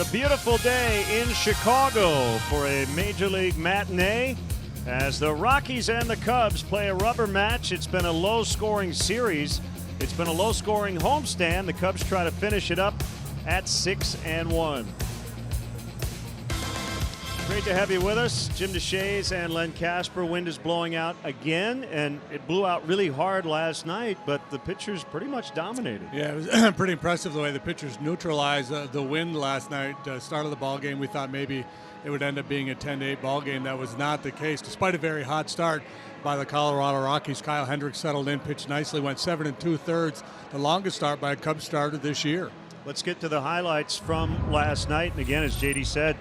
It's a beautiful day in Chicago for a Major League matinee as the Rockies and the Cubs play a rubber match. It's been a low-scoring series. It's been a low-scoring homestand. The Cubs try to finish it up at 6-1. Great to have you with us. Jim DeShays and Len Casper. Wind is blowing out again, and it blew out really hard last night, but the pitchers pretty much dominated. Yeah, it was pretty impressive the way the pitchers neutralized the wind last night. Start of the ball game, we thought maybe it would end up being a 10-8 ball game. That was not the case. Despite a very hot start by the Colorado Rockies, Kyle Hendricks settled in, pitched nicely, went 7 2/3, the longest start by a Cubs starter this year. Let's get to the highlights from last night. And again, as JD said,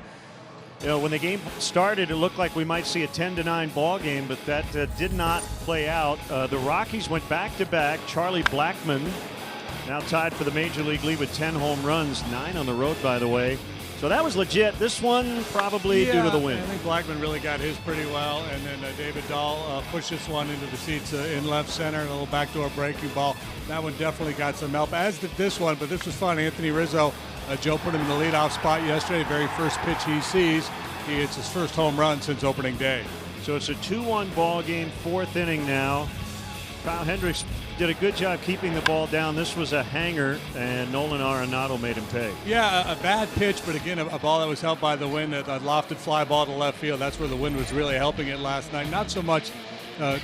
you know, when the game started, it looked like we might see a 10-9 ball game, but that did not play out. The Rockies went back-to-back. Charlie Blackmon now tied for the Major League lead with 10 home runs, 9 on the road, by the way. So that was legit. This one probably due to the wind. I think Blackmon really got his pretty well, and then David Dahl pushed this one into the seats in left center, a little backdoor breaking ball. That one definitely got some help, as did this one, but this was fun. Anthony Rizzo, Joe put him in the leadoff spot yesterday. Very first pitch he sees, he hits his first home run since opening day. So it's a 2-1 ball game, 4th inning now. Kyle Hendricks did a good job keeping the ball down. This was a hanger, and Nolan Arenado made him pay. Yeah, a bad pitch, but again, a ball that was helped by the wind, a lofted fly ball to left field. That's where the wind was really helping it last night. Not so much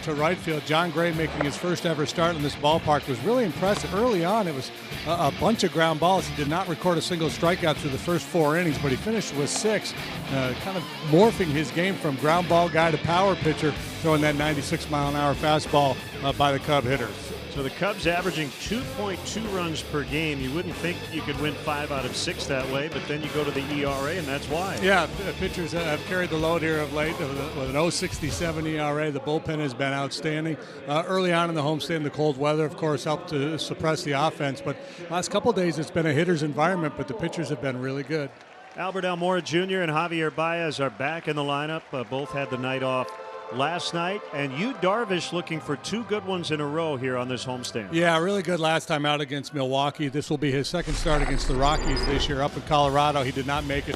to right field. John Gray making his first ever start in this ballpark was really impressive. Early on, it was a bunch of ground balls. He did not record a single strikeout through the first 4 innings, but he finished with 6, kind of morphing his game from ground ball guy to power pitcher, throwing that 96-mile-an-hour fastball by the Cub hitters. So the Cubs averaging 2.2 runs per game. You wouldn't think you could win 5 out of 6 that way, but then you go to the ERA, and that's why. Yeah, pitchers have carried the load here of late with an 0.67 ERA. The bullpen has been outstanding. Early on in the homestand, the cold weather, of course, helped to suppress the offense, but last couple of days it's been a hitter's environment, but the pitchers have been really good. Albert Almora Jr. and Javier Baez are back in the lineup. Both had the night off last night, and Yu Darvish looking for 2 good ones in a row here on this homestand. Yeah, really good last time out against Milwaukee. This will be his second start against the Rockies this year. Up in Colorado, he did not make it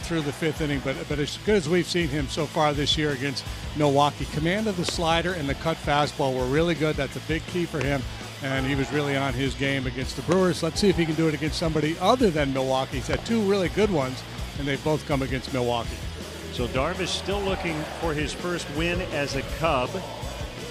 through the 5th inning, but as good as we've seen him so far this year against Milwaukee, command of the slider and the cut fastball were really good. That's a big key for him, and he was really on his game against the Brewers. Let's see if he can do it against somebody other than Milwaukee. He's had 2 really good ones, and they've both come against Milwaukee. So Darvish still looking for his first win as a Cub.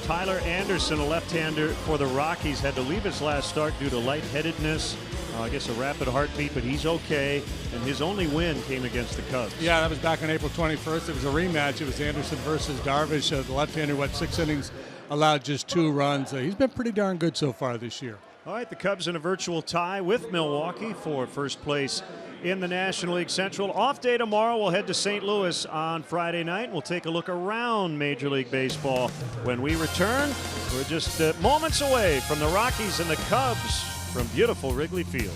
Tyler Anderson, a left-hander for the Rockies, had to leave his last start due to lightheadedness. I guess a rapid heartbeat, but he's okay. And his only win came against the Cubs. Yeah, that was back on April 21st. It was a rematch. It was Anderson versus Darvish. The left-hander went 6 innings, allowed just 2 runs. He's been pretty darn good so far this year. All right, the Cubs in a virtual tie with Milwaukee for first place in the National League Central. Off day tomorrow. We'll head to St. Louis on Friday night. We'll take a look around Major League Baseball when we return. We're just moments away from the Rockies and the Cubs from beautiful Wrigley Field.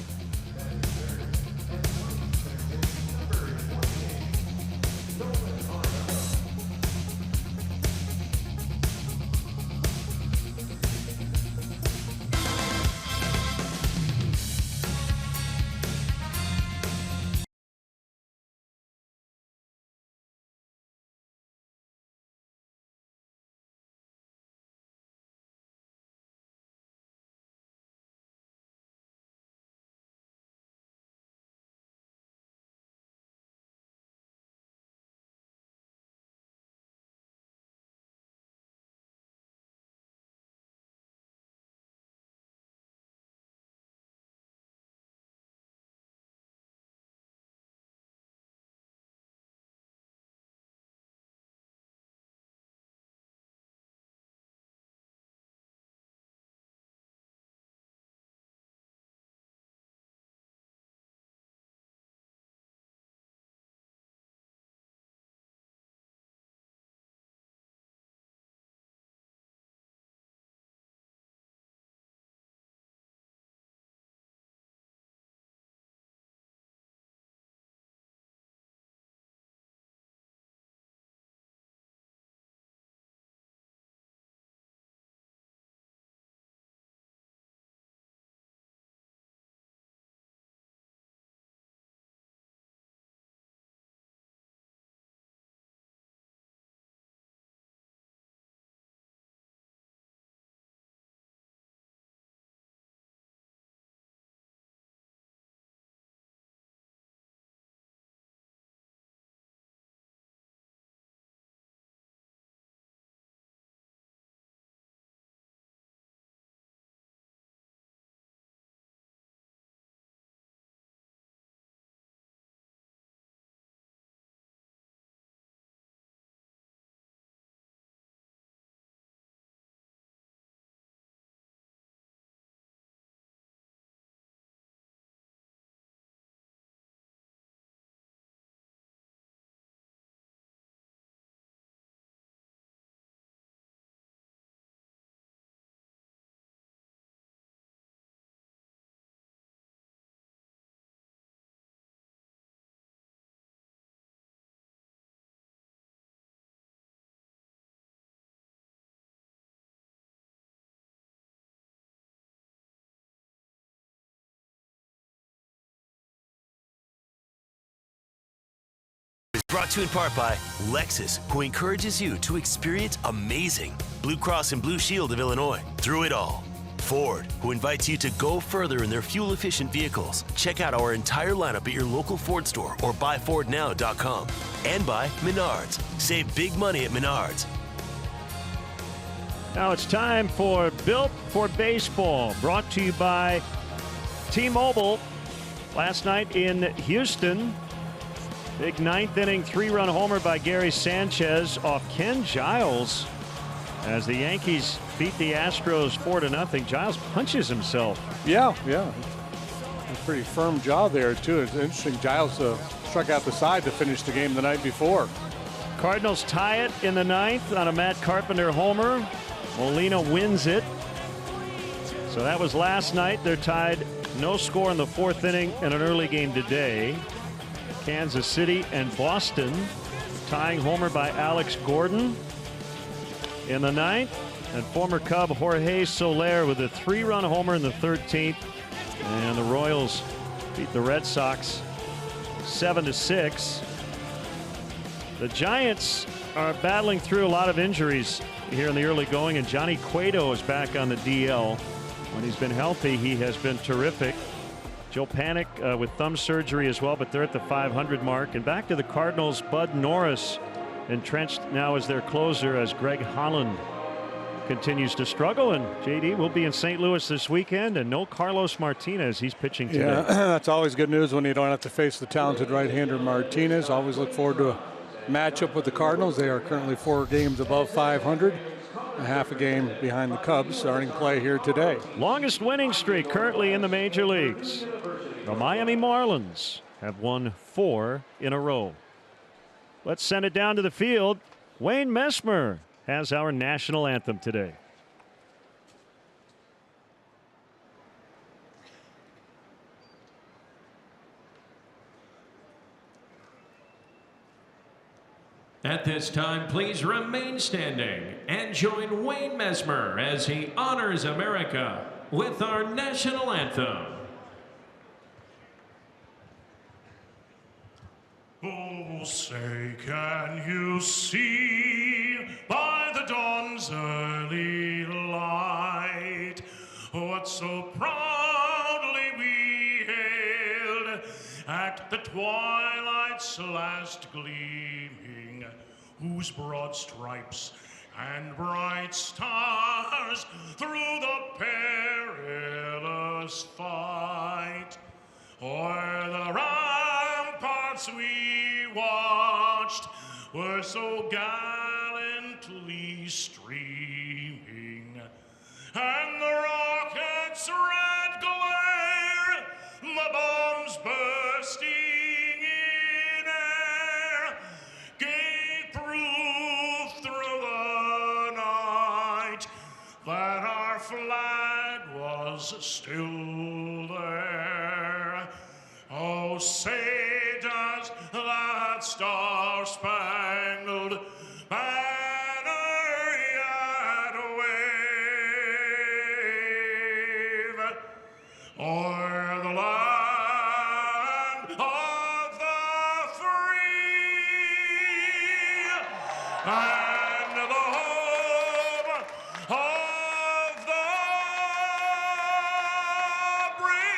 Brought to you in part by Lexus, who encourages you to experience amazing. Blue Cross and Blue Shield of Illinois, through it all. Ford, who invites you to go further in their fuel-efficient vehicles. Check out our entire lineup at your local Ford store or buyfordnow.com. And by Menards. Save big money at Menards. Now it's time for Built for Baseball, brought to you by T-Mobile. Last night in Houston, big ninth inning, 3-run homer by Gary Sanchez off Ken Giles as the Yankees beat the Astros 4-0. Giles punches himself. Yeah. A pretty firm jaw there, too. It's interesting. Giles struck out the side to finish the game the night before. Cardinals tie it in the ninth on a Matt Carpenter homer. Molina wins it. So that was last night. They're tied, no score in the fourth inning in an early game today. Kansas City and Boston tying homer by Alex Gordon in the ninth, and former Cub Jorge Soler with a 3-run homer in the 13th. And the Royals beat the Red Sox 7-6. The Giants are battling through a lot of injuries here in the early going, and Johnny Cueto is back on the DL. When he's been healthy, he has been terrific. Joe Panik with thumb surgery as well, but they're at the 500 mark. And back to the Cardinals, Bud Norris entrenched now as their closer as Greg Holland continues to struggle. And JD will be in St. Louis this weekend, and no Carlos Martinez. He's pitching today. Yeah, that's always good news when you don't have to face the talented right-hander Martinez. Always look forward to a matchup with the Cardinals. They are currently 4 games above 500. A half a game behind the Cubs, starting play here today. Longest winning streak currently in the major leagues. The Miami Marlins have won 4 in a row. Let's send it down to the field. Wayne Messmer has our national anthem today. At this time, please remain standing and join Wayne Messmer as he honors America with our national anthem. Oh, say, can you see by the dawn's early light what so proudly we hailed at the twilight's last gleaming, whose broad stripes and bright stars through the perilous fight o'er the ramparts we watched were so gallantly streaming, and the rockets' red glare, the bombs bursting in air, gave proof through the night that our flag was still there. Oh, say does that star-spangled banner yet wave o'er the land of the free and the home of the brave?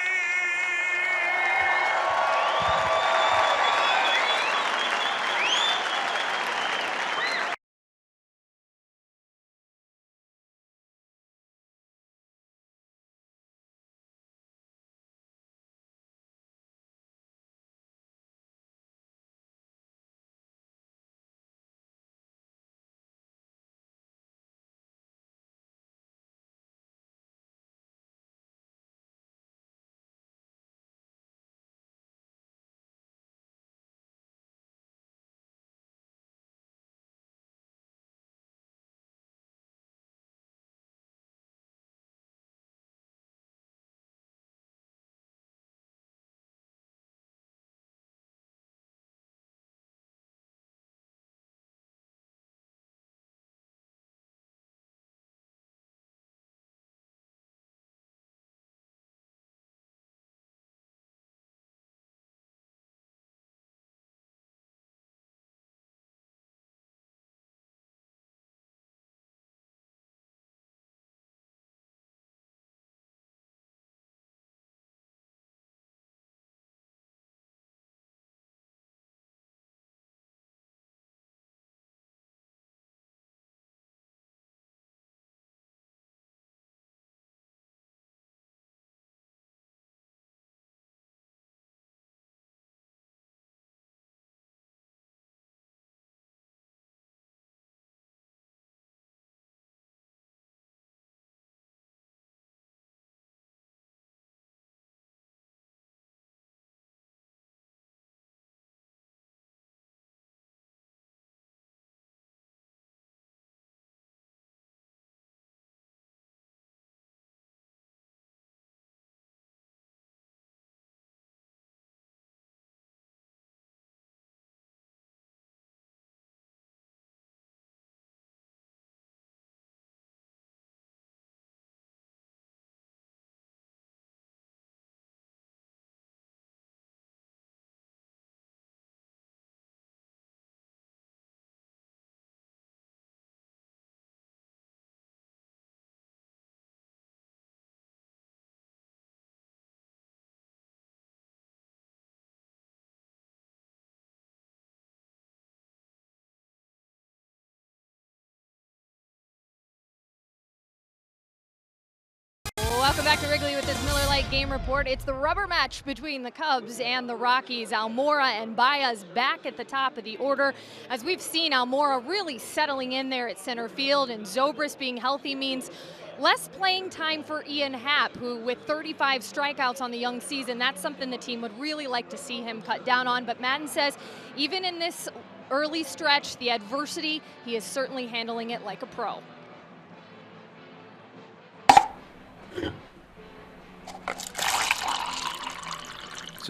Welcome back to Wrigley with this Miller Lite game report. It's the rubber match between the Cubs and the Rockies. Almora and Baez back at the top of the order. As we've seen, Almora really settling in there at center field, and Zobrist being healthy means less playing time for Ian Happ, who with 35 strikeouts on the young season, that's something the team would really like to see him cut down on. But Madden says even in this early stretch, the adversity, he is certainly handling it like a pro.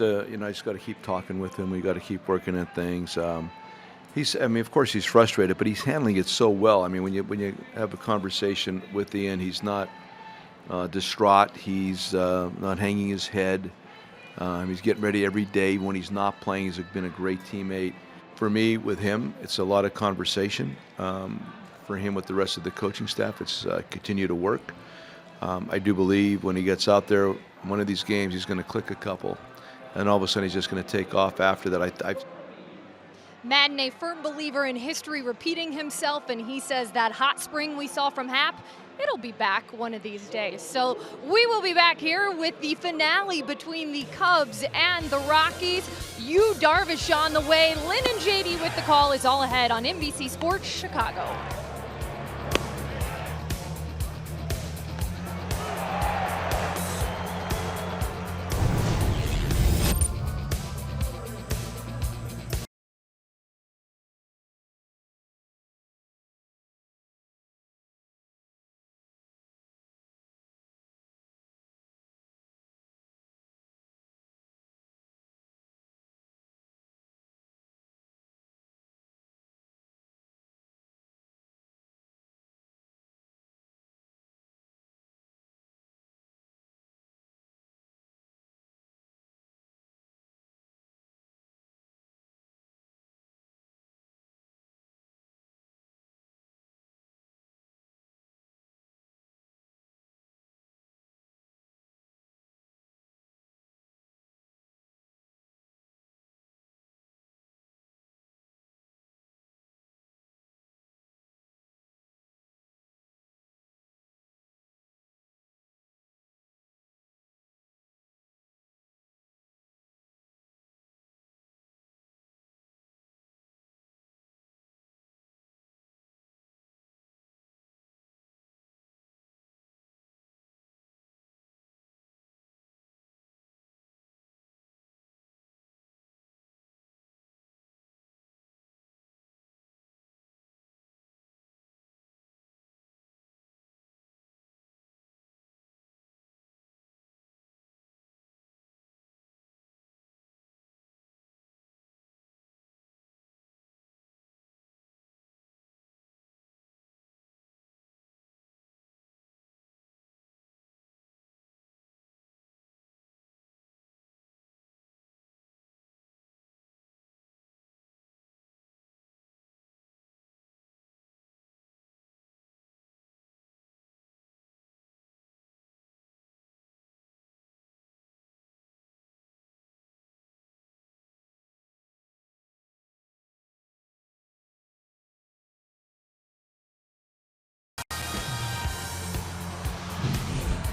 You know, I just got to keep talking with him. We got to keep working at things. I mean, of course he's frustrated, but he's handling it so well. I mean, when you have a conversation with Ian, he's not distraught. He's not hanging his head. He's getting ready every day. When he's not playing, he's been a great teammate. For me, with him, it's a lot of conversation. For him, with the rest of the coaching staff, it's continue to work. I do believe when he gets out there, one of these games, he's going to click a couple. And all of a sudden, he's just going to take off after that. Madden, a firm believer in history repeating himself, and he says that hot spring we saw from Happ, it'll be back one of these days. So we will be back here with the finale between the Cubs and the Rockies. Yu Darvish on the way. Lynn and JD with the call is all ahead on NBC Sports Chicago.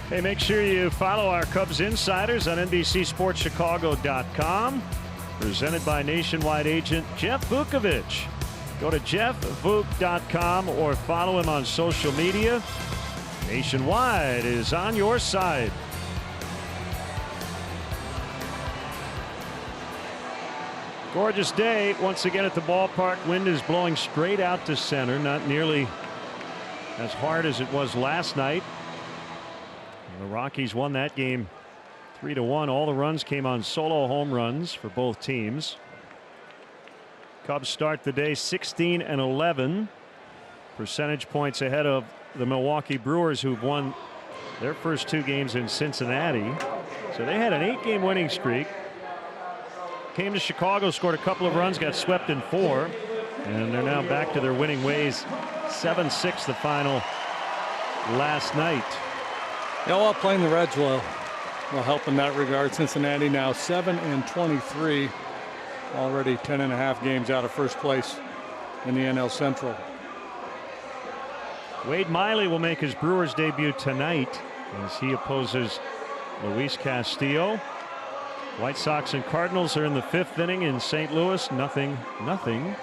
Hey, make sure you follow our Cubs Insiders on NBCSportsChicago.com. Presented by Nationwide agent Jeff Vukovich. Go to jeffvuk.com or follow him on social media. Nationwide is on your side. Gorgeous day once again at the ballpark. Wind is blowing straight out to center, not nearly as hard as it was last night. The Rockies won that game 3-1. All the runs came on solo home runs for both teams. Cubs start the day 16-11. Percentage points ahead of the Milwaukee Brewers, who've won their first 2 games in Cincinnati. So they had an 8-game winning streak. Came to Chicago, scored a couple of runs, got swept in 4. And they're now back to their winning ways. 7-6 the final last night. Yeah, well, playing the Reds will help in that regard. Cincinnati now 7-23, already 10.5 games out of first place in the NL Central. Wade Miley will make his Brewers debut tonight as he opposes Luis Castillo. White Sox and Cardinals are in the 5th inning in St. Louis. 0-0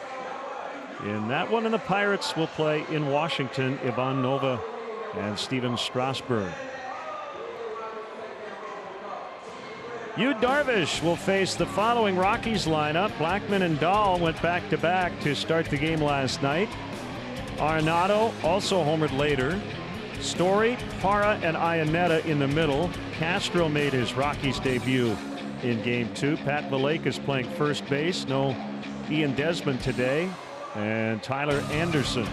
in that one, and the Pirates will play in Washington. Ivan Nova and Steven Strasburg. Yu Darvish will face the following Rockies lineup. Blackmon and Dahl went back-to-back to start the game last night. Arenado also homered later. Story, Parra, and Iannetta in the middle. Castro made his Rockies debut in Game 2. Pat Vallejo is playing first base. No Ian Desmond today. And Tyler Anderson,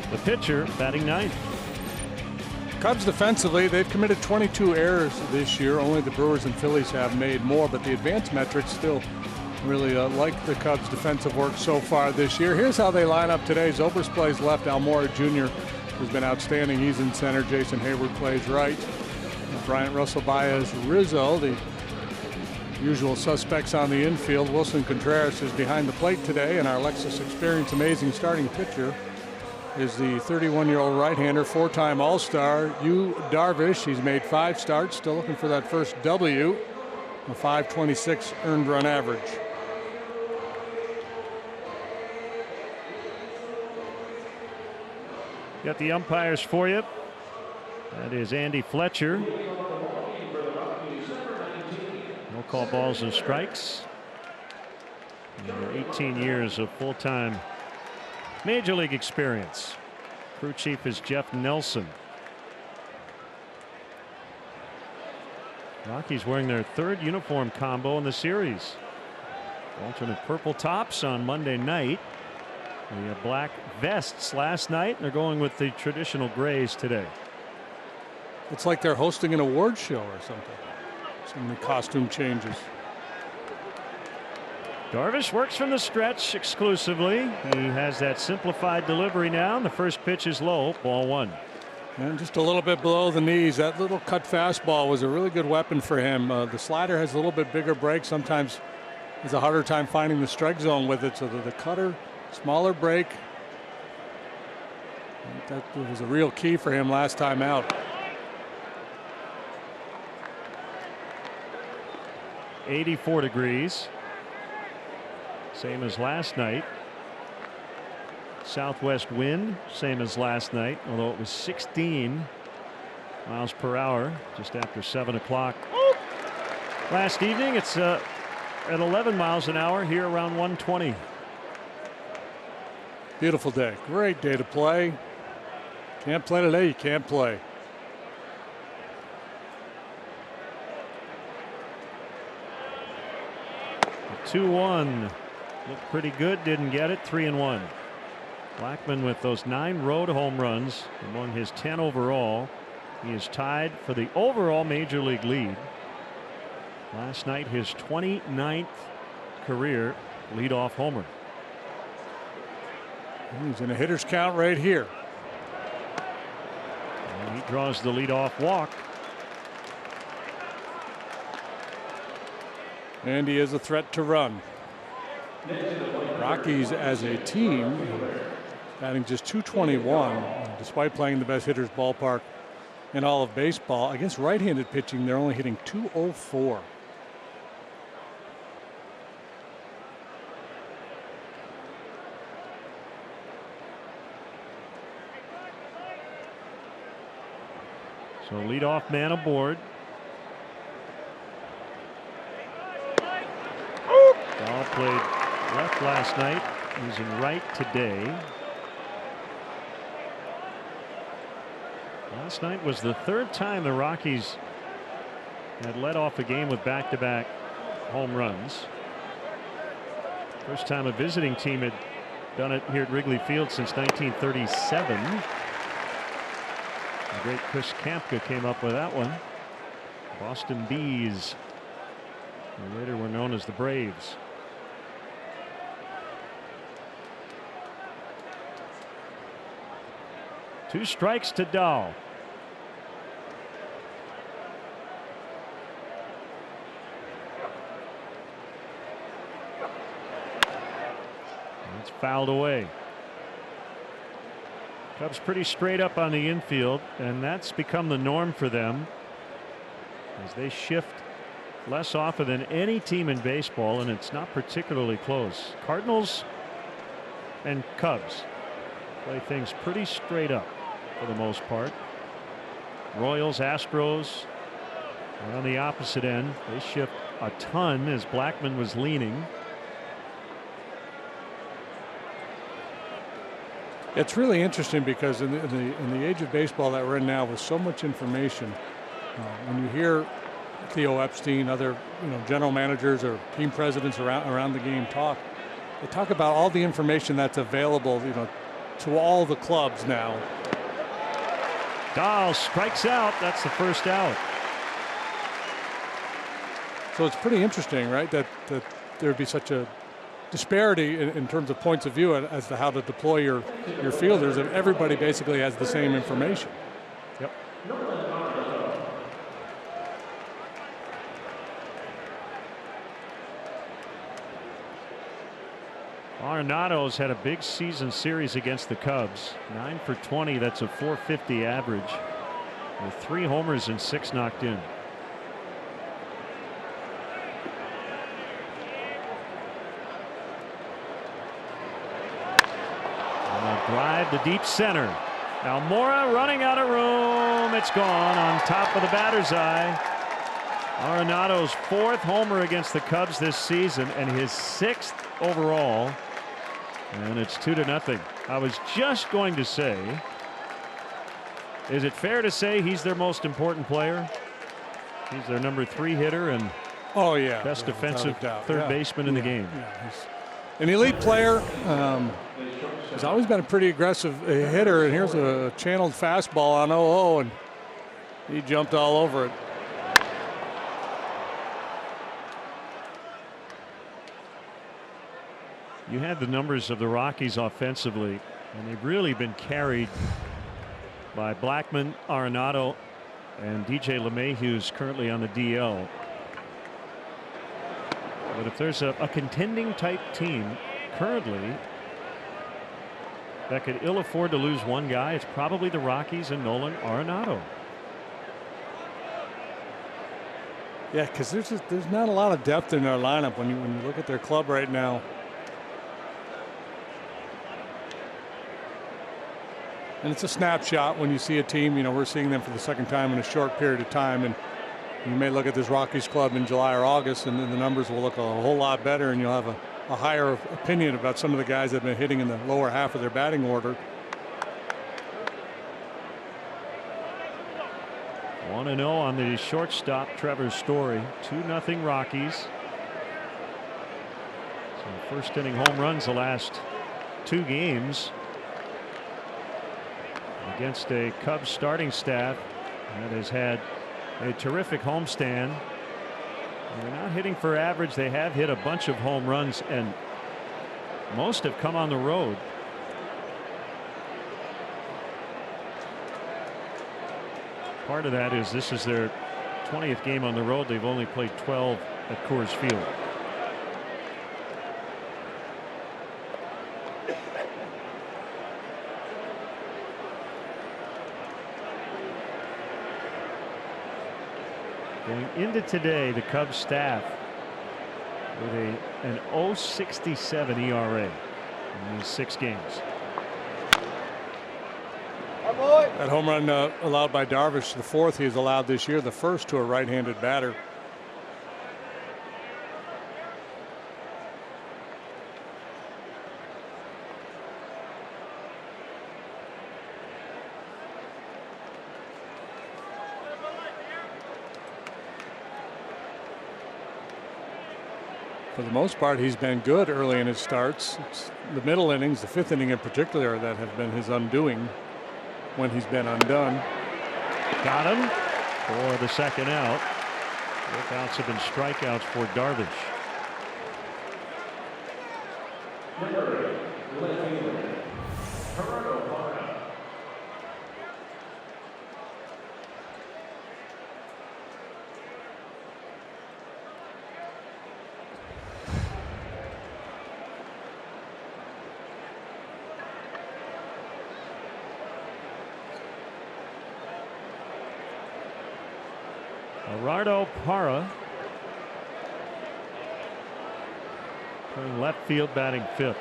the pitcher, batting ninth. Cubs defensively, they've committed 22 errors this year. Only the Brewers and Phillies have made more, but the advanced metrics still really like the Cubs defensive work so far this year. Here's how they line up today. Zobrist plays left. Almora Jr. has been outstanding. He's in center. Jason Hayward plays right. Bryant, Russell, Baez, Rizzo, the usual suspects on the infield. Wilson Contreras is behind the plate today, and our Lexus Experience amazing starting pitcher is the 31-year-old right-hander, 4-time All-Star, Yu Darvish. He's made 5 starts, still looking for that first W, a .526 earned run average. Got the umpires for you. That is Andy Fletcher. No call balls and strikes. And 18 years of full-time Major League experience. Crew chief is Jeff Nelson. Rockies wearing their 3rd uniform combo in the series. Alternate purple tops on Monday night. We had black vests last night. They're going with the traditional grays today. It's like they're hosting an award show or something. Some of the costume changes. Darvish works from the stretch exclusively. He has that simplified delivery now. And the first pitch is low, ball 1. And just a little bit below the knees. That little cut fastball was a really good weapon for him. The slider has a little bit bigger break. Sometimes has a harder time finding the strike zone with it. So the cutter, smaller break. That was a real key for him last time out. .84 degrees. Same as last night. Southwest wind, same as last night, although it was 16 miles per hour just after 7 o'clock last evening. It's at 11 miles an hour here around 120. Beautiful day. Great day to play. Can't play today, you can't play. The 2-1 looked pretty good, didn't get it. 3-1. Blackmon with those 9 road home runs among his 10 overall. He is tied for the overall major league lead. Last night his 29th career leadoff homer. He's in a hitter's count right here. And he draws the leadoff walk. And he is a threat to run. Rockies as a team batting just .221 despite playing the best hitters ballpark in all of baseball. Against right-handed pitching, they're only hitting .204. So leadoff man aboard. Dahl played left last night, using right today. Last night was the 3rd time the Rockies had led off a game with back-to-back home runs. First time a visiting team had done it here at Wrigley Field since 1937. The great Chris Kampka came up with that one. Boston Bees, who later were known as the Braves. Two strikes to Dahl. It's fouled away. Cubs pretty straight up on the infield, and that's become the norm for them as they shift less often than any team in baseball, and it's not particularly close. Cardinals and Cubs play things pretty straight up for the most part. Royals, Astros are on the opposite end. They shift a ton as Blackman was leaning. It's really interesting because in the age of baseball that we're in now, with so much information, when you hear Theo Epstein, other general managers or team presidents around the game they talk about all the information that's available, to all the clubs now. Dahl strikes out. That's the first out. So it's pretty interesting, right, that there'd be such a disparity in terms of points of view as to how to deploy your fielders, and everybody basically has the same information. Yep. Arenado's had a big season series against the Cubs. 9 for 20. That's a .450 average with 3 homers and 6 knocked in. Drive to deep center. Almora running out of room. It's gone on top of the batter's eye. Arenado's 4th homer against the Cubs this season and his 6th overall. And it's 2-0. I was just going to say, is it fair to say he's their most important player? He's their number 3 hitter and best defensive third baseman in the game. Yeah, he's an elite player. He's always been a pretty aggressive hitter, and here's a channeled fastball on 0-0, and he jumped all over it. You had the numbers of the Rockies offensively, and they've really been carried by Blackman, Arenado, and DJ LeMahieu, who's currently on the DL. But if there's a contending type team currently that could ill afford to lose one guy, it's probably the Rockies and Nolan Arenado. Yeah, because there's not a lot of depth in their lineup when you look at their club right now. And it's a snapshot when you see a team. We're seeing them for the second time in a short period of time, and you may look at this Rockies club in July or August, and then the numbers will look a whole lot better, and you'll have a higher opinion about some of the guys that have been hitting in the lower half of their batting order. 1-0 on the shortstop, Trevor Story. 2-0 Rockies. So first inning home runs the last 2 games against a Cubs starting staff that has had a terrific homestand. They're not hitting for average. They have hit a bunch of home runs, and most have come on the road. Part of that is this is their 20th game on the road. They've only played 12 at Coors Field. Going into today, the Cubs staff with an .067 ERA in these 6 games. That home run allowed by Darvish, the 4th he's allowed this year, the first to a right-handed batter. For the most part, he's been good early in his starts. It's the middle innings, the 5th inning in particular, that have been his undoing when he's been undone. Got him for the second out. Both outs have been strikeouts for Darvish. Gerardo Parra playing left field, batting fifth.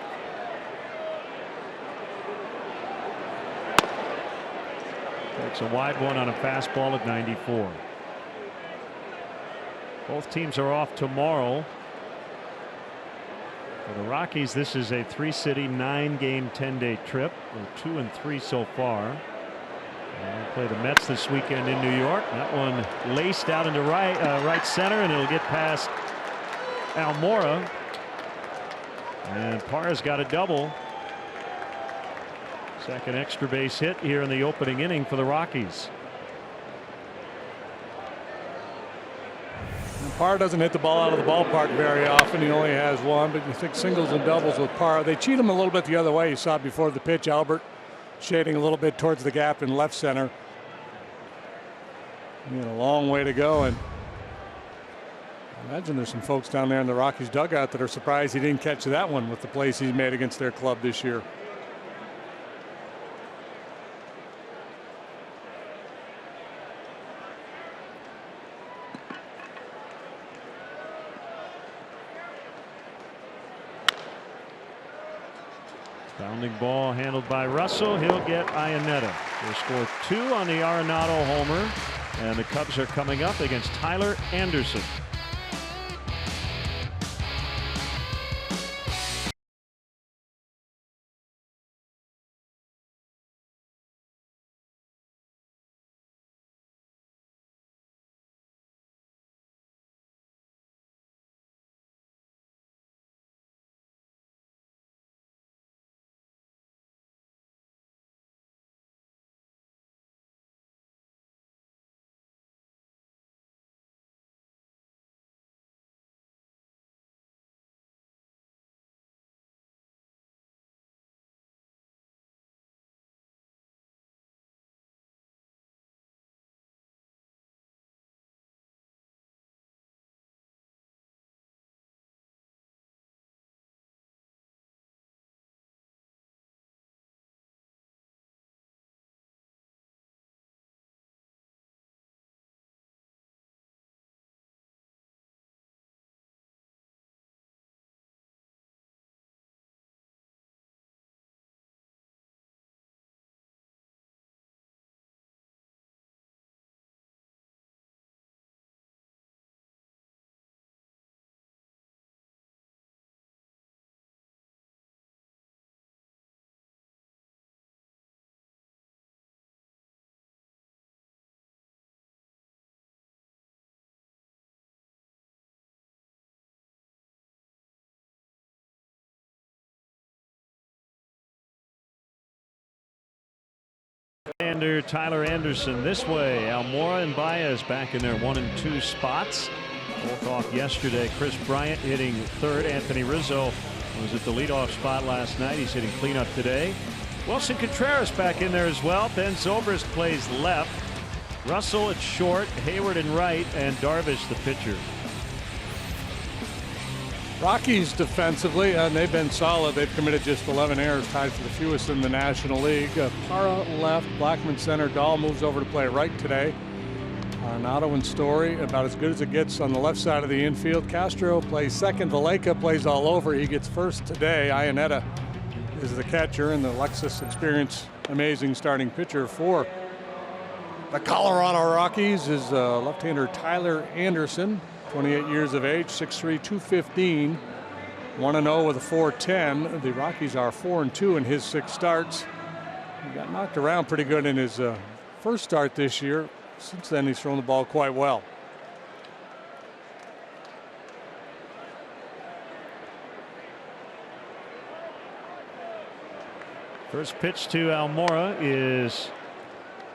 Takes a wide one on a fastball at 94. Both teams are off tomorrow. For the Rockies, this is a 3-city, 9-game, 10-day trip. They're 2-3 so far. They'll play the Mets this weekend in New York. That one laced out into right center, and it'll get past Almora. And Parra's got a double. Second extra base hit here in the opening inning for the Rockies. Parra doesn't hit the ball out of the ballpark very often. He only has one, but you think singles and doubles with Parra. They cheat him a little bit the other way. You saw before the pitch, Albert shading a little bit towards the gap in left center. He had a long way to go, and I imagine there's some folks down there in the Rockies dugout that are surprised he didn't catch that one with the plays he's made against their club this year. Bounding ball handled by Russell. He'll get Iannetta. They score 2 on the Arenado homer, and the Cubs are coming up against Tyler Anderson. Tyler Anderson this way. Almora and Baez back in their 1 and 2 spots. Both off yesterday. Chris Bryant hitting third. Anthony Rizzo was at the leadoff spot last night. He's hitting cleanup today. Wilson Contreras back in there as well. Ben Zobrist plays left. Russell at short. Hayward in right. And Darvish the pitcher. Rockies defensively, they've been solid. They've committed just 11 errors, tied for the fewest in the National League. Parra left, Blackman center. Dahl moves over to play right today. Arenado and Story about as good as it gets on the left side of the infield. Castro plays second. Valleca plays all over. He gets first today. Iannetta is the catcher, and the Lexus Experience amazing starting pitcher for the Colorado Rockies is left-hander Tyler Anderson. 28 years of age, 6'3", 215, 1-0 with a 4.10. The Rockies are 4-2 in his 6 starts. He got knocked around pretty good in his first start this year. Since then, he's thrown the ball quite well. First pitch to Almora is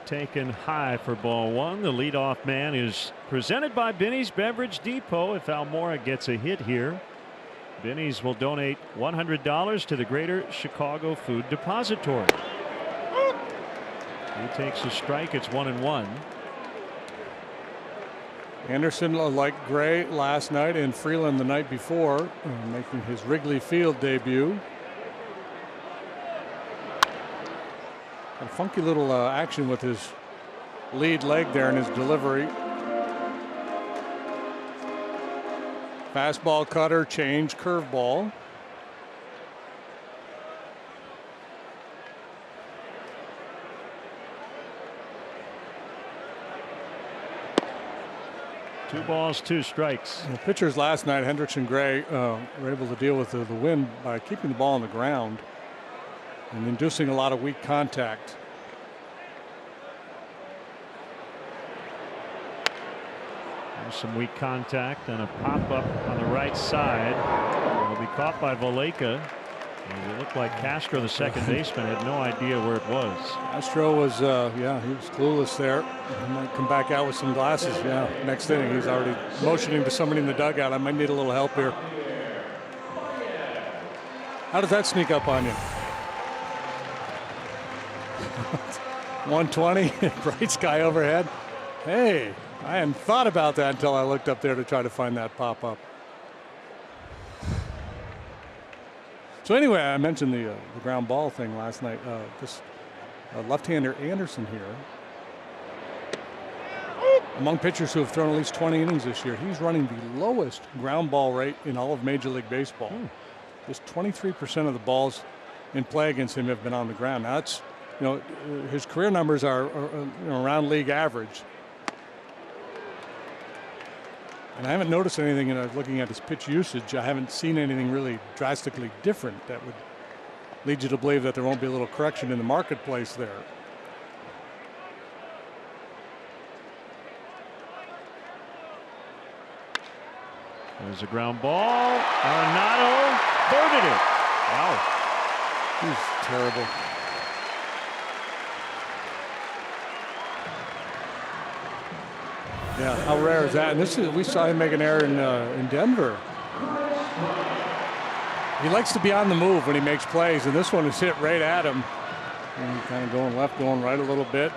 taken high for ball 1. The leadoff man is presented by Binny's Beverage Depot. If Almora gets a hit here, Binny's will donate $100 to the Greater Chicago Food Depository. He takes a strike. It's 1-1. Anderson, like Gray last night and Freeland the night before, making his Wrigley Field debut. A funky little action with his lead leg there in his delivery. Fastball, cutter, change, curveball. Two balls, two strikes. The pitchers last night, Hendricks and Gray, were able to deal with the wind by keeping the ball on the ground and inducing a lot of weak contact. There's some weak contact and a pop-up on the right side. It'll be caught by Valleca. And it looked like Castro, the second baseman, had no idea where it was. Castro was, yeah, he was clueless there. He might come back out with some glasses. Yeah, next inning, he's already motioning to somebody in the dugout. I might need a little help here. How does that sneak up on you? 120, bright sky overhead. Hey, I hadn't thought about that until I looked up there to try to find that pop-up. So anyway, I mentioned the ground ball thing last night. This left-hander Anderson here, among pitchers who have thrown at least 20 innings this year, he's running the lowest ground ball rate in all of Major League Baseball. Just 23% of the balls in play against him have been on the ground. Now that's, you know, his career numbers are you know, around league average. And I haven't noticed anything, you know, looking at his pitch usage. I haven't seen anything really drastically different that would lead you to believe that there won't be a little correction in the marketplace there. There's a ground ball. Arenado birded it. Wow. He's terrible. Yeah, how rare is that? And this is, we saw him make an error in Denver. He likes to be on the move when he makes plays, and this one is hit right at him. And kind of going left, going right a little bit.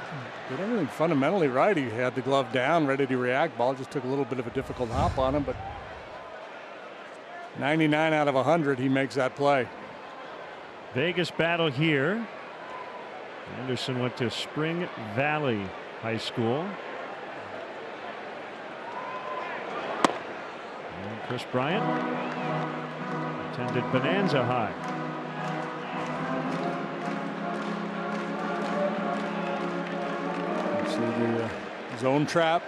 Did everything fundamentally right. He had the glove down, ready to react. Ball just took a little bit of a difficult hop on him, but 99 out of 100, he makes that play. Vegas battle here. Anderson went to Spring Valley High School. And Chris Bryant attended Bonanza High. See the zone trap.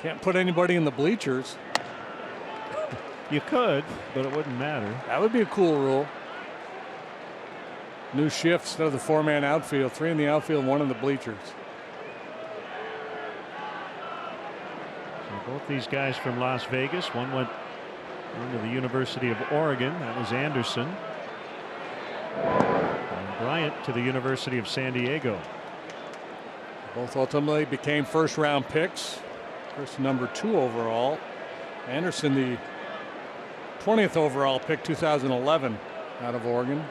Can't put anybody in the bleachers. You could, but it wouldn't matter. That would be a cool rule. New shift instead of the four-man outfield. 3 in the outfield, 1 in the bleachers. So both these guys from Las Vegas. One went to the University of Oregon. That was Anderson. And Bryant to the University of San Diego. Both ultimately became first-round picks. Chris, number 2 overall. Anderson, the 20th overall pick, 2011, out of Oregon.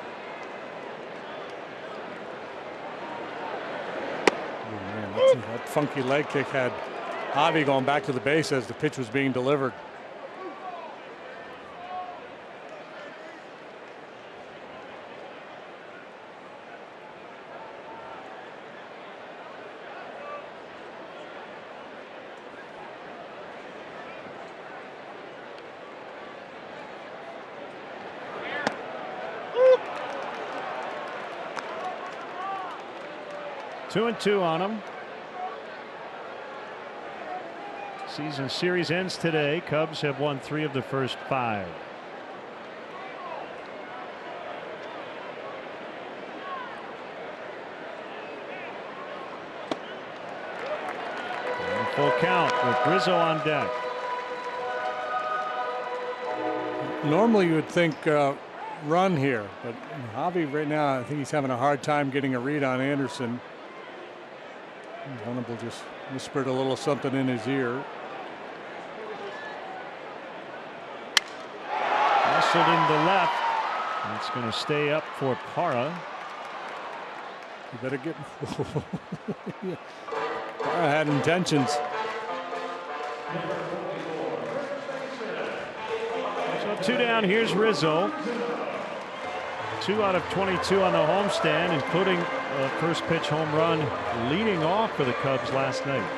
Oh man, that funky leg kick had Javi going back to the base as the pitch was being delivered. Two and 2 on him. Season series ends today. Cubs have won 3 of the first 5. And full count with Rizzo on deck. Normally you would think run here, but Javi right now, I think he's having a hard time getting a read on Anderson. Honorable just whispered a little something in his ear. Nestled into left. And it's going to stay up for Parra. You better get. Parra had intentions. So 2 down. Here's Rizzo. 2 out of 22 on the homestand, including a first pitch home run leading off for the Cubs last night.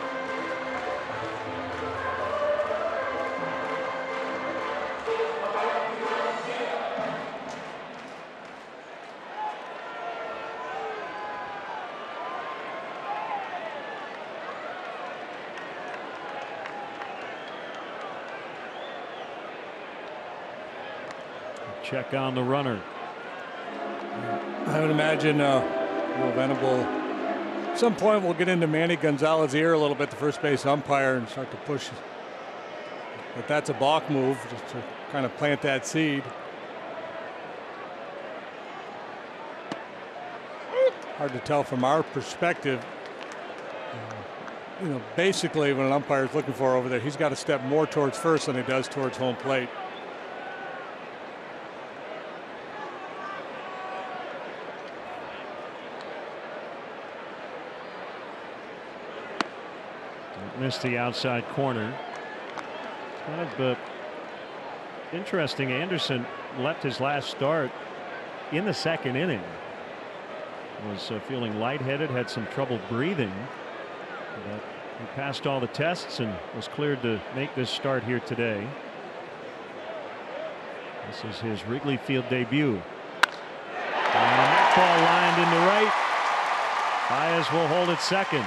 check on the runner. I would imagine Venable at some point we'll get into Manny Gonzalez's ear a little bit, the first base umpire, and start to push. But that's a balk move just to kind of plant that seed. Hard to tell from our perspective. You know, basically what an umpire is looking for over there, he's got to step more towards first than he does towards home plate. Missed the outside corner. Kind of interesting. Anderson left his last start in the second inning. Was feeling lightheaded, had some trouble breathing. But he passed all the tests and was cleared to make this start here today. This is his Wrigley Field debut. And that ball lined into right. Baez will hold it second.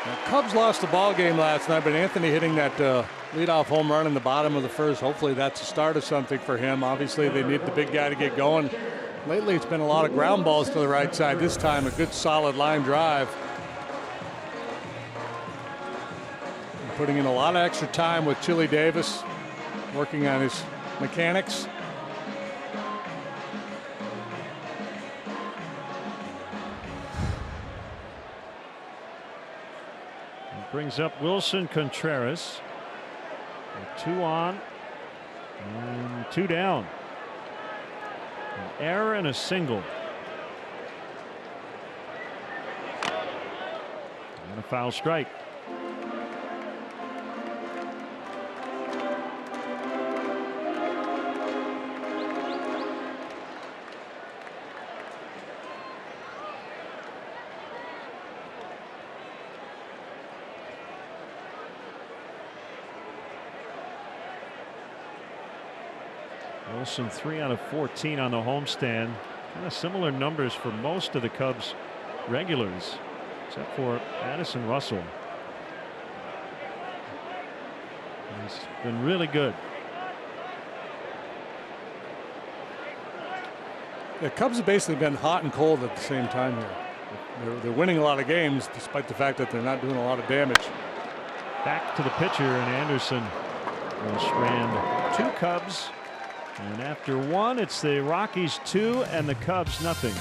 The Cubs lost the ball game last night, but Anthony hitting that leadoff home run in the bottom of the first. Hopefully that's the start of something for him. Obviously they need the big guy to get going. Lately it's been a lot of ground balls to the right side. This time a good solid line drive. And putting in a lot of extra time with Chili Davis, working on his mechanics. Brings up Wilson Contreras. 2 on and 2 down. An error and a single. And a foul strike. Wilson 3 out of 14 on the homestand. Kind of similar numbers for most of the Cubs regulars, except for Addison Russell. He's been really good. The Cubs have basically been hot and cold at the same time here. They're winning a lot of games despite the fact that they're not doing a lot of damage. Back to the pitcher, and Anderson will strand 2 Cubs. And after 1, it's the Rockies 2 and the Cubs nothing.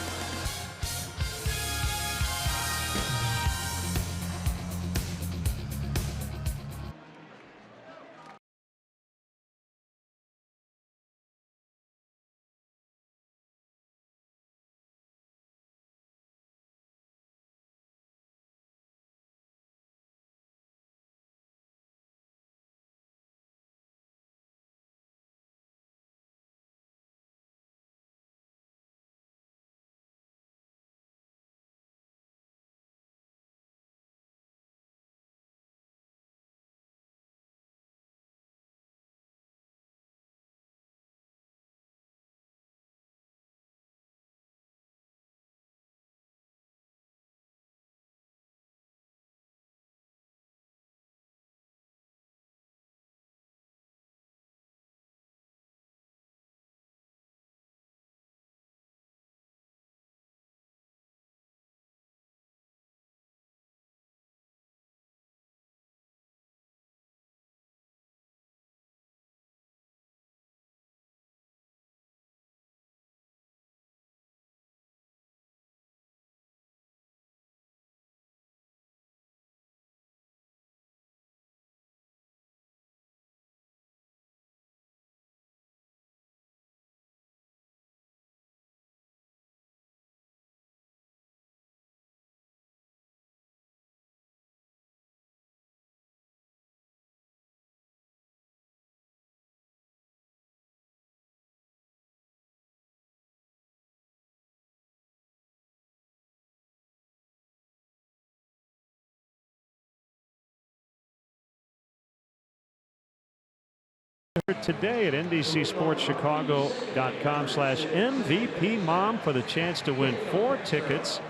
Today at NBCSportsChicago.com/MVP Mom for the chance to win 4 tickets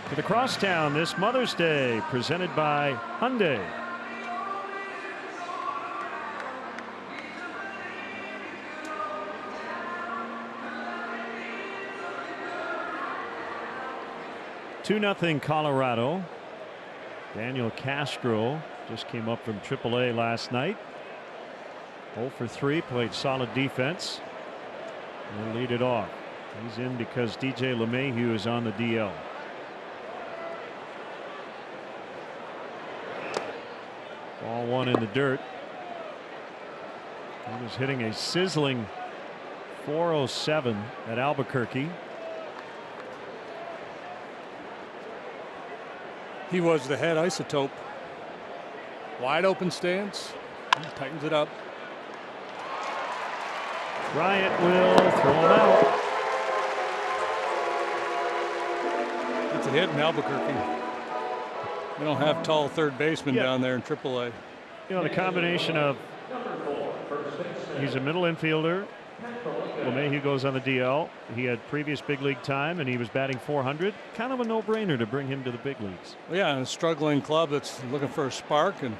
to the Crosstown this Mother's Day, presented by Hyundai. 2-0 Colorado. Daniel Castro just came up from AAA last night. 0 for 3, played solid defense. And lead it off. He's in because DJ LeMahieu is on the DL. Ball 1 in the dirt. He was hitting a sizzling 407 at Albuquerque. He was the head isotope. Wide open stance. He tightens it up. Bryant will throw him out. It's a hit in Albuquerque. They don't have tall third basemen down there in AAA. You know, the combination of he's a middle infielder. LeMahieu goes on the DL. He had previous big league time and he was batting .400. Kind of a no-brainer to bring him to the big leagues. Well, yeah, and a struggling club that's looking for a spark, and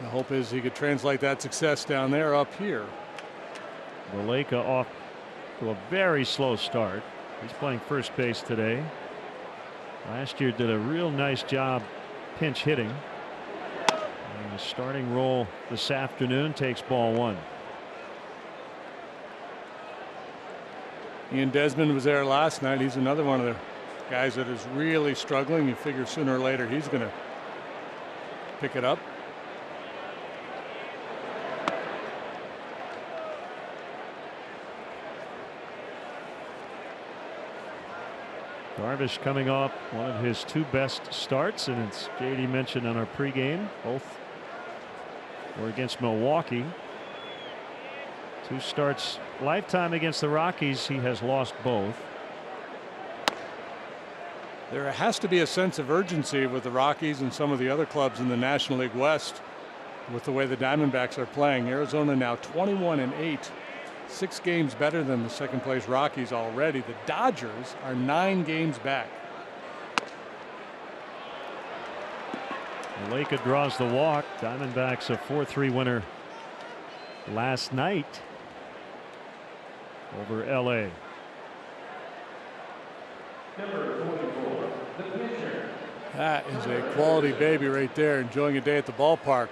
the hope is he could translate that success down there up here. Valleca off to a very slow start. He's playing first base today. Last year did a real nice job pinch hitting. And the starting role this afternoon takes ball 1. Ian Desmond was there last night. He's another one of the guys that is really struggling. You figure sooner or later he's going to pick it up. Darvish coming off one of his 2 best starts, and it's JD mentioned on our pregame. Both were against Milwaukee. 2 starts lifetime against the Rockies. He has lost both. There has to be a sense of urgency with the Rockies and some of the other clubs in the National League West with the way the Diamondbacks are playing. Arizona now 21-8. 6 games better than the second place Rockies already. The Dodgers are 9 games back. Valleca draws the walk. Diamondbacks a 4-3 winner last night over LA. That is a quality baby right there, enjoying a day at the ballpark.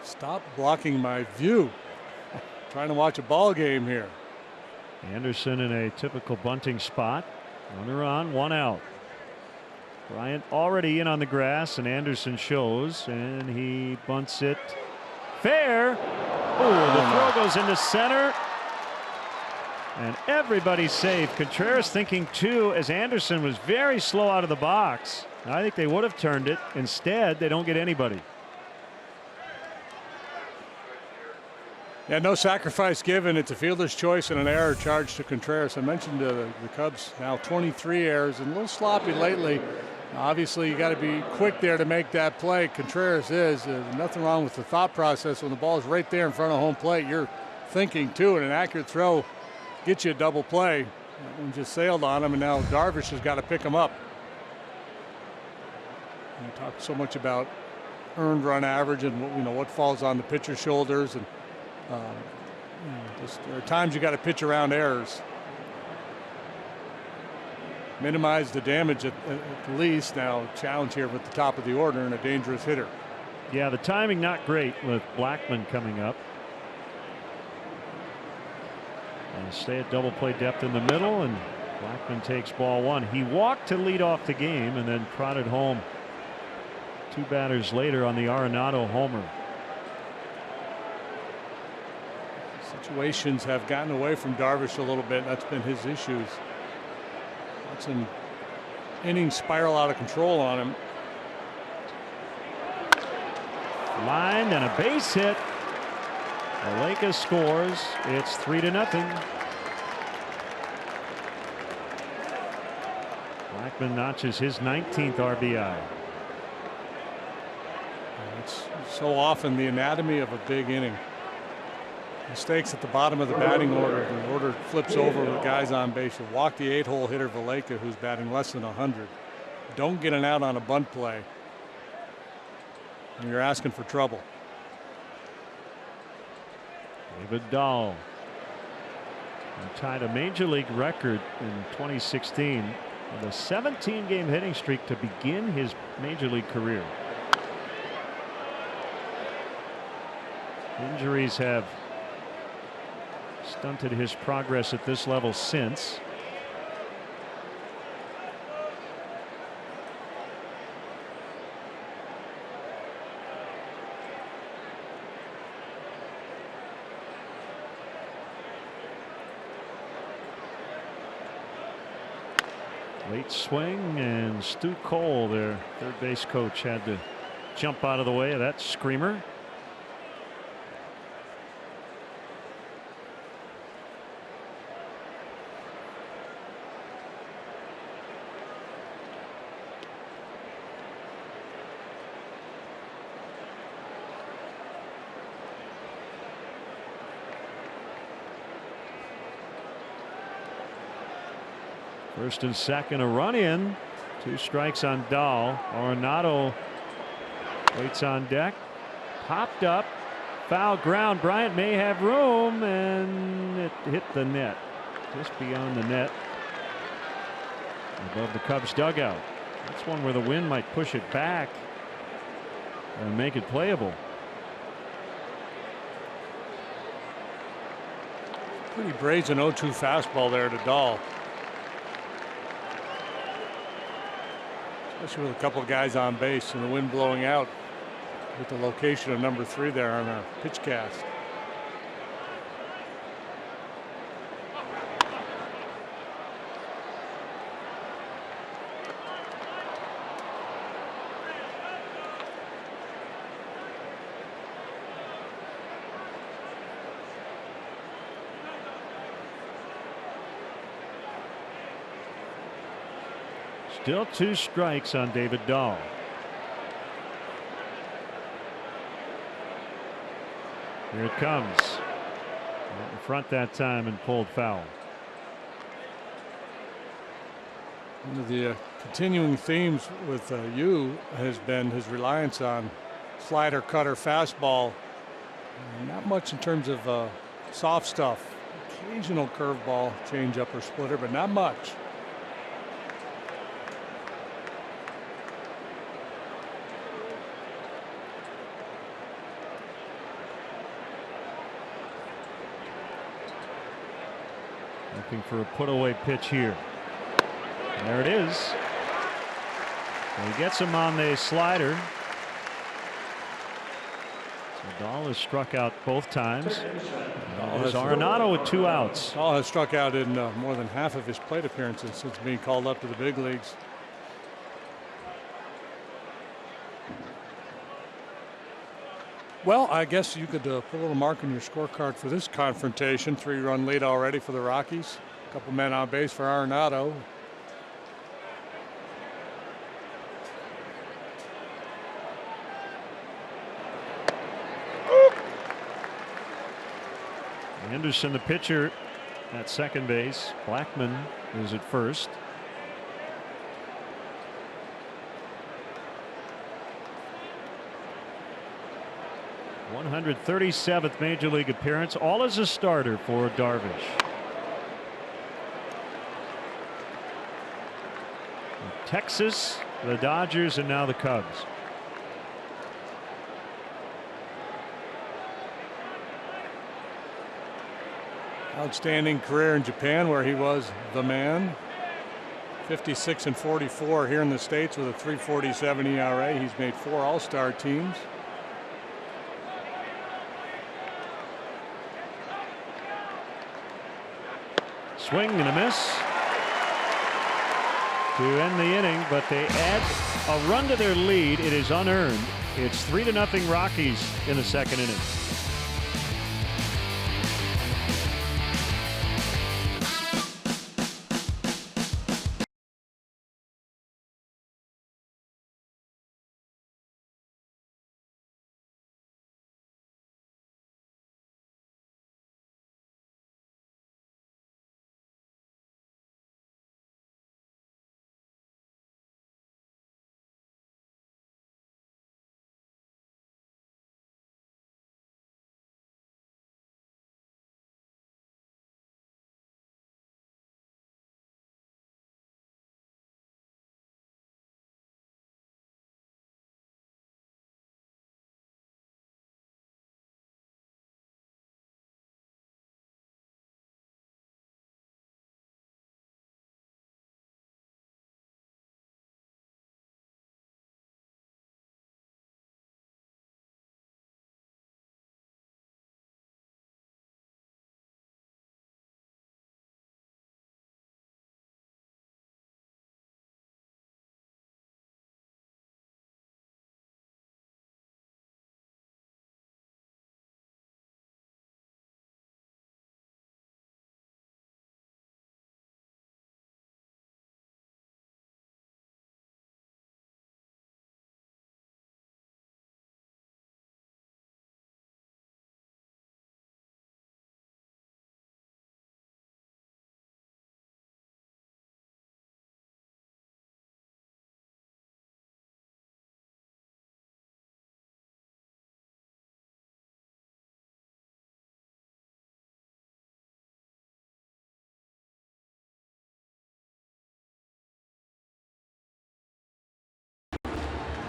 Stop blocking my view. Trying to watch a ball game here. Anderson in a typical bunting spot. Runner on, 1 out. Bryant already in on the grass, and Anderson shows, and he bunts it fair. Oh, the throw goes into center, and everybody's safe. Contreras thinking 2 as Anderson was very slow out of the box. I think they would have turned it. Instead, they don't get anybody. Yeah, no sacrifice given. It's a fielder's choice and an error charged to Contreras. I mentioned the Cubs now 23 errors and a little sloppy lately. Obviously, you got to be quick there to make that play. Contreras is. There's nothing wrong with the thought process. When the ball is right there in front of home plate, you're thinking too, and an accurate throw gets you a double play. And just sailed on him, and now Darvish has got to pick him up. We talk so much about earned run average and what falls on the pitcher's shoulders, and just there are times you got to pitch around errors. Minimize the damage at least. Now challenge here with the top of the order and a dangerous hitter. Yeah, the timing not great with Blackman coming up. And stay at double play depth in the middle, and Blackman takes ball 1. He walked to lead off the game and then trotted home 2 batters later on the Arenado homer. Situations have gotten away from Darvish a little bit. That's been his issues. That's an inning spiral out of control on him. Line and a base hit. Valleca scores. It's 3-0. Blackman notches his 19th RBI. It's so often the anatomy of a big inning. Mistakes at the bottom of the batting order. The order flips over with guys on base. You walk the 8-hole hitter Valleca, who's batting less than 100. Don't get an out on a bunt play, and you're asking for trouble. David Dahl. He tied a major league record in 2016 with a 17-game hitting streak to begin his major league career. Injuries have stunted his progress at this level since. Late swing, and Stu Cole, their third base coach, had to jump out of the way of that screamer. First and second, a run in. 2 strikes on Dahl. Arenado waits on deck. Popped up. Foul ground. Bryant may have room, and it hit the net. Just beyond the net. Above the Cubs dugout. That's one where the wind might push it back and make it playable. Pretty brazen 0-2 fastball there to Dahl. Especially with a couple of guys on base and the wind blowing out with the location of number 3 there on our pitch cast. Still 2 strikes on David Dahl. Here it comes. Out in front that time and pulled foul. One of the continuing themes with Yu has been his reliance on slider, cutter, fastball. Not much in terms of soft stuff. Occasional curveball, changeup, or splitter, but not much. Looking for a put-away pitch here. And there it is. And he gets him on the slider. So Dahl has struck out both times. There's Arenado with 2 outs. Dahl has struck out in more than half of his plate appearances since being called up to the big leagues. Well, I guess you could put a little mark on your scorecard for this confrontation. 3-run lead already for the Rockies. A couple men on base for Arenado. Anderson, the pitcher, at second base. Blackman is at first. '137th major league appearance, all as a starter for Darvish. Texas, the Dodgers, and now the Cubs. Outstanding career in Japan, where he was the man. 56 and 44 here in the States with a 3.47 ERA. He's made 4 All-Star teams. Swing and a miss to end the inning, but they add a run to their lead. It is unearned. It's 3-0 Rockies in the second inning.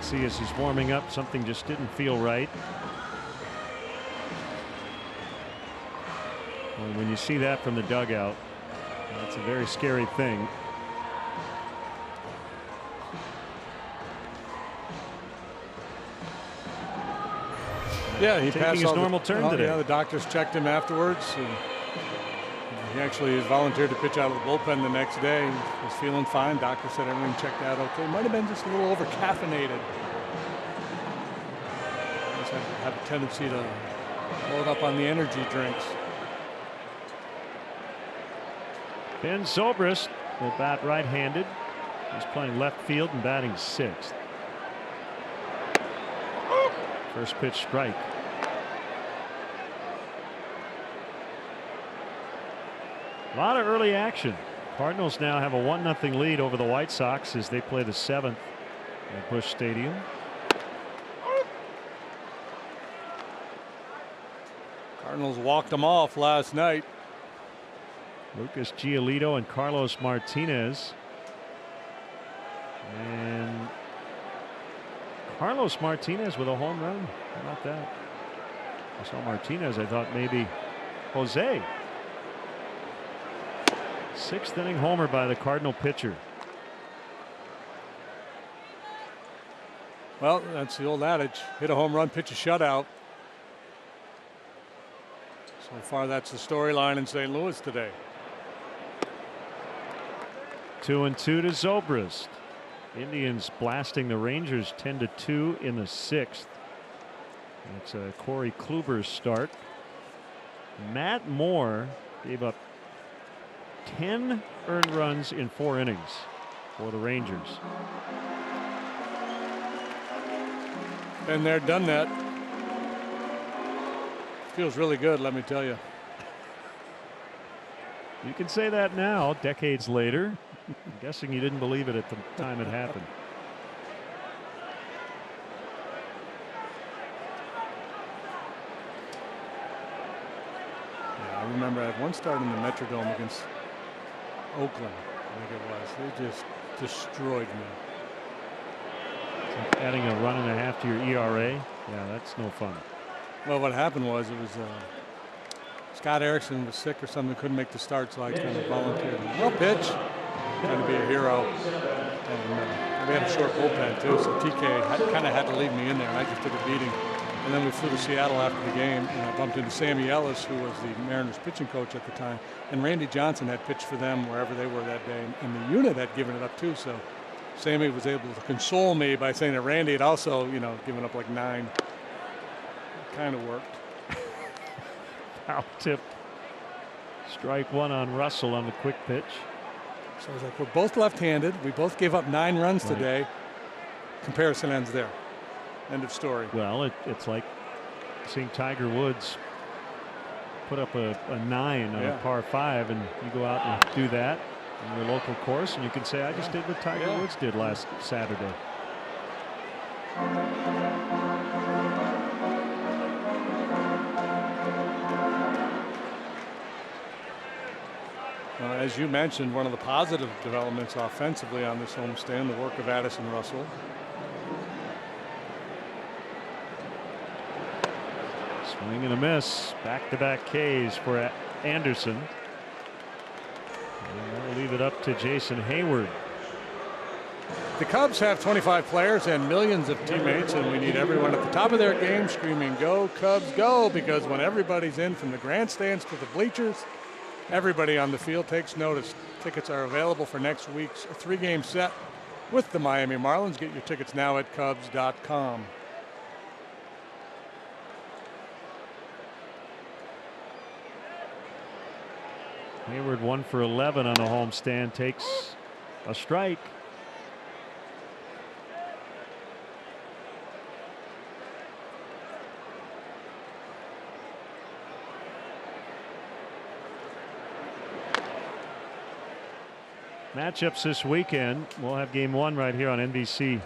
see as he's warming up, something just didn't feel right. Well, when you see that from the dugout, that's a very scary thing. Yeah, he taking passed his normal turn today. Yeah, the doctors checked him afterwards. And he actually volunteered to pitch out of the bullpen the next day. He was feeling fine. Doctor said everything checked out okay. Might have been just a little over caffeinated. Just have a tendency to load up on the energy drinks. Ben Zobrist will bat right-handed. He's playing left field and batting sixth. First pitch strike. A lot of early action. Cardinals now have a 1-0 lead over the White Sox as they play the 7th at Busch Stadium. Cardinals walked them off last night. Lucas Giolito and Carlos Martinez. And Carlos Martinez with a home run. How about that? I saw Martinez. I thought maybe Jose. 6th inning homer by the Cardinal pitcher. Well, that's the old adage. Hit a home run, pitch a shutout. So far, that's the storyline in St. Louis today. 2-2 to Zobrist. Indians blasting the Rangers 10-2 in the 6th. That's a Corey Kluber's start. Matt Moore gave up 10 earned runs in 4 innings for the Rangers. Been there, done that. Feels really good, let me tell you. You can say that now, decades later. I'm guessing you didn't believe it at the time it happened. Yeah, I remember I had one start in the Metrodome against Oakland, I think it was. They just destroyed me. It's like adding a run and a half to your ERA. Yeah, that's no fun. Well, what happened was it was Scott Erickson was sick or something, couldn't make the start, so I kind of volunteered. Well, pitch, trying to be a hero. And we had a short bullpen too, so TK kind of had to leave me in there. I just took a beating. And then we flew to Seattle after the game, and I bumped into Sammy Ellis, who was the Mariners pitching coach at the time. And Randy Johnson had pitched for them wherever they were that day, and the unit had given it up too. So Sammy was able to console me by saying that Randy had also, given up like 9. It kind of worked. Foul tip. Strike one on Russell on the quick pitch. So I was like, we're both left-handed. We both gave up 9 runs today. Comparison ends there. End of story. Well, it's like seeing Tiger Woods put up a 9 on a par 5, and you go out and do that in your local course, and you can say, I just did what Tiger Woods did last Saturday. As you mentioned, one of the positive developments offensively on this homestand, the work of Addison Russell. Swing and a miss. Back-to-back Ks for Anderson. And we'll leave it up to Jason Hayward. The Cubs have 25 players and millions of teammates, and we need everyone at the top of their game screaming, "Go Cubs, go!" Because when everybody's in from the grandstands to the bleachers, everybody on the field takes notice. Tickets are available for next week's 3-game set with the Miami Marlins. Get your tickets now at Cubs.com. Hayward 1 for 11 on a homestand, takes a strike. Matchups this weekend. We'll have game 1 right here on NBC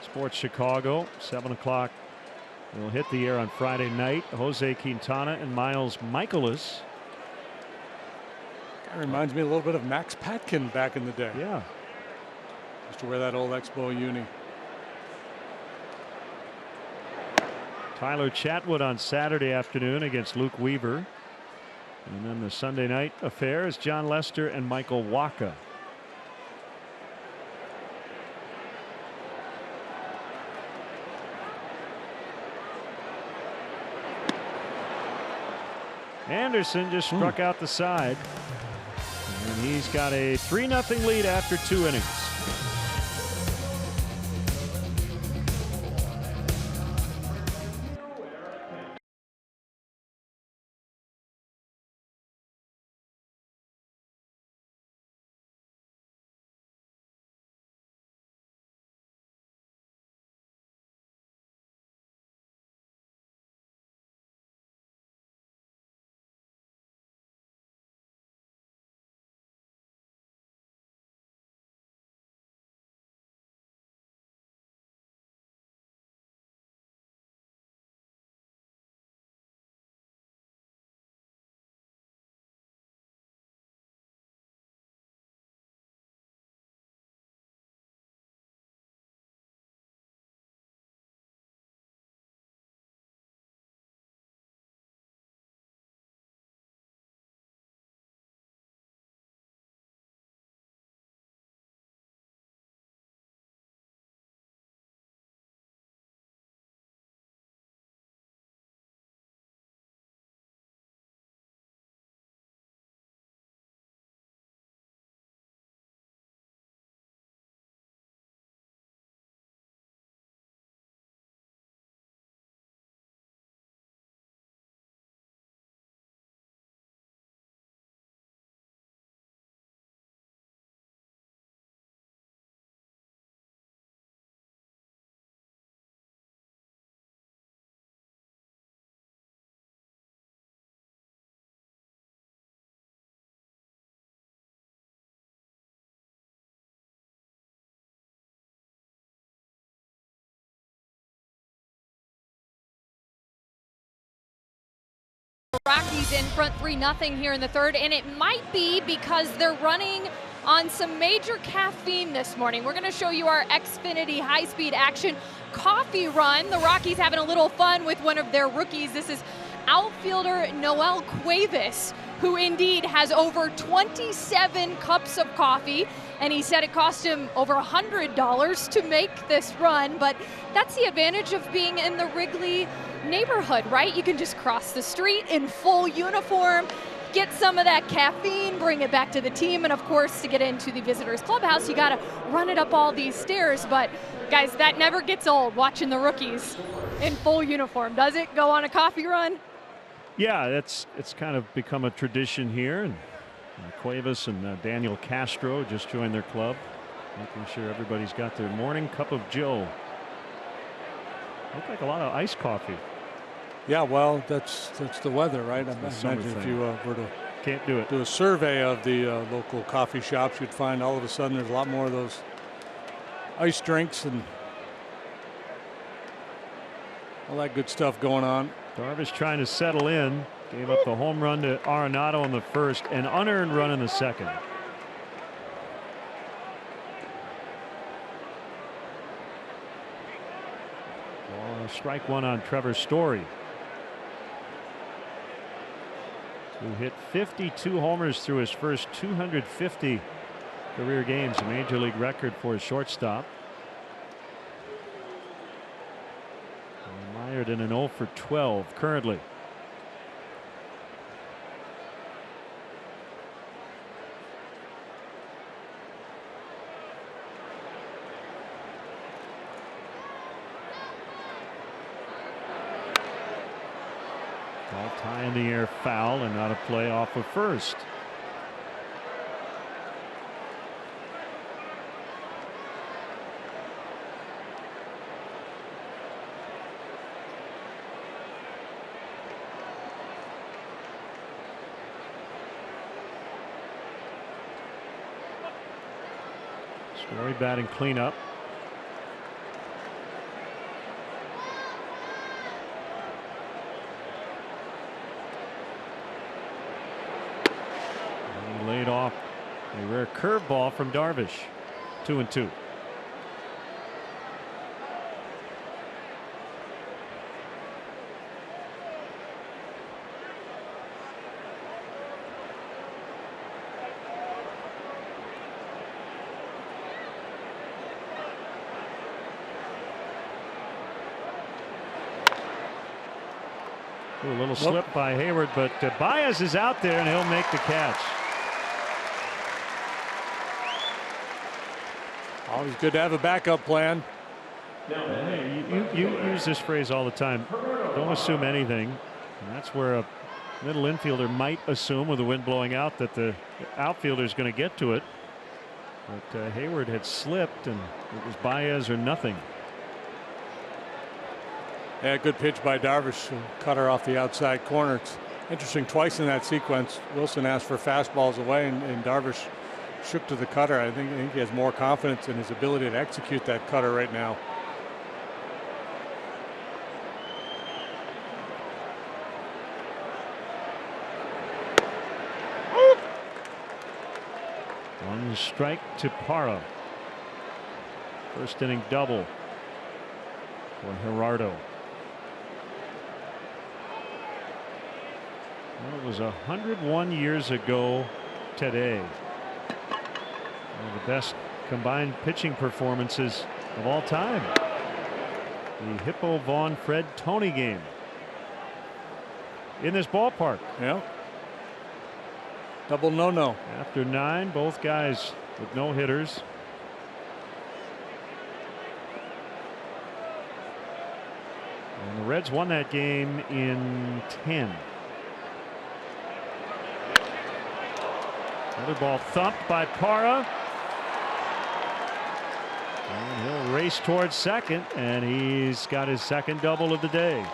Sports Chicago, 7 o'clock. We'll hit the air on Friday night. Jose Quintana and Miles Michaelis. That reminds me a little bit of Max Patkin back in the day. Yeah. Used to wear that old Expo uni. Tyler Chatwood on Saturday afternoon against Luke Weaver. And then the Sunday night affair is John Lester and Michael Waka. Anderson just struck out the side. And he's got a 3-0 lead after 2 innings. Rockies in front 3-0 here in the third, and it might be because they're running on some major caffeine this morning. We're going to show you our Xfinity high-speed action coffee run. The Rockies having a little fun with one of their rookies. This is outfielder Noel Cuevas, who indeed has over 27 cups of coffee, and he said it cost him over $100 to make this run. But that's the advantage of being in the Wrigley neighborhood, right? You can just cross the street in full uniform, get some of that caffeine, bring it back to the team, and of course, to get into the visitors clubhouse, you got to run it up all these stairs. But guys, that never gets old, watching the rookies in full uniform, does it? Go on a coffee run? Yeah, it's kind of become a tradition here. And Cuevas and Daniel Castro just joined their club, making sure everybody's got their morning cup of Joe. Look like a lot of iced coffee. Yeah, well, that's the weather, right? I imagine if you were to can't do it. Do a survey of the local coffee shops, you'd find all of a sudden there's a lot more of those ice drinks and all that good stuff going on. Darvish trying to settle in. Gave up the home run to Arenado in the first, an unearned run in the second. Strike one on Trevor Story, who hit 52 homers through his first 250 career games, a major league record for a shortstop. Mired in an 0 for 12 currently. High in the air, foul, and not a play off of first. Story batting cleanup. Laid off a rare curveball from Darvish. 2-2. A little slip by Hayward, but Baez is out there and he'll make the catch. Always good to have a backup plan. You use this phrase all the time. Don't assume anything. And that's where a middle infielder might assume, with the wind blowing out, that the outfielder is going to get to it. But Hayward had slipped, and it was Baez or nothing. Yeah, good pitch by Darvish. Cutter off the outside corner. It's interesting, twice in that sequence, Wilson asked for fastballs away, and Darvish shook to the cutter. I think he has more confidence in his ability to execute that cutter right now. One strike to Parra. First inning double for Gerardo. Well, it was 101 years ago today. One of the best combined pitching performances of all time. The Hippo Vaughn Fred Tony game in this ballpark. Yeah. Double no-no. After 9, both guys with no hitters. And the Reds won that game in 10. Another ball thumped by Parra. And he'll race towards second, and he's got his second double of the day.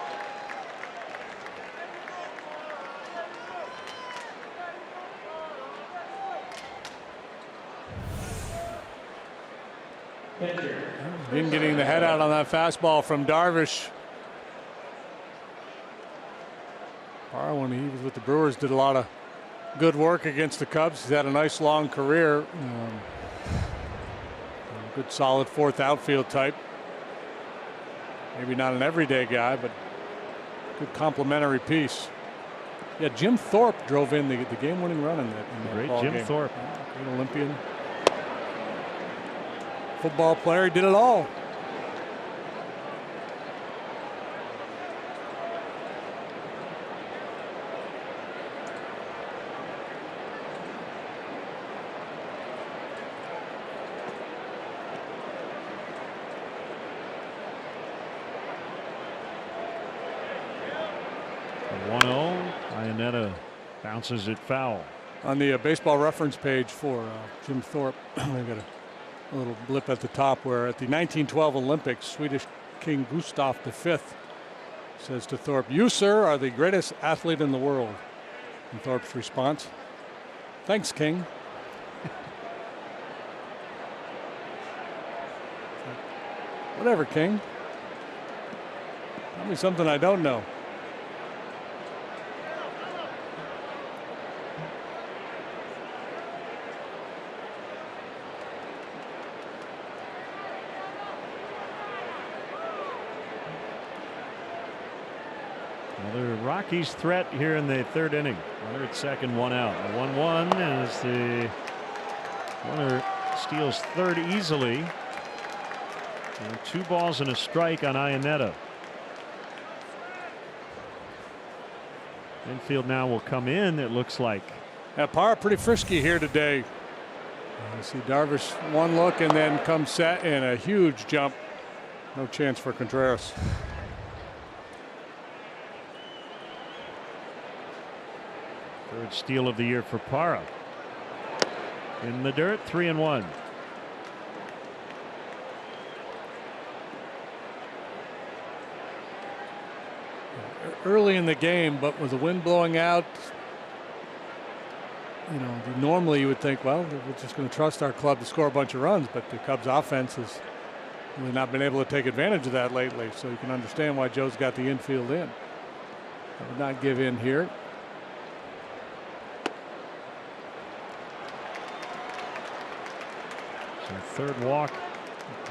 Been getting the head out on that fastball from Darvish. Parra, when he was with the Brewers, did a lot of good work against the Cubs. He's had a nice long career. Good solid fourth outfield type. Maybe not an everyday guy, but good complimentary piece. Yeah, Jim Thorpe drove in the game-winning run in that Great ball Jim game. Thorpe. Great Olympian. Football player, he did it all. Bounces it foul. On the baseball reference page for Jim Thorpe, I got a little blip at the top where at the 1912 Olympics, Swedish King Gustav V says to Thorpe, "You, sir, are the greatest athlete in the world." And Thorpe's response, "Thanks, King." Whatever, King. Tell me something I don't know. Another Rockies threat here in the third inning. Runner at second, one out. A 1-1 as the runner steals third easily. And 2 balls and a strike on Iannetta. Infield now will come in, it looks like. Yeah, Parra pretty frisky here today. You see Darvish one look and then comes set and a huge jump. No chance for Contreras. Third steal of the year for Parra. In the dirt, 3-1. Early in the game, but with the wind blowing out, you know, normally you would think, well, we're just going to trust our club to score a bunch of runs, but the Cubs offense has really not been able to take advantage of that lately. So you can understand why Joe's got the infield in. I would not give in here. So third walk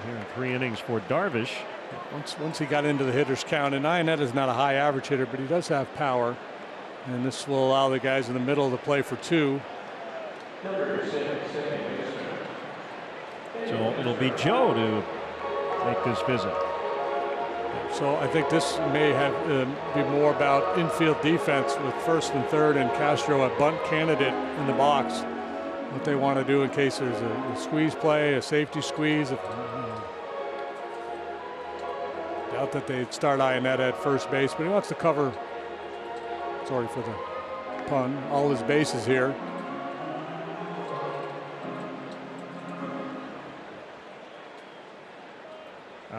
here in 3 innings for Darvish. Once he got into the hitter's count, and Iannetta's not a high average hitter, but he does have power, and this will allow the guys in the middle to play for 2. So it'll be Joe to make this visit. So I think this may have be more about infield defense with first and third and Castro a bunt candidate in the box. What they want to do in case there's a squeeze play, a safety squeeze. Doubt that they'd start Ionetta at first base, but he wants to cover, sorry for the pun, all his bases here.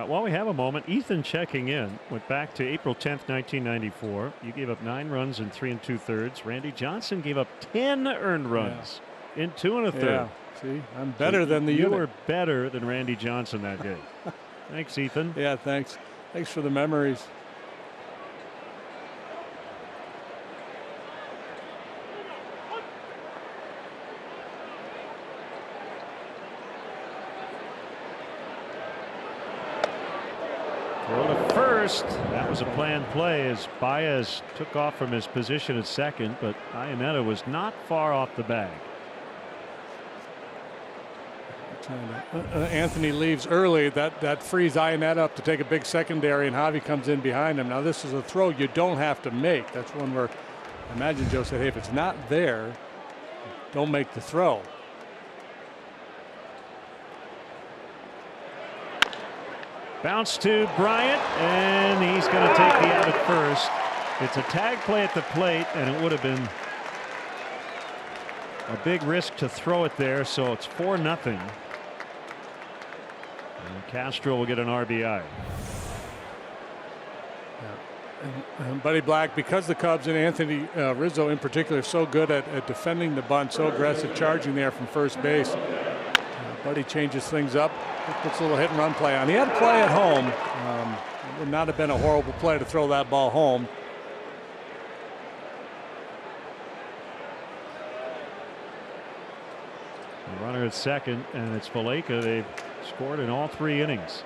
While we have a moment, Ethan checking in. Went back to April 10th, 1994. You gave up 9 runs in 3 2/3. Randy Johnson gave up 10 earned runs in 2 1/3. Yeah. See, I'm better than the unit. You were better than Randy Johnson that day. Thanks, Ethan. Yeah, thanks. Thanks for the memories. Throw to first. That was a planned play as Baez took off from his position at second, but Ionetta was not far off the bag. Anthony leaves early. That frees Ionetta up to take a big secondary, and Javi comes in behind him. Now this is a throw you don't have to make. That's one where I imagine Joe said, hey, if it's not there, don't make the throw. Bounce to Bryant, and he's going to take the out at first. It's a tag play at the plate, and it would have been a big risk to throw it there, so it's 4-0. And Castro will get an RBI. And Buddy Black, because the Cubs and Anthony Rizzo in particular are so good at defending the bunt, so aggressive charging there from first base, Buddy changes things up, puts a little hit and run play on. He had a play at home. It would not have been a horrible play to throw that ball home. The runner at second, and it's Valleca. They've scored in all 3 innings.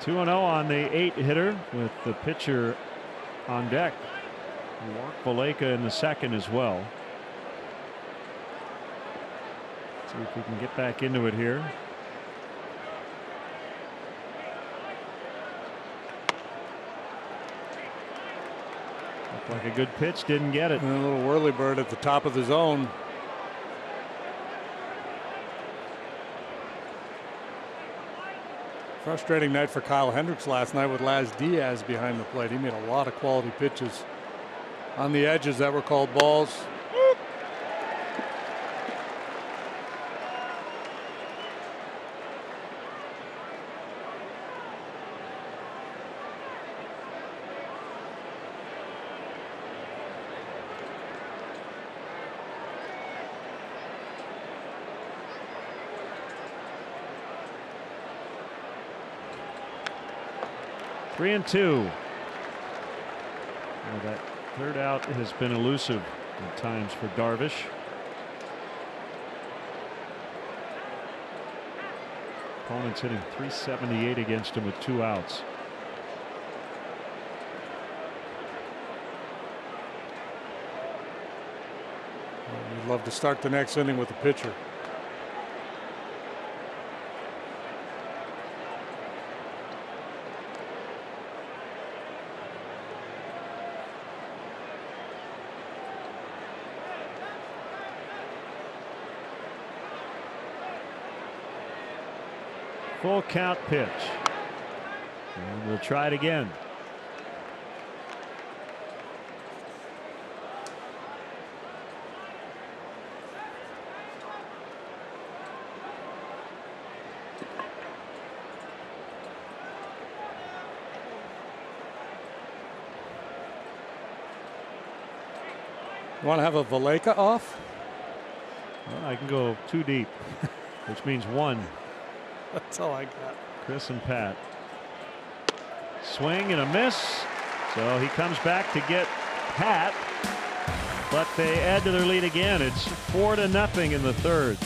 Two 2-0 on the 8-hitter with the pitcher on deck. Mark Valleca in the second as well. See if we can get back into it here. Looked like a good pitch, didn't get it. And a little whirly bird at the top of the zone. Frustrating night for Kyle Hendricks last night with Laz Diaz behind the plate. He made a lot of quality pitches on the edges that were called balls. Three and two. Well, that third out has been elusive at times for Darvish. Opponent's hitting .378 against him with 2 outs. We'd love to start the next inning with a pitcher. Full count pitch. And we'll try it again. You want to have a Valleca off? Well, I can go 2 deep, which means 1. That's all I got. Chris and Pat. Swing and a miss. So he comes back to get Pat, but they add to their lead again. It's 4-0 in the third.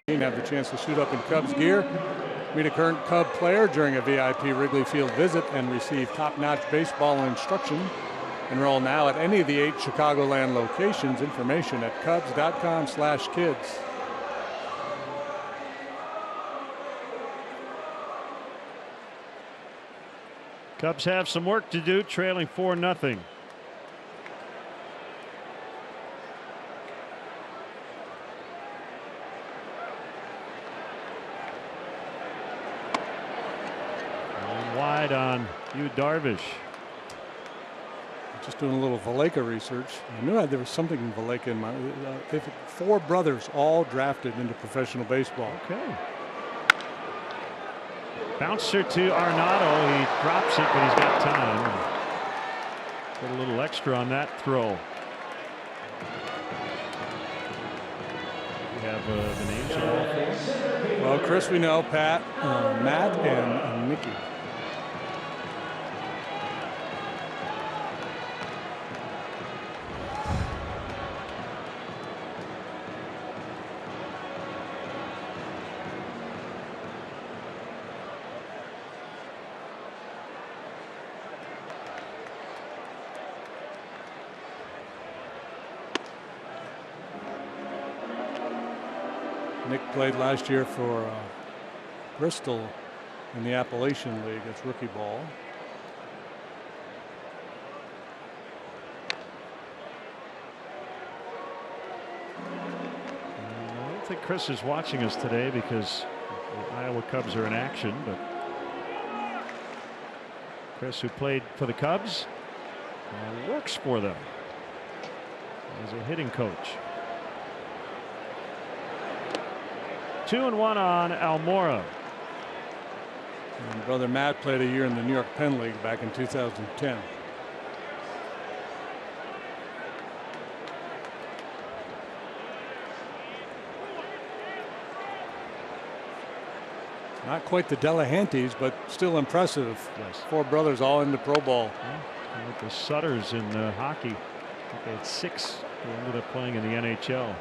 Have the chance to suit up in Cubs gear, meet a current Cub player during a VIP Wrigley Field visit, and receive top-notch baseball instruction. Enroll now at any of the 8 Chicagoland locations. Information at cubs.com/kids. Cubs have some work to do, trailing 4-0. Wide on Yu Darvish. Just doing a little Valleca research. I knew there was something in Valleca in my. They've 4 brothers all drafted into professional baseball. Okay. Bouncer to Arenado. He drops it, but he's got time. Put a little extra on that throw. We have the names of all 4. Well, Chris, we know Pat, Matt, and Mickey. Nick played last year for Bristol in the Appalachian League. It's rookie ball. I don't think Chris is watching us today because the Iowa Cubs are in action, but Chris, who played for the Cubs, works for them as a hitting coach. 2-1 on Almora. And brother Matt played a year in the New York Penn League back in 2010. Not quite the Delahanties, but still impressive. Yes. 4 brothers all into pro ball. Yeah, like the Sutters in hockey. I think they had 6 who ended up playing in the NHL.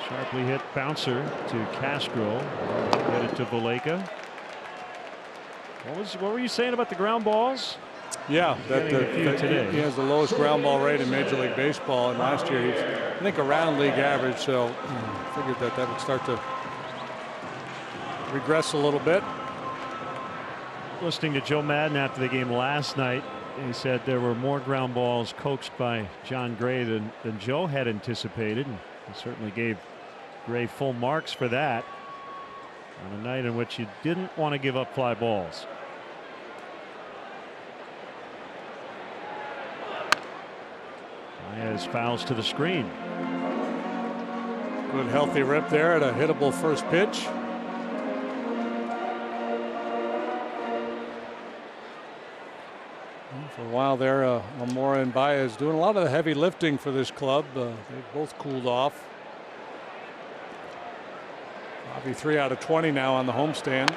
Sharply hit bouncer to Castro. Headed to Valleca. What were you saying about the ground balls? Yeah, today. He has the lowest ground ball rate in Major League Baseball, and last year he's, I think, around league average. So figured that would start to regress a little bit. Listening to Joe Madden after the game last night, he said there were more ground balls coaxed by John Gray than Joe had anticipated. And he certainly gave Gray full marks for that on a night in which you didn't want to give up fly balls. Baez fouls to the screen. Good healthy rip there at a hittable first pitch. For a while there, Almora and Baez doing a lot of the heavy lifting for this club. They both cooled off. Bobby 3 out of 20 now on the homestand.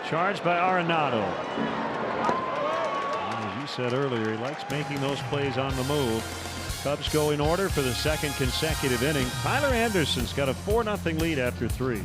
Charged by Arenado. As you said earlier, he likes making those plays on the move. Cubs go in order for the second consecutive inning. Tyler Anderson's got a 4-0 lead after 3.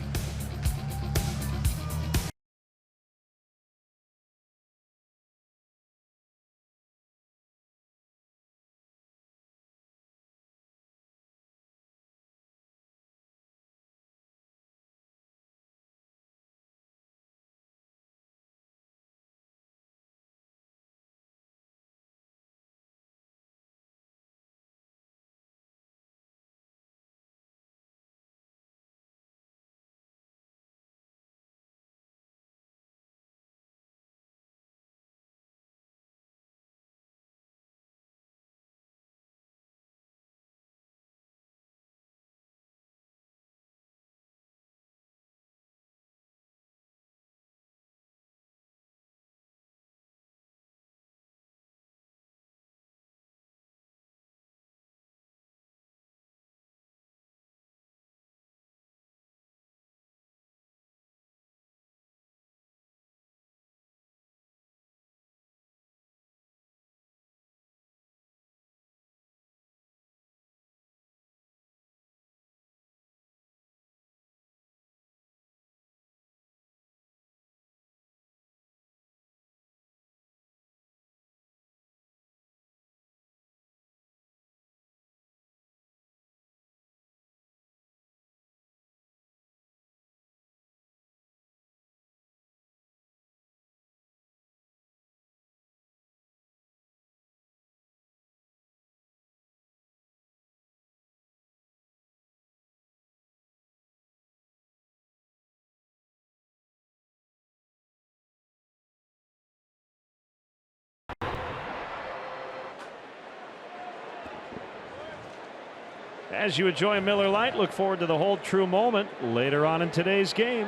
As you enjoy Miller Lite, look forward to the Hold True moment later on in today's game.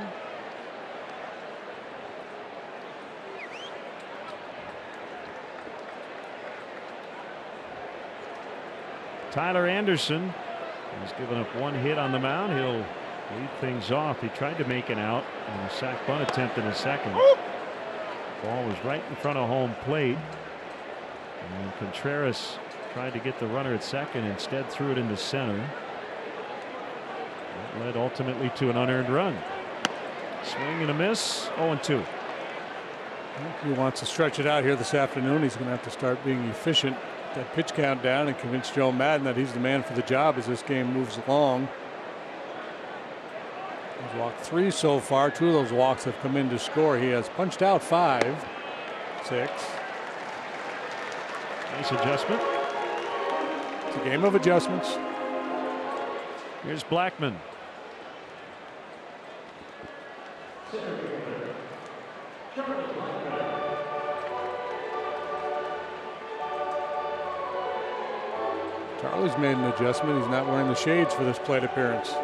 Tyler Anderson has given up 1 hit on the mound. He'll lead things off. He tried to make an out on a sac bunt attempt in the second. Ball was right in front of home plate. And Contreras tried to get the runner at second, instead threw it into center. That led ultimately to an unearned run. Swing and a miss, 0-2. He wants to stretch it out here this afternoon. He's going to have to start being efficient, that pitch count down, and convince Joe Madden that he's the man for the job as this game moves along. He's walked 3 so far. 2 of those walks have come in to score. He has punched out 5, 6. Nice adjustment. It's a game of adjustments. Here's Blackman. Charlie's made an adjustment. He's not wearing the shades for this plate appearance.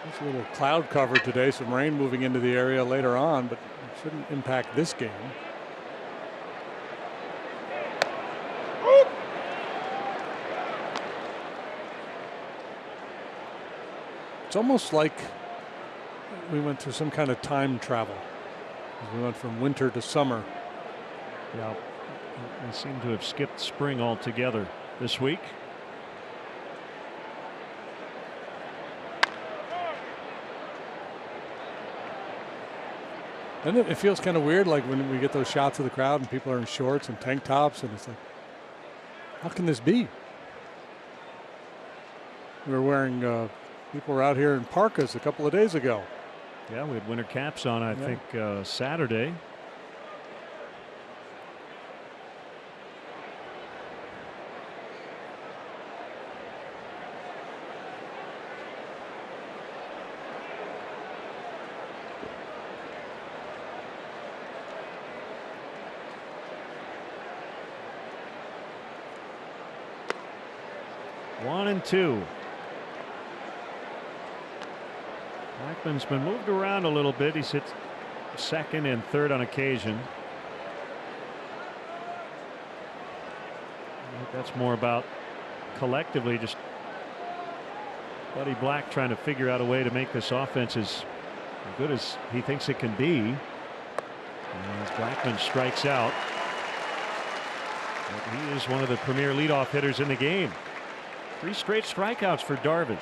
It's a little cloud cover today, some rain moving into the area later on, but it shouldn't impact this game. almost like we went through some kind of time travel. We went from winter to summer. Yeah, they seem to have skipped spring altogether this week. And it feels kind of weird, like when we get those shots of the crowd and people are in shorts and tank tops, and it's like, how can this be? We were wearing, people were out here in parkas a couple of days ago. Yeah, we had winter caps on, I think, Saturday. One and two. Blackman's been moved around a little bit. He's hit second and third on occasion. I think that's more about collectively just Buddy Black trying to figure out a way to make this offense as good as he thinks it can be. As Blackman strikes out. But he is one of the premier leadoff hitters in the game. 3 straight strikeouts for Darvish.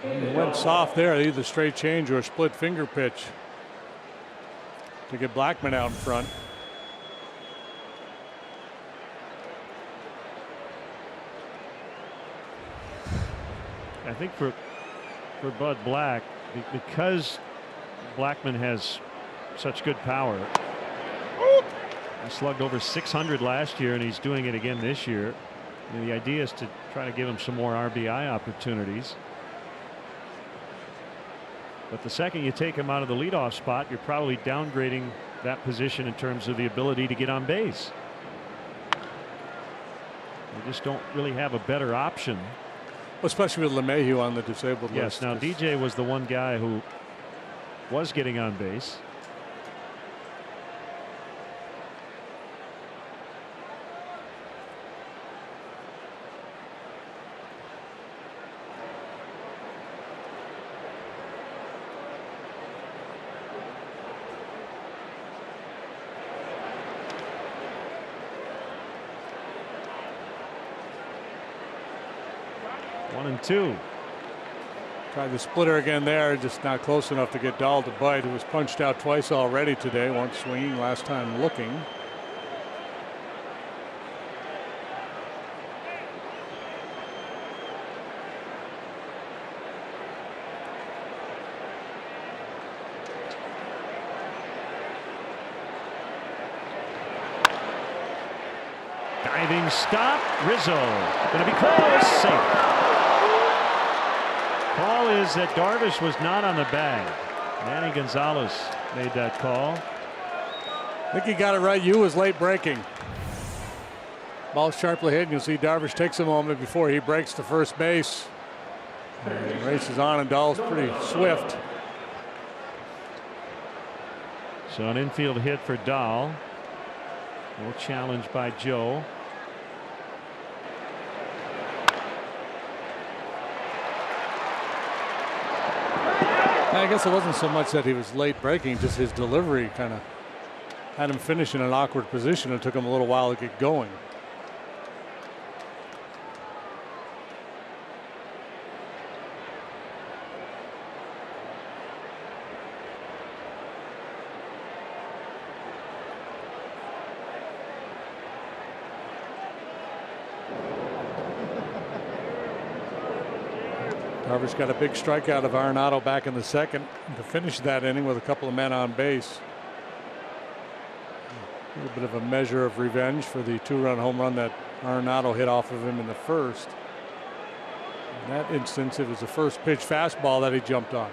He went soft there, either straight change or a split finger pitch to get Blackman out in front. I think for Bud Black, because Blackman has such good power. He slugged over 600 last year, and he's doing it again this year. And the idea is to try to give him some more RBI opportunities. But the second you take him out of the leadoff spot, you're probably downgrading that position in terms of the ability to get on base. You just don't really have a better option. Especially with LeMahieu on the disabled Yes, list. now DJ was the one guy who was getting on base. One and two. Tried the splitter again there, just not close enough to get Dahl to bite, who was punched out twice already today, once swinging, last time looking. Diving stop. Rizzo going to be close. Safe. Call is that Darvish was not on the bag. Manny Gonzalez made that call. I think he got it right. You was late breaking. Ball sharply hit, and you'll see Darvish takes a moment before he breaks to first base. And races on, and Dahl's pretty swift. So an infield hit for Dahl. No challenge by Joe. I guess it wasn't so much that he was late breaking, just his delivery kind of had him finish in an awkward position. It took him a little while to get going. Darvish got a big strikeout of Arenado back in the second to finish that inning with a couple of men on base. A little bit of a measure of revenge for the 2-run home run that Arenado hit off of him in the first. In that instance, it was the first pitch fastball that he jumped on.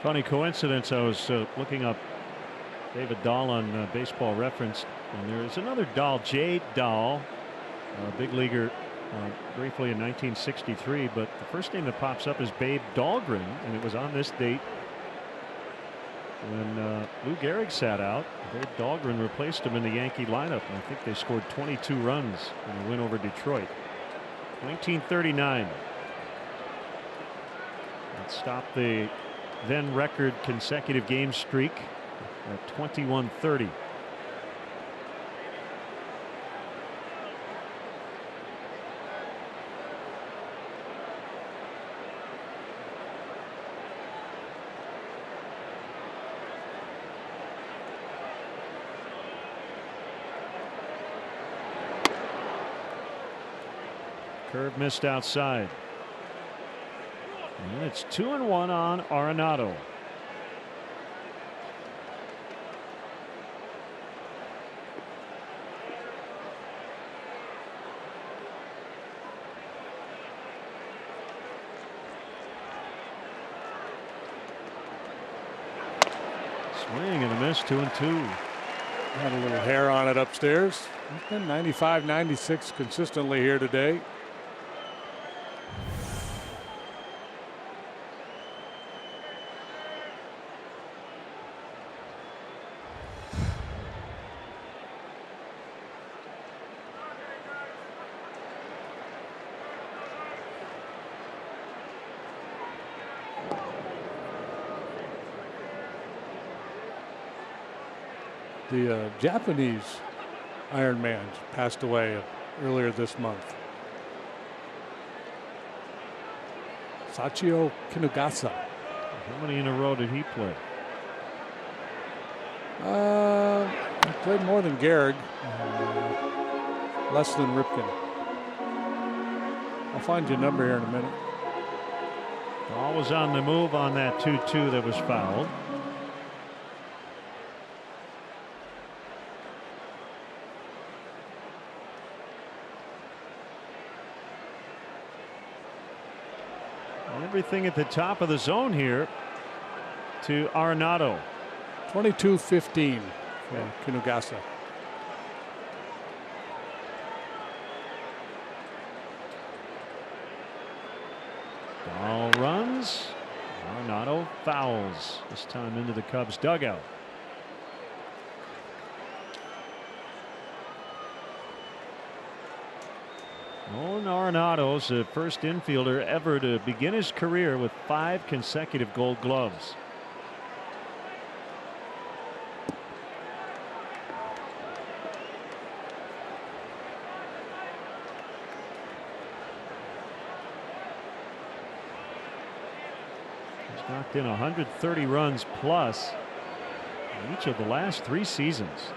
Funny coincidence, I was looking up David Dahl on Baseball Reference, and there is another Dahl, Jade Dahl, big leaguer, briefly in 1963, but the first name that pops up is Babe Dahlgren, and it was on this date when Lou Gehrig sat out. Dave Dahlgren replaced him in the Yankee lineup, and I think they scored 22 runs in a win over Detroit. 1939. That stopped the then record consecutive game streak at 21-30. Curve missed outside. And it's 2-1 on Arenado. Swing and a miss, 2-2. Had a little hair on it upstairs. He's been 95, 96 consistently here today. The Japanese Iron Man passed away earlier this month. Sachio Kinugasa. How many in a row did he play? He played more than Gehrig, less than Ripken. I'll find your number here in a minute. Ball was on the move on that 2-2 that was fouled. Everything at the top of the zone here to Arenado. 22-15 for Kinugasa. Ball runs. Arenado fouls, this time into the Cubs dugout. Nolan Arenado's the first infielder ever to begin his career with 5 consecutive Gold Gloves. He's knocked in 130 runs plus in each of the last 3 seasons.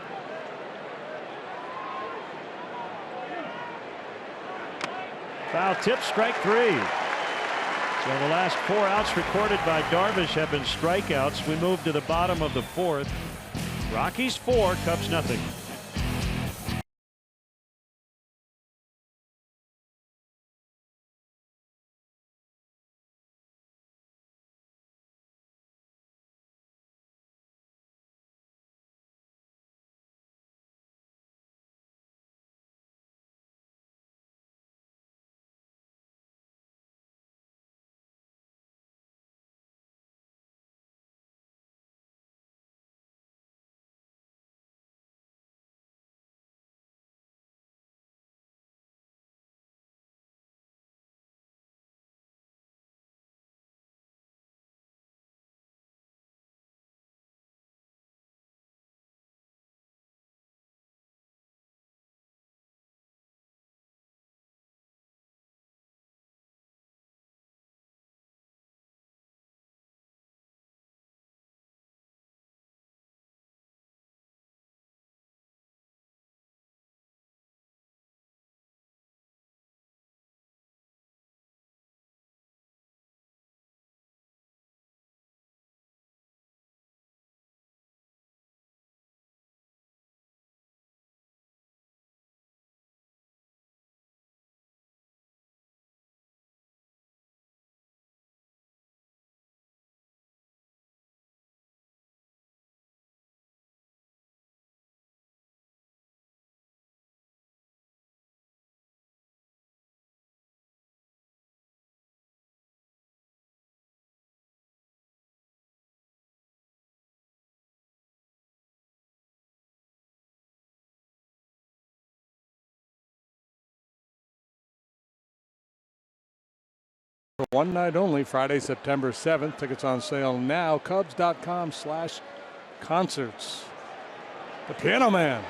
Foul tip, strike 3. So the last 4 outs recorded by Darvish have been strikeouts. We move to the bottom of the 4th. Rockies 4, Cubs nothing. for one night only, Friday, September 7th. Tickets on sale now. Cubs.com/concerts. The Piano Man.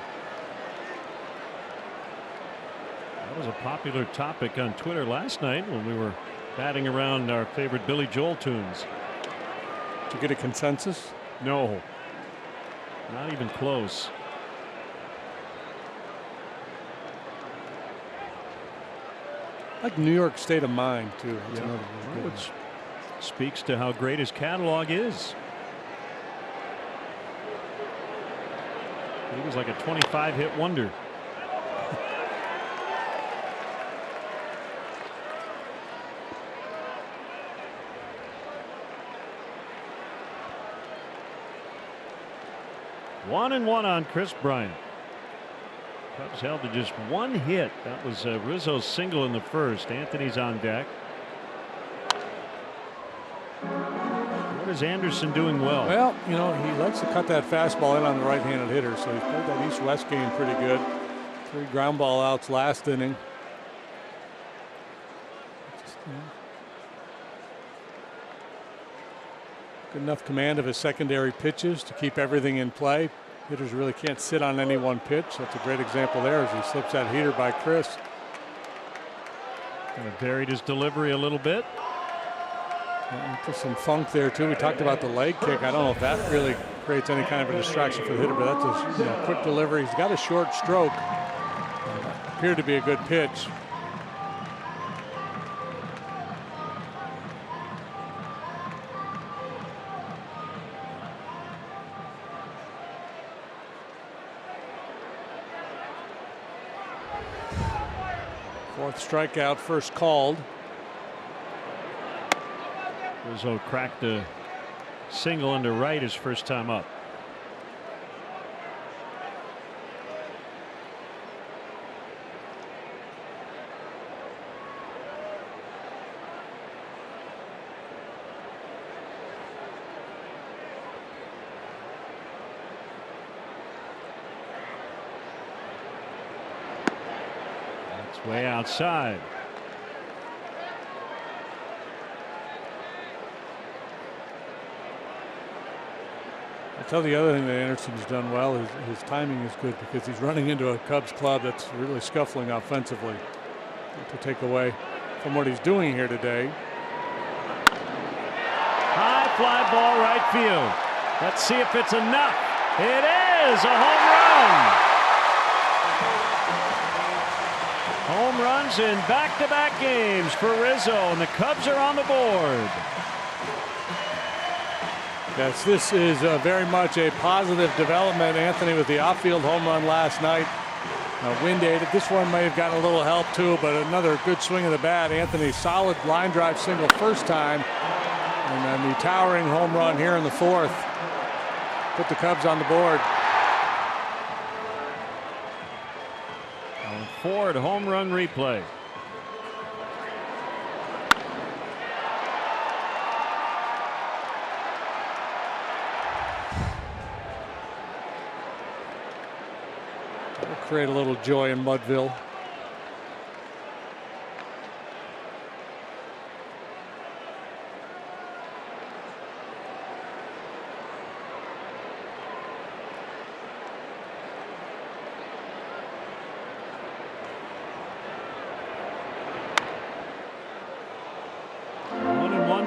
That was a popular topic on Twitter last night when we were batting around our favorite Billy Joel tunes. Did you get a consensus? No, not even close. Like New York State of Mind, too. That's another good one. Which speaks to how great his catalog is. He was like a 25-hit wonder. One and one on Chris Bryant. Cubs held to just one hit. That was Rizzo's single in the first. Anthony's on deck. What is Anderson doing well? Well, you know, he likes to cut that fastball in on the right-handed hitter, so he played that East-West game pretty good. 3 ground ball outs last inning. Good enough command of his secondary pitches to keep everything in play. Hitters really can't sit on any one pitch. That's a great example there as he slips that heater by Chris. Kind of buried his delivery a little bit. Put some funk there too. We talked about the leg kick. I don't know if that really creates any kind of a distraction for the hitter, but that's a quick delivery. He's got a short stroke. Appeared to be a good pitch. Fourth strikeout, first called. Rizzo cracked a single into right his first time up. That's way outside. I'll tell you the other thing that Anderson's done well is his timing is good because he's running into a Cubs club that's really scuffling offensively. To take away from what he's doing here today. High fly ball right field. Let's see if it's enough. It is a home run. Home runs in back-to-back games for Rizzo, and the Cubs are on the board. Yes, this is very much a positive development. Anthony with the outfield home run last night. Wind aided. This one may have gotten a little help too, but another good swing of the bat. Anthony solid line drive single first time, and then the towering home run here in the fourth. Put the Cubs on the board. Ford home run replay. That'll create a little joy in Mudville.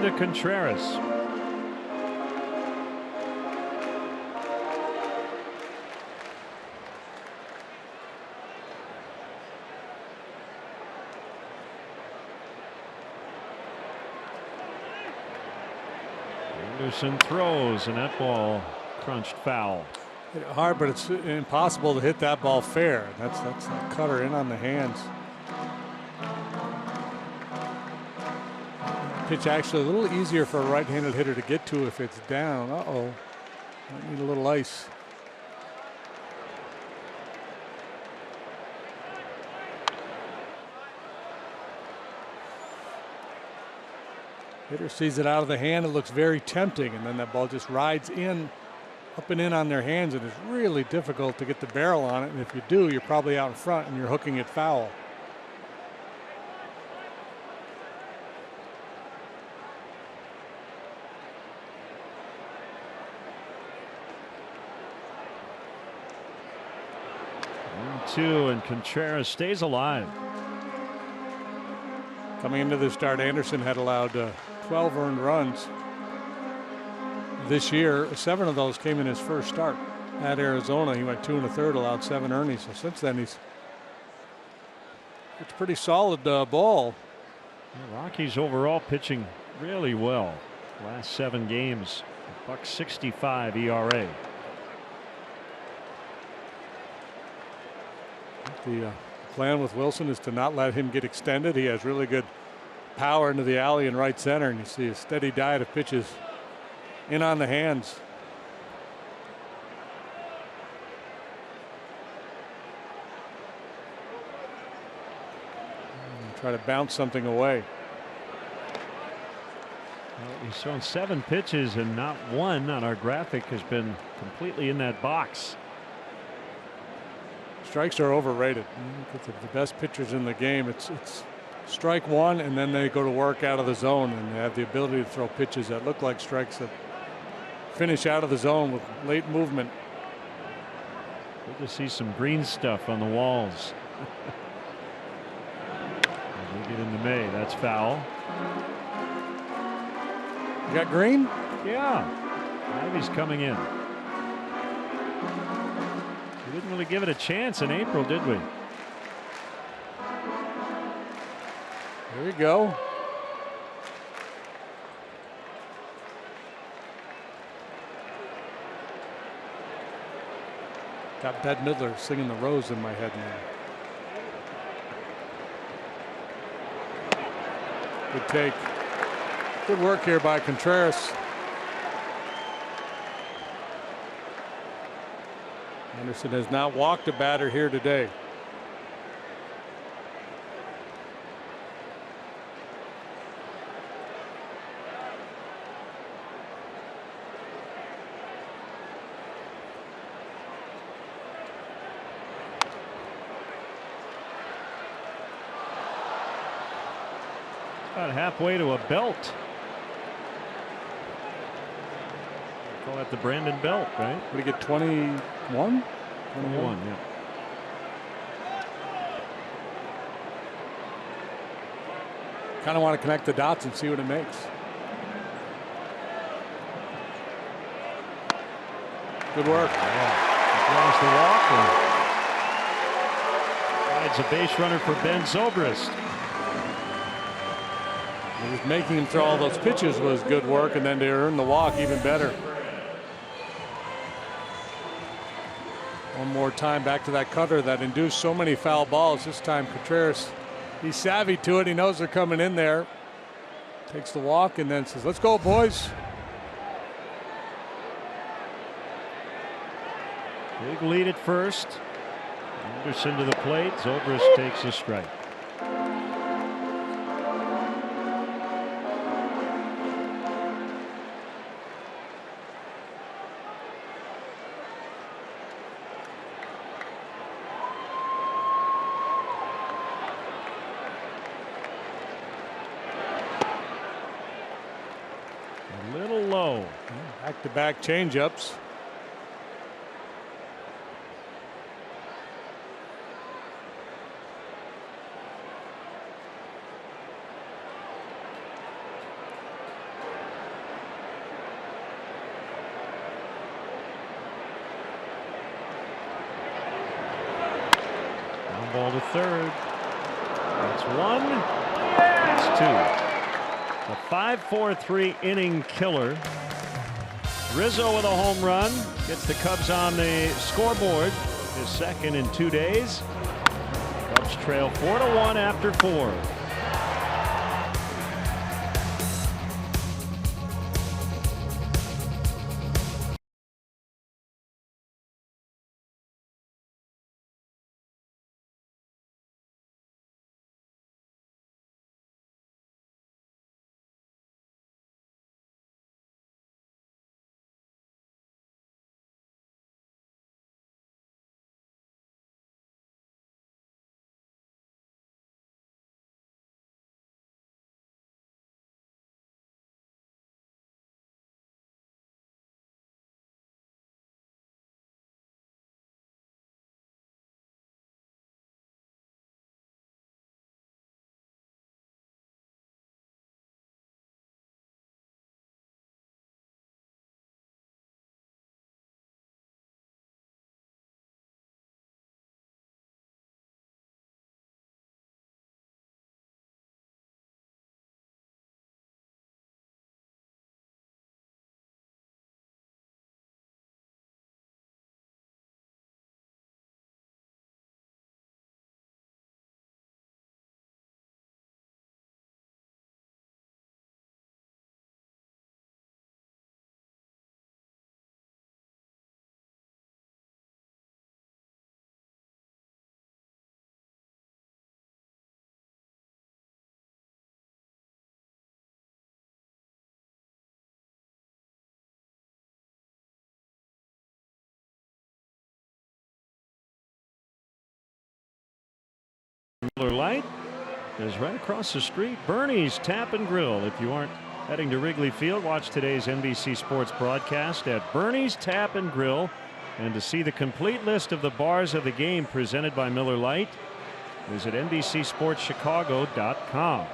To Contreras. Anderson throws, and that ball crunched foul. Hard, but it's impossible to hit that ball fair. That's that cutter in on the hands. Pitch actually a little easier for a right-handed hitter to get to if it's down. Uh-oh. Might need a little ice. Hitter sees it out of the hand. It looks very tempting, and then that ball just rides in, up and in on their hands, and it's really difficult to get the barrel on it. And if you do, you're probably out in front and you're hooking it foul. 2, and Contreras stays alive. Coming into the start, Anderson had allowed 12 earned runs. This year, 7 of those came in his first start. At Arizona, he went 2 1/3, allowed 7 earnings. So since then, it's pretty solid ball. The Rockies overall pitching really well. Last 7 games, .65 ERA. The plan with Wilson is to not let him get extended. He has really good power into the alley in right center, and you see a steady diet of pitches in on the hands. And try to bounce something away. Well, he's shown 7 pitches, and not one on our graphic has been completely in that box. Strikes are overrated. The best pitchers in the game, it's strike 1, and then they go to work out of the zone, and they have the ability to throw pitches that look like strikes that finish out of the zone with late movement. Good to see some green stuff on the walls. As we get into May, that's foul. You got green? Yeah. Ivy's coming in. We didn't really give it a chance in April, did we? There you go. Got Bette Midler singing The Rose in my head now. Good take. Good work here by Contreras. Anderson has not walked a batter here today. About halfway to a belt. Call that the Brandon belt, right? Would he get 21? 21, yeah. Kind of want to connect the dots and see what it makes. Good work. Draws the walk and rides a base runner for Ben Zobrist. Just making him throw all those pitches was good work, and then to earn the walk even better. One more time back to that cutter that induced so many foul balls. This time Contreras, he's savvy to it. He knows they're coming in there. Takes the walk and then says, let's go, boys. Big lead at first. Anderson to the plate. Zobrist takes a strike. A little low. Back-to-back changeups. Down ball to third. That's 1. That's 2. A 5-4-3 inning killer. Rizzo with a home run gets the Cubs on the scoreboard. His second in 2 days. Cubs trail 4-1 after 4. Miller Lite is right across the street. Bernie's Tap and Grill. If you aren't heading to Wrigley Field, watch today's NBC Sports broadcast at Bernie's Tap and Grill. And to see the complete list of the bars of the game presented by Miller Lite, visit NBCSportsChicago.com.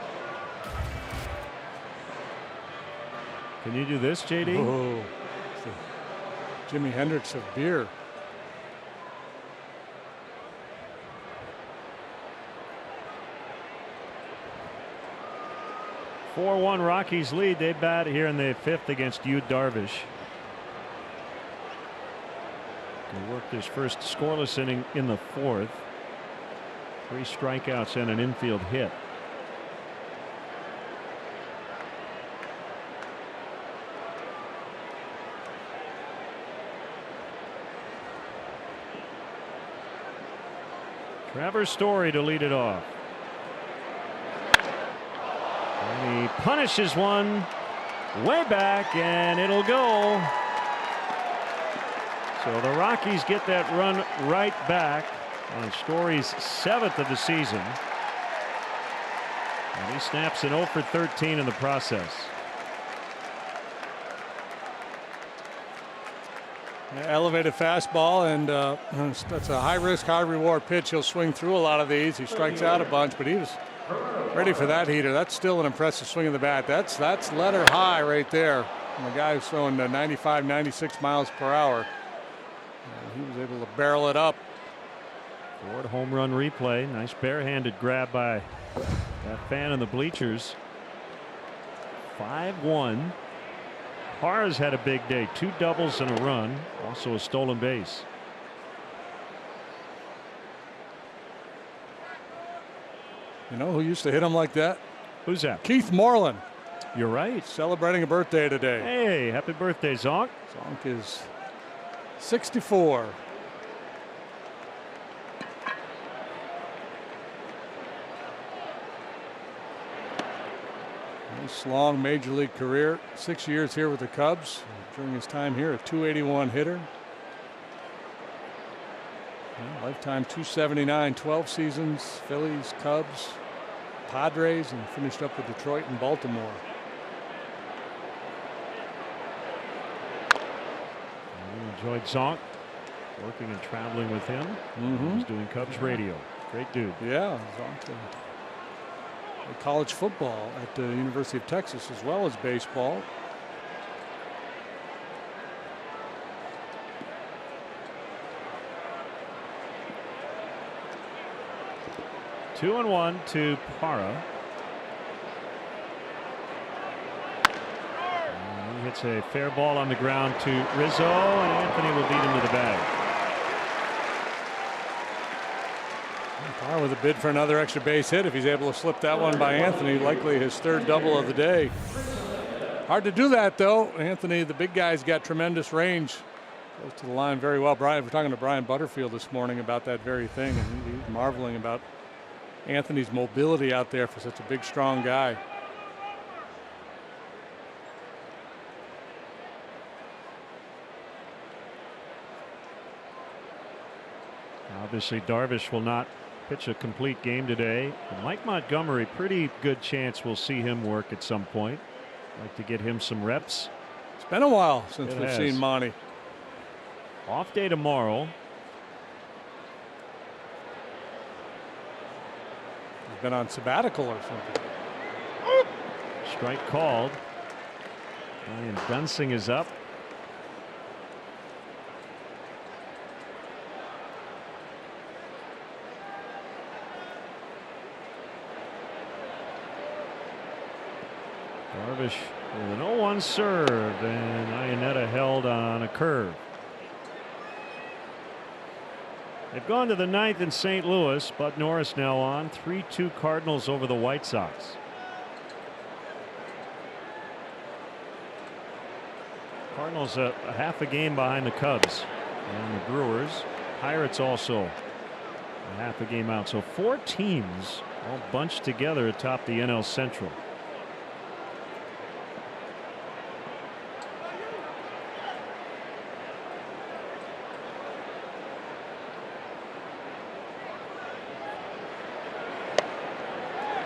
Can you do this, JD? Oh, Jimi Hendrix of beer. – 4-1 Rockies lead. They bat here in the 5th against Yu Darvish. He worked his first scoreless inning in the 4th. 3 strikeouts and an infield hit. Travers Story to lead it off. And he punishes one way back, and it'll go. So the Rockies get that run right back on Story's 7th of the season. And he snaps an 0 for 13 in the process. Elevated fastball, and that's a high risk, high reward pitch. He'll swing through a lot of these. He strikes out a bunch, but he was ready for that heater. That's still an impressive swing of the bat. That's letter high right there. And the guy who's throwing 95, 96 miles per hour. He was able to barrel it up. Ford home run replay. Nice barehanded grab by that fan in the bleachers. 5-1. Har's had a big day. 2 doubles and a run. Also a stolen base. You know who used to hit him like that? Who's that? Keith Moreland. You're right. Celebrating a birthday today. Hey, happy birthday, Zonk. Zonk is 64. Nice long major league career. 6 years here with the Cubs. During his time here, a .281 hitter. Lifetime .279, 12 seasons. Phillies, Cubs, Padres, and finished up with Detroit and Baltimore. We enjoyed Zonk working and traveling with him. He was doing Cubs radio. Great dude. Yeah, Zonk played college football at the University of Texas as well as baseball. Two and 1 to Parra. And he hits a fair ball on the ground to Rizzo, and Anthony will beat him to the bag. Parra with a bid for another extra base hit. If he's able to slip that one by Anthony, likely his 3rd double of the day. Hard to do that, though. Anthony, the big guy's got tremendous range. Goes to the line very well. Brian, we're talking to Brian Butterfield this morning about that very thing, and he's marveling about Anthony's mobility out there for such a big, strong guy. Obviously, Darvish will not pitch a complete game today. And Mike Montgomery, pretty good chance we'll see him work at some point. Like to get him some reps. It's been a while since we've seen Monty. Off day tomorrow. He's been on sabbatical or something. Strike called. Ryan Dunsing is up. Darvish with an 0-1 serve, and Iannetta held on a curve. They've gone to the 9th in St. Louis. Bud Norris now on. 3-2 Cardinals over the White Sox. Cardinals a half a game behind the Cubs and the Brewers. Pirates also a half a game out. So 4 teams all bunched together atop the NL Central.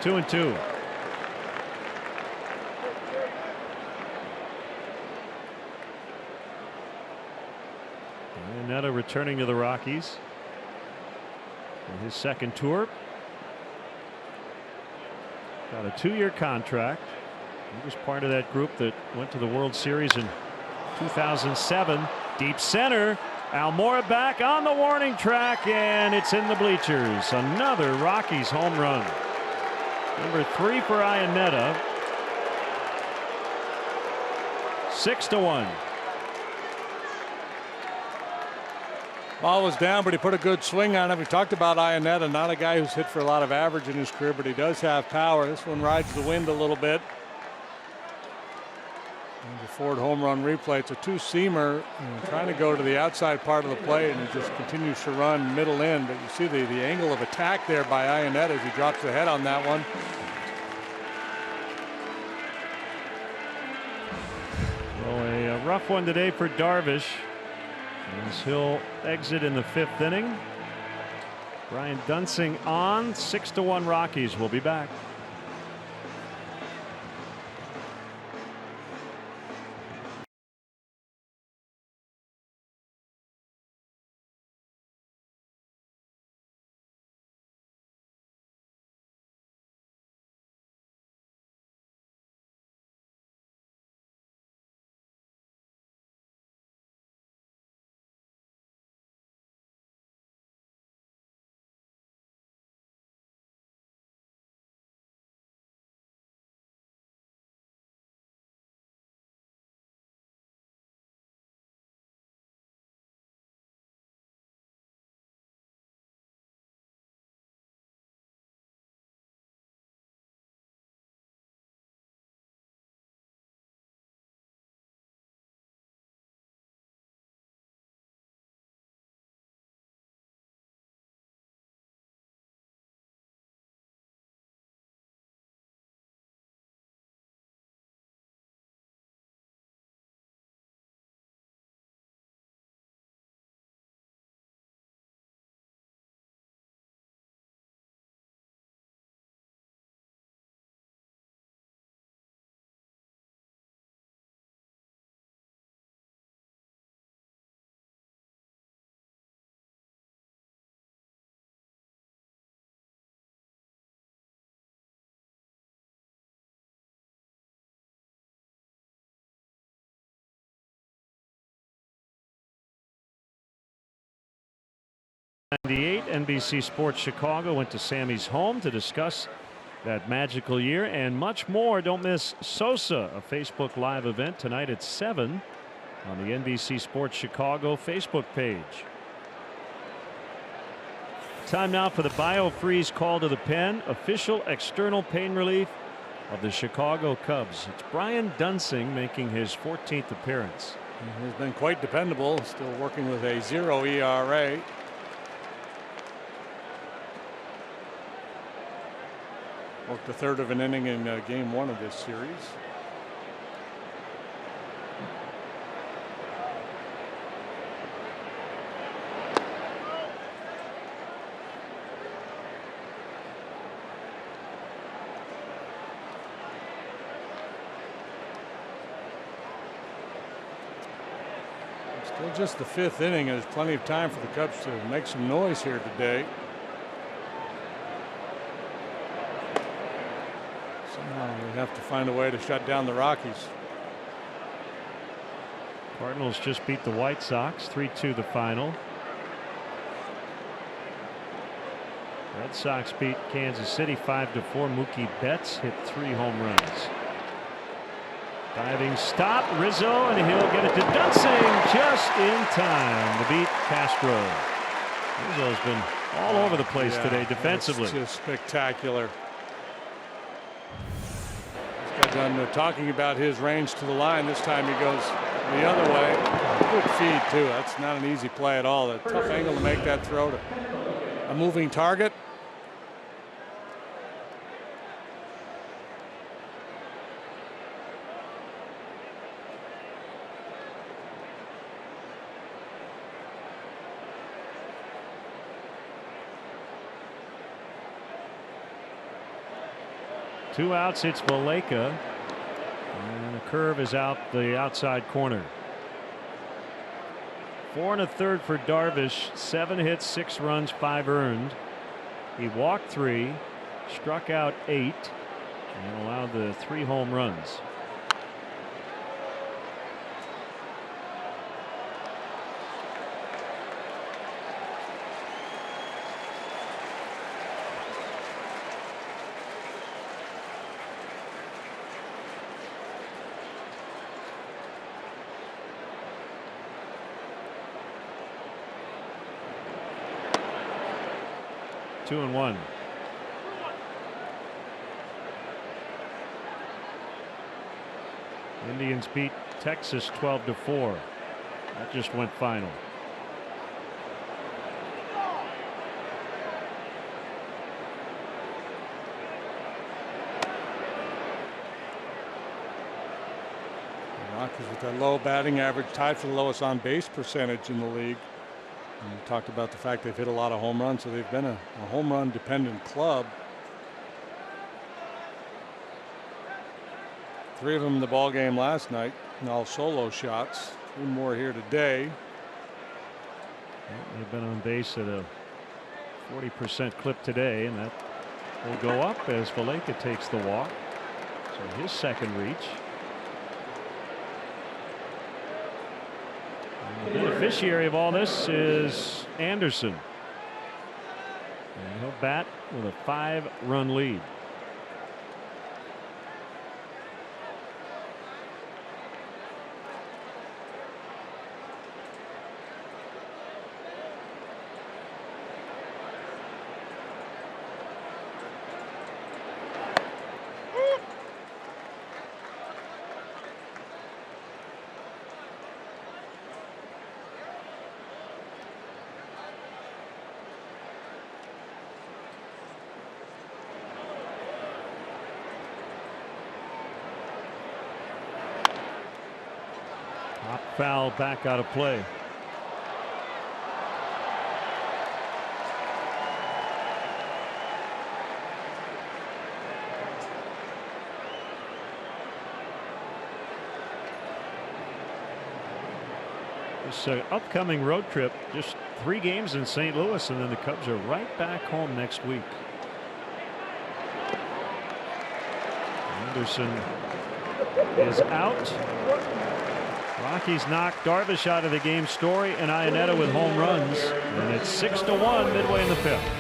2-2. Iannetta returning to the Rockies for his second tour. Got a 2-year contract. He was part of that group that went to the World Series in 2007. Deep center. Almora back on the warning track, and it's in the bleachers. Another Rockies home run. Number 3 for Iannetta. 6-1. Ball was down, but he put a good swing on it. We talked about Iannetta, not a guy who's hit for a lot of average in his career, but he does have power. This one rides the wind a little bit. The Ford home run replay. It's a 2-seamer, trying to go to the outside part of the plate, and he just continues to run middle in. But you see the angle of attack there by Iannetta as he drops the head on that one. Well, a rough one today for Darvish, as he'll exit in the 5th inning. Brian Dunsing on. 6-1 Rockies. We'll be back. '98 NBC Sports Chicago went to Sammy's home to discuss that magical year and much more. Don't miss Sosa, a Facebook Live event tonight at 7 on the NBC Sports Chicago Facebook page. Time now for the BioFreeze call to the pen, official external pain relief of the Chicago Cubs. It's Brian Dunsing making his 14th appearance. He's been quite dependable, still working with a 0 ERA. Worked a third of an inning in game 1 of this series. Still just the 5th inning, and there's plenty of time for the Cubs to make some noise here today. They have to find a way to shut down the Rockies. Cardinals just beat the White Sox 3-2 the final. Red Sox beat Kansas City 5-4. Mookie Betts hit 3 home runs. Diving stop, Rizzo, and he'll get it to Dunsing just in time to beat Castro. Rizzo's been all over the place today defensively. It's just spectacular. Got done talking about his range to the line. This time he goes the other way. Good feed too. That's not an easy play at all. A tough angle to make that throw to a moving target. 2 outs. It's Valleca. And the curve is out the outside corner. 4 1/3 for Darvish. 7 hits, 6 runs, 5 earned. He walked 3, struck out 8, and allowed the 3 home runs. Two and one. Indians beat Texas 12-4. That just went final. The Rockies with that low batting average, tied for the lowest on base percentage in the league. And we talked about the fact they've hit a lot of home runs, so they've been a home run dependent club. 3 of them in the ball game last night, and all solo shots. 3 more here today. Well, they've been on base at a 40% clip today, and that will go up as Valleca takes the walk. So his second reach. The beneficiary of all this is Anderson. And he'll bat with a 5-run lead. Top foul back out of play. This upcoming road trip, just 3 games in St. Louis, and then the Cubs are right back home next week. Anderson is out. Rockies knock Darvish out of the game. Story and Iannetta with home runs, and it's 6-1 midway in the 5th.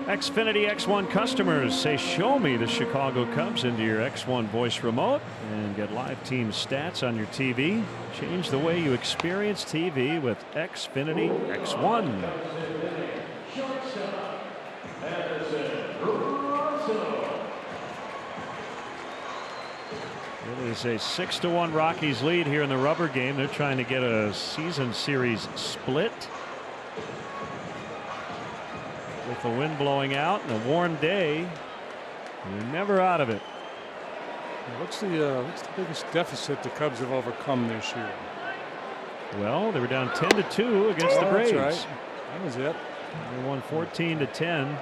Xfinity X1 customers say show me the Chicago Cubs into your X1 voice remote and get live team stats on your TV. Change the way you experience TV with Xfinity X1. It is a 6-1 Rockies lead here in the rubber game. They're trying to get a season series split. With the wind blowing out and a warm day, you're never out of it. What's the biggest deficit the Cubs have overcome this year? Well, they were down 10-2 against the Braves. That's right. That was it. They won 14-10.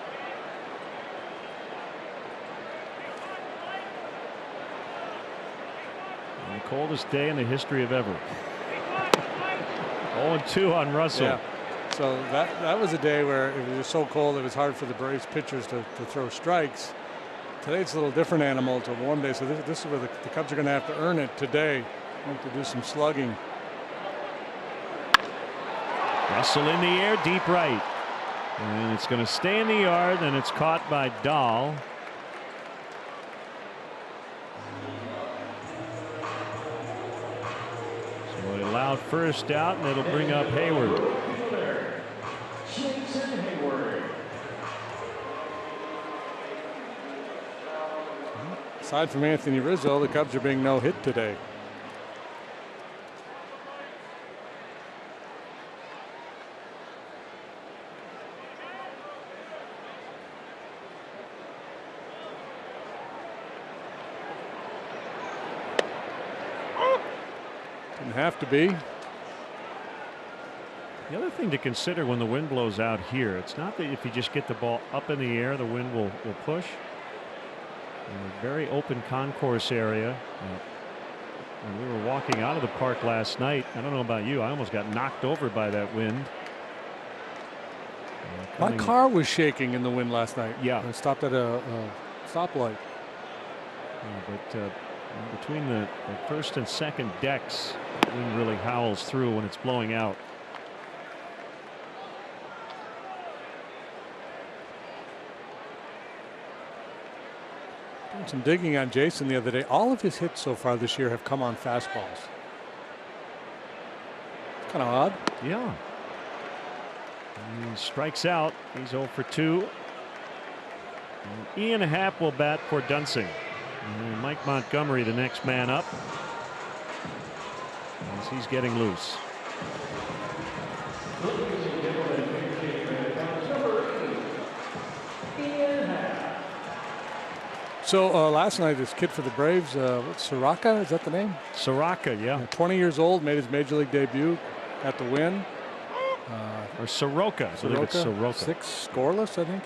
The coldest day in the history of ever. 0-2 on Russell. Yeah. So that was a day where it was just so cold it was hard for the Braves pitchers to throw strikes. Today it's a little different animal. It's a warm day, so this is where the Cubs are going to have to earn it today. Have to do some slugging. Russell in the air, deep right. And it's going to stay in the yard, and it's caught by Dahl. So a loud first out, and it'll bring up Hayward. Aside from Anthony Rizzo, the Cubs are being no hit today. Didn't have to be. The other thing to consider when the wind blows out here, it's not that if you just get the ball up in the air, the wind will push. In a very open concourse area. When we were walking out of the park last night, I don't know about you, I almost got knocked over by that wind. My car was shaking in the wind last night. Yeah. I stopped at a stoplight. But between the first and second decks, the wind really howls through when it's blowing out. Doing some digging on Jason the other day. All of his hits so far this year have come on fastballs. It's kind of odd. Yeah. He strikes out. He's 0 for 2. And Ian Happ will bat for Dunsing. And Mike Montgomery, the next man up, as he's getting loose. So last night, this kid for the Braves, Soraka, is that the name? Soraka, yeah. 20 years old, made his major league debut, got the win. Or Soroka. I believe it's Soroka. 6 scoreless, I think.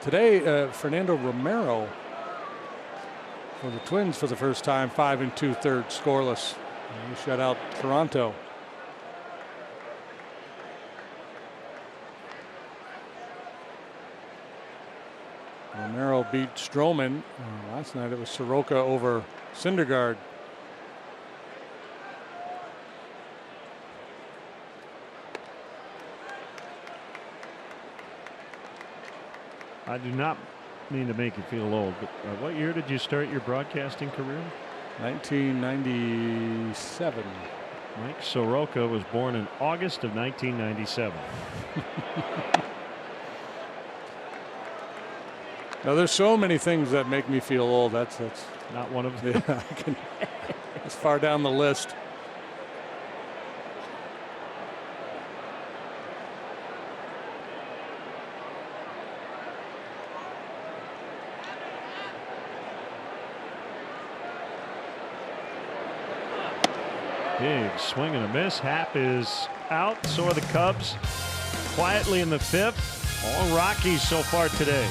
Today, Fernando Romero for the Twins for the first time, 5 2/3 scoreless. He shut out Toronto. Romero beat Stroman. Last night it was Soroka over Syndergaard. I do not mean to make you feel old, but what year did you start your broadcasting career? 1997. Mike Soroka was born in August of 1997. Now there's so many things that make me feel old. That's not one of them. Yeah, it's far down the list. Big swing and a miss. Happ is out. So are the Cubs. Quietly in the 5th. All Rockies so far today.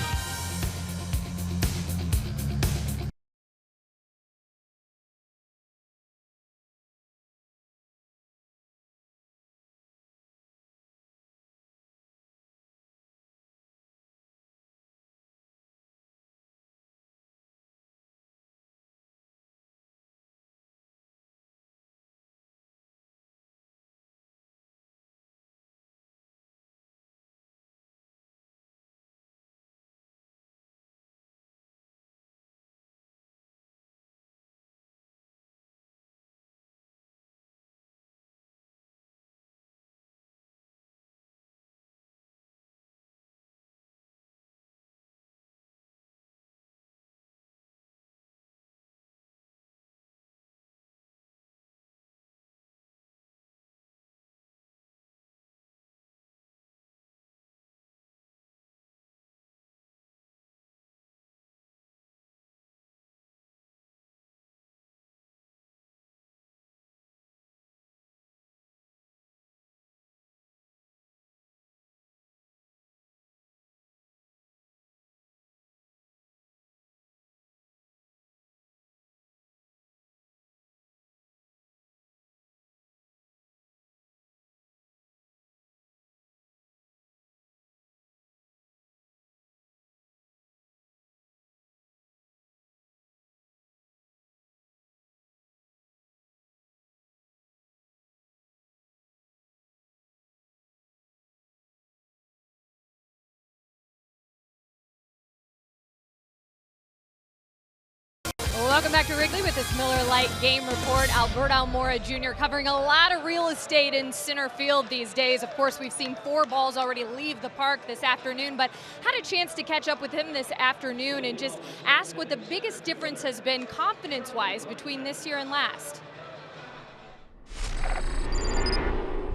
Welcome back to Wrigley with this Miller Lite game report. Albert Almora Jr. covering a lot of real estate in center field these days. Of course, we've seen 4 balls already leave the park this afternoon, but had a chance to catch up with him this afternoon and just ask what the biggest difference has been confidence-wise between this year and last.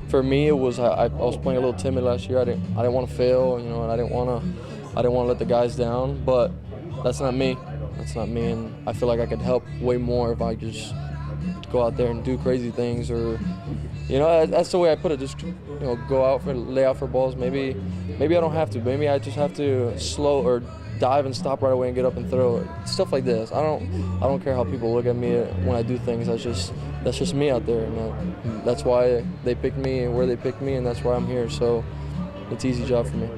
For me, it was I was playing a little timid last year. I didn't want to fail, you know, and I didn't want to let the guys down. But that's not me. That's not me, and I feel like I could help way more if I just go out there and do crazy things, or, you know, that's the way I put it. Just, you know, lay out for balls. Maybe I don't have to. Maybe I just have to slow or dive and stop right away and get up and throw. Stuff like this. I don't care how people look at me when I do things. That's just me out there, and that's why they picked me and where they picked me, and that's why I'm here. So it's an easy job for me.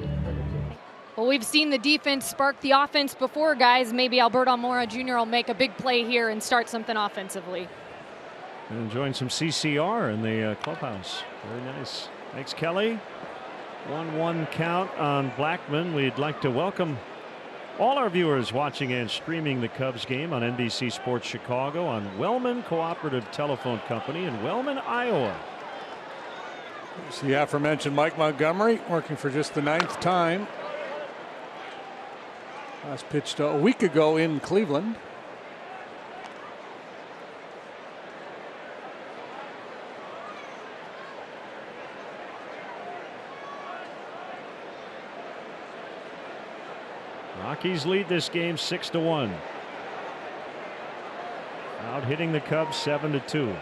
Well, we've seen the defense spark the offense before, guys. Maybe Albert Almora Jr. will make a big play here and start something offensively. And enjoying some CCR in the clubhouse. Very nice. Thanks, Kelly. 1-1 count on Blackman. We'd like to welcome all our viewers watching and streaming the Cubs game on NBC Sports Chicago on Wellman Cooperative Telephone Company in Wellman, Iowa. It's the aforementioned Mike Montgomery, working for just the 9th time. Last pitched a week ago in Cleveland. Rockies lead this game 6-1. Out hitting the Cubs 7-2.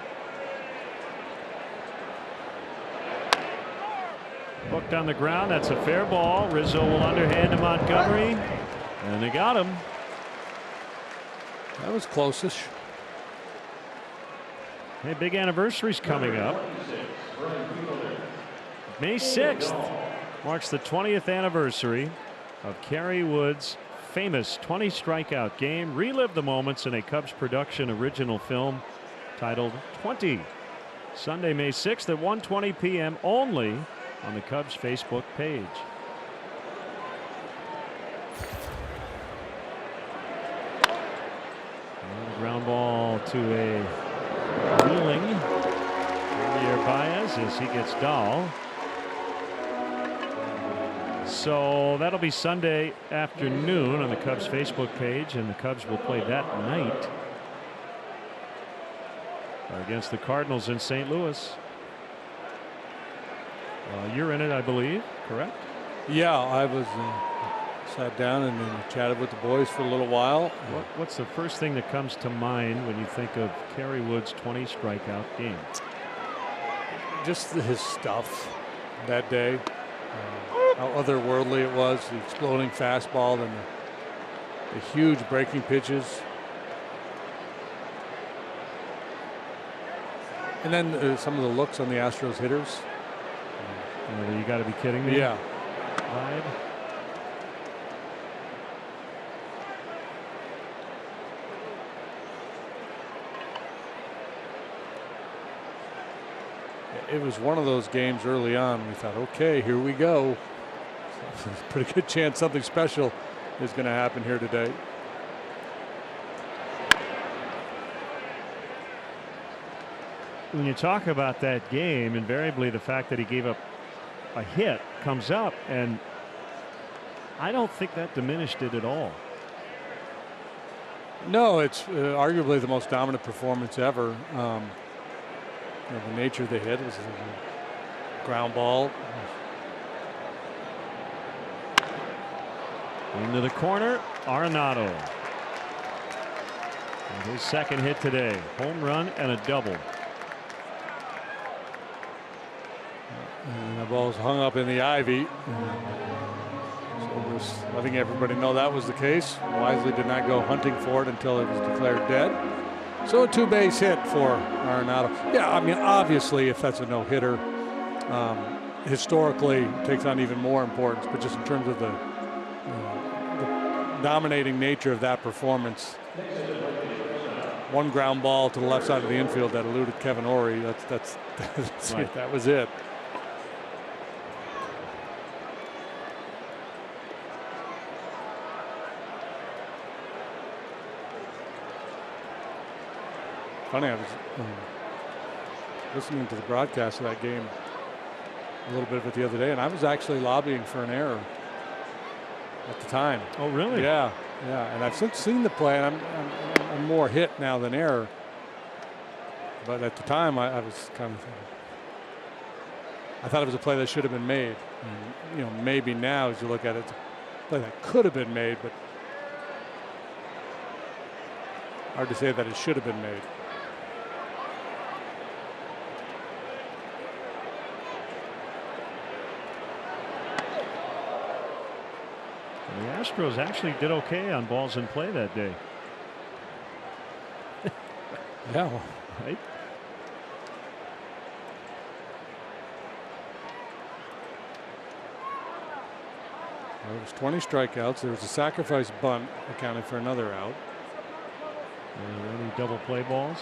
Hooked on the ground. That's a fair ball. Rizzo will underhand to Montgomery. And they got him. That was close-ish. Hey, big anniversary's coming up. May 6th marks the 20th anniversary of Kerry Wood's famous 20 strikeout game. Relive the moments in a Cubs production original film titled 20. Sunday, May 6th at 1:20 p.m. only on the Cubs Facebook page. Ground ball to a wheeling Javier Baez as he gets Dahl. So that'll be Sunday afternoon on the Cubs Facebook page, and the Cubs will play that night against the Cardinals in St. Louis. You're in it, I believe, correct? Yeah, I was sat down and chatted with the boys for a little while. What's the first thing that comes to mind when you think of Kerry Wood's 20 strikeout game? Just his stuff that day. How otherworldly it was, the exploding fastball and the huge breaking pitches. And then some of the looks on the Astros hitters. You got to be kidding me. Yeah. Vibe. It was one of those games early on. We thought, okay, here we go. There's a pretty good chance something special is going to happen here today. When you talk about that game, invariably the fact that he gave up a hit comes up, and I don't think that diminished it at all. No, it's arguably the most dominant performance ever. The nature of the hit was a ground ball. Into the corner, Arenado. And his second hit today. Home run and a double. And the ball's hung up in the ivy. So just letting everybody know that was the case. Wisely did not go hunting for it until it was declared dead. So a 2-base hit for Arenado. Yeah, I mean, obviously, if that's a no-hitter, historically it takes on even more importance. But just in terms of the dominating nature of that performance, one ground ball to the left side of the infield that eluded Kevin Ory. That's right. That was it. funny, I was listening to the broadcast of that game, a little bit of it the other day, and I was actually lobbying for an error at the time. Oh, really? Yeah, yeah. And I've since seen the play, and I'm more hit now than error. But at the time, I was kind of thinking, I thought it was a play that should have been made. And, you know, maybe now as you look at it, it's a play that could have been made, but hard to say that it should have been made. The Astros actually did okay on balls in play that day. Yeah, well, Right? there was 20 strikeouts. There was a sacrifice bunt accounted for another out. Any double play balls?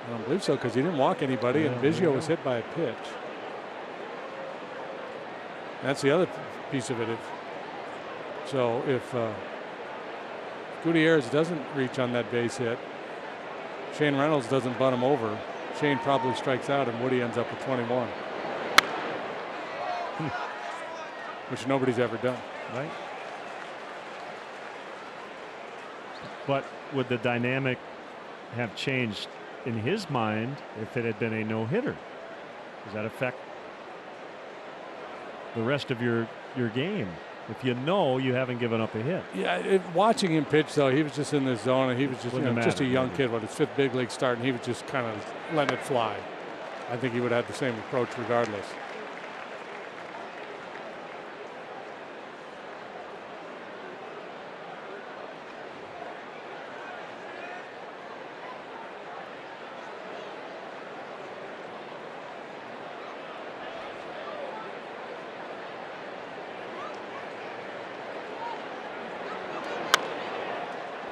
I don't believe so because he didn't walk anybody, Yeah, and there Biggio you was go. hit by a pitch. That's the other piece of it. So if Gutierrez doesn't reach on that base hit, Shane Reynolds doesn't bunt him over, Shane probably strikes out, and Woody ends up with 21. Which nobody's ever done. Right. But would the dynamic have changed in his mind if it had been a no-hitter? Does that affect the rest of your game? If you know you haven't given up a hit. Yeah, watching him pitch though, he was just in the zone, and he was just, just a young maybe. kid with his 5th big league start, and he was just kind of letting it fly. I think he would have had the same approach regardless.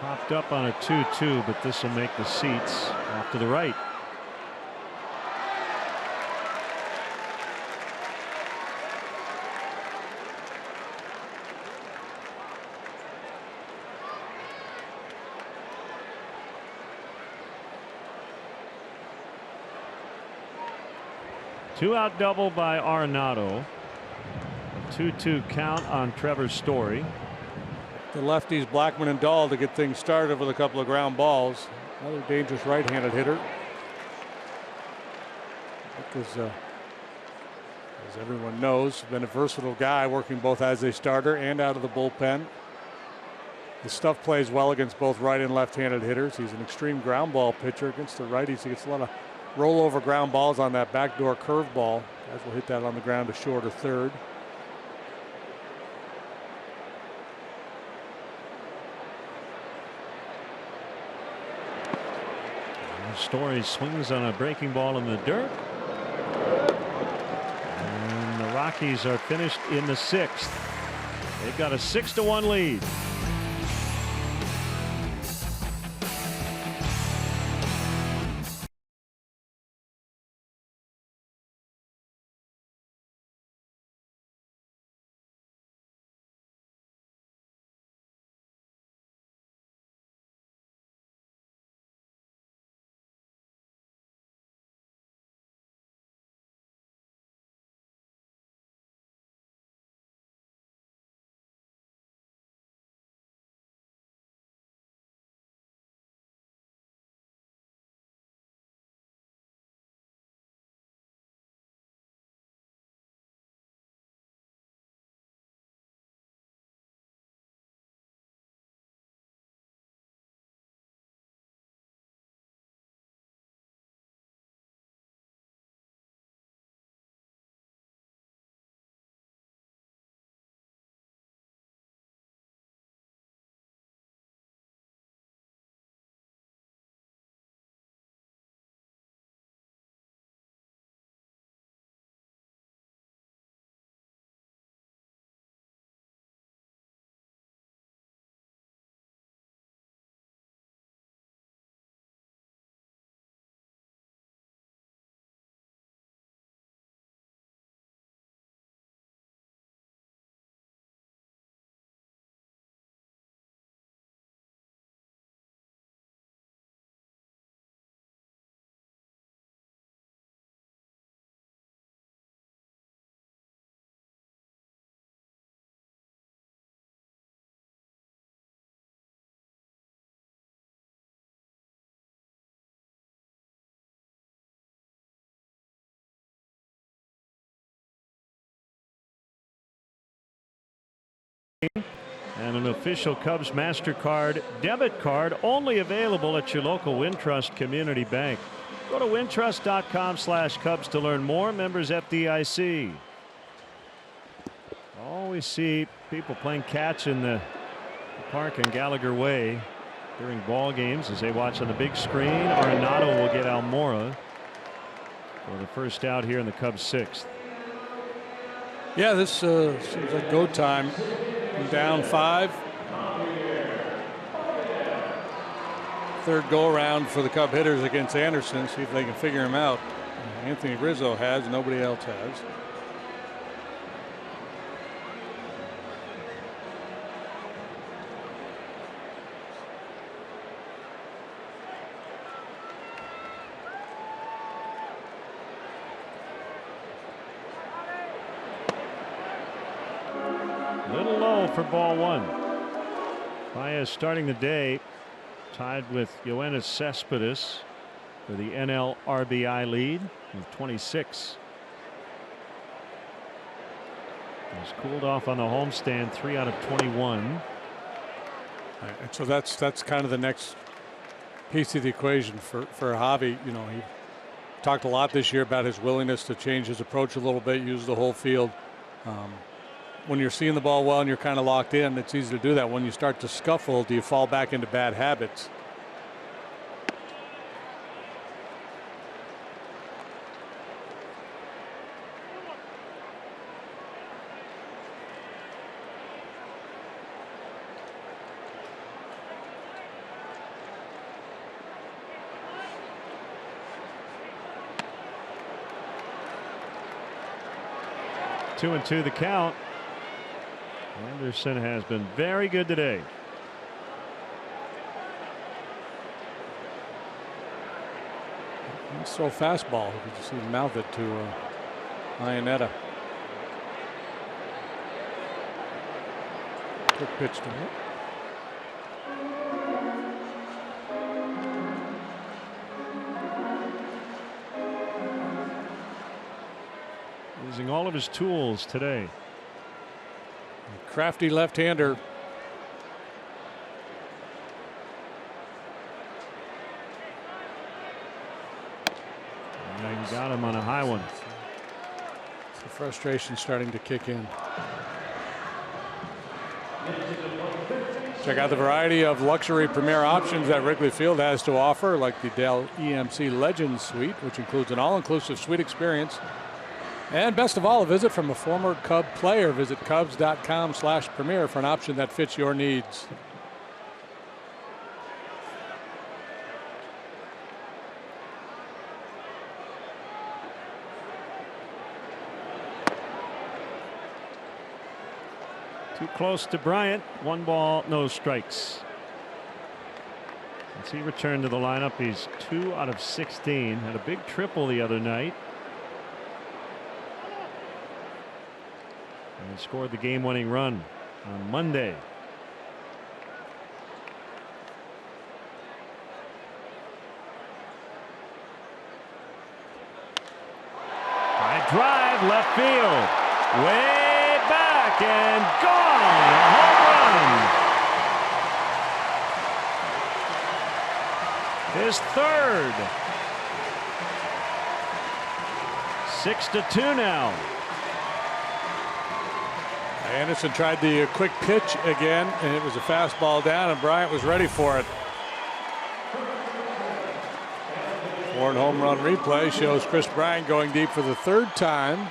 Popped up on a 2-2, but this will make the seats off to the right. Two-out double by Arenado. 2-2 count on Trevor Story. The lefties Blackman and Dahl to get things started with a couple of ground balls. Another dangerous right-handed hitter. Because, as everyone knows, been a versatile guy, working both as a starter and out of the bullpen. The stuff plays well against both right and left-handed hitters. He's an extreme ground ball pitcher against the righties. He gets a lot of rollover ground balls on that backdoor curveball. Guys will hit that on the ground to short or third. Story swings on a breaking ball in the dirt. And the Rockies are finished in the 6th. They've got a 6-1 lead. and an official Cubs MasterCard debit card only available at your local Wintrust Community Bank. Go to wintrust.com/Cubs to learn more. Members FDIC. Always see people playing catch in the park in Gallagher Way during ball games as they watch on the big screen. Arenado will get Almora for the first out here in the Cubs' 6th. Yeah, this seems like go time. Down 5. Third go around for the Cub hitters against Anderson. See if they can figure him out. Anthony Rizzo has, nobody else has. Little low for ball 1. Baez starting the day tied with Yoenis Cespedes for the NL RBI lead with 26. He's cooled off on the homestand, 3 out of 21. Right, so that's kind of the next piece of the equation for Javi. You know, he talked a lot this year about his willingness to change his approach a little bit, use the whole field. When you're seeing the ball well and you're kind of locked in, it's easy to do that. When you start to scuffle, do you fall back into bad habits? Two and 2 the count. Anderson has been very good today. Let's throw fastball. You can see him mouth it to Iannetta. Quick pitch to him. Using all of his tools today. Crafty left-hander. And got him on a high one. The frustration starting to kick in. Check out the variety of luxury premier options that Wrigley Field has to offer, like the Dell EMC Legends Suite, which includes an all-inclusive suite experience. And best of all, a visit from a former Cub player. Visit Cubs.com/premier for an option that fits your needs. Too close to Bryant. 1 ball, no strikes. As he returned to the lineup, he's 2 out of 16. Had a big triple the other night. And scored the game-winning run on Monday. High drive, left field, way back and gone. A home run. His third. 6-2 now. Anderson tried the quick pitch again, and it was a fastball down, and Bryant was ready for it. Ford home run replay shows Chris Bryant going deep for the 3rd time.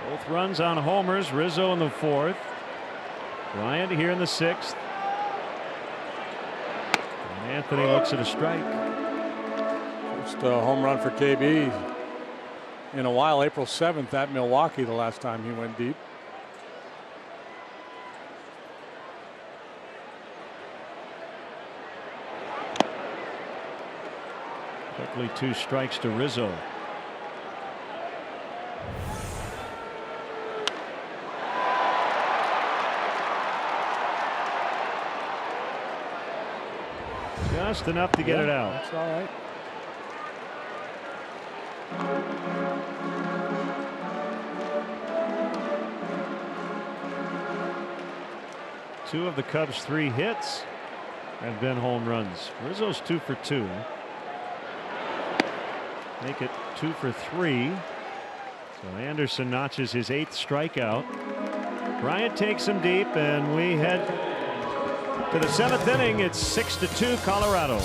Both runs on homers. Rizzo in the 4th. Bryant here in the 6th. And Anthony looks at a strike. First home run for KB in a while. April 7th at Milwaukee, the last time he went deep. Quickly 2 strikes to Rizzo. Just enough to get it out. That's all right. Two of the Cubs' 3 hits have been home runs. Rizzo's 2 for 2. Make it 2 for 3. So Anderson notches his 8th strikeout. Bryant takes him deep, and we head to the 7th inning. It's 6-2 Colorado.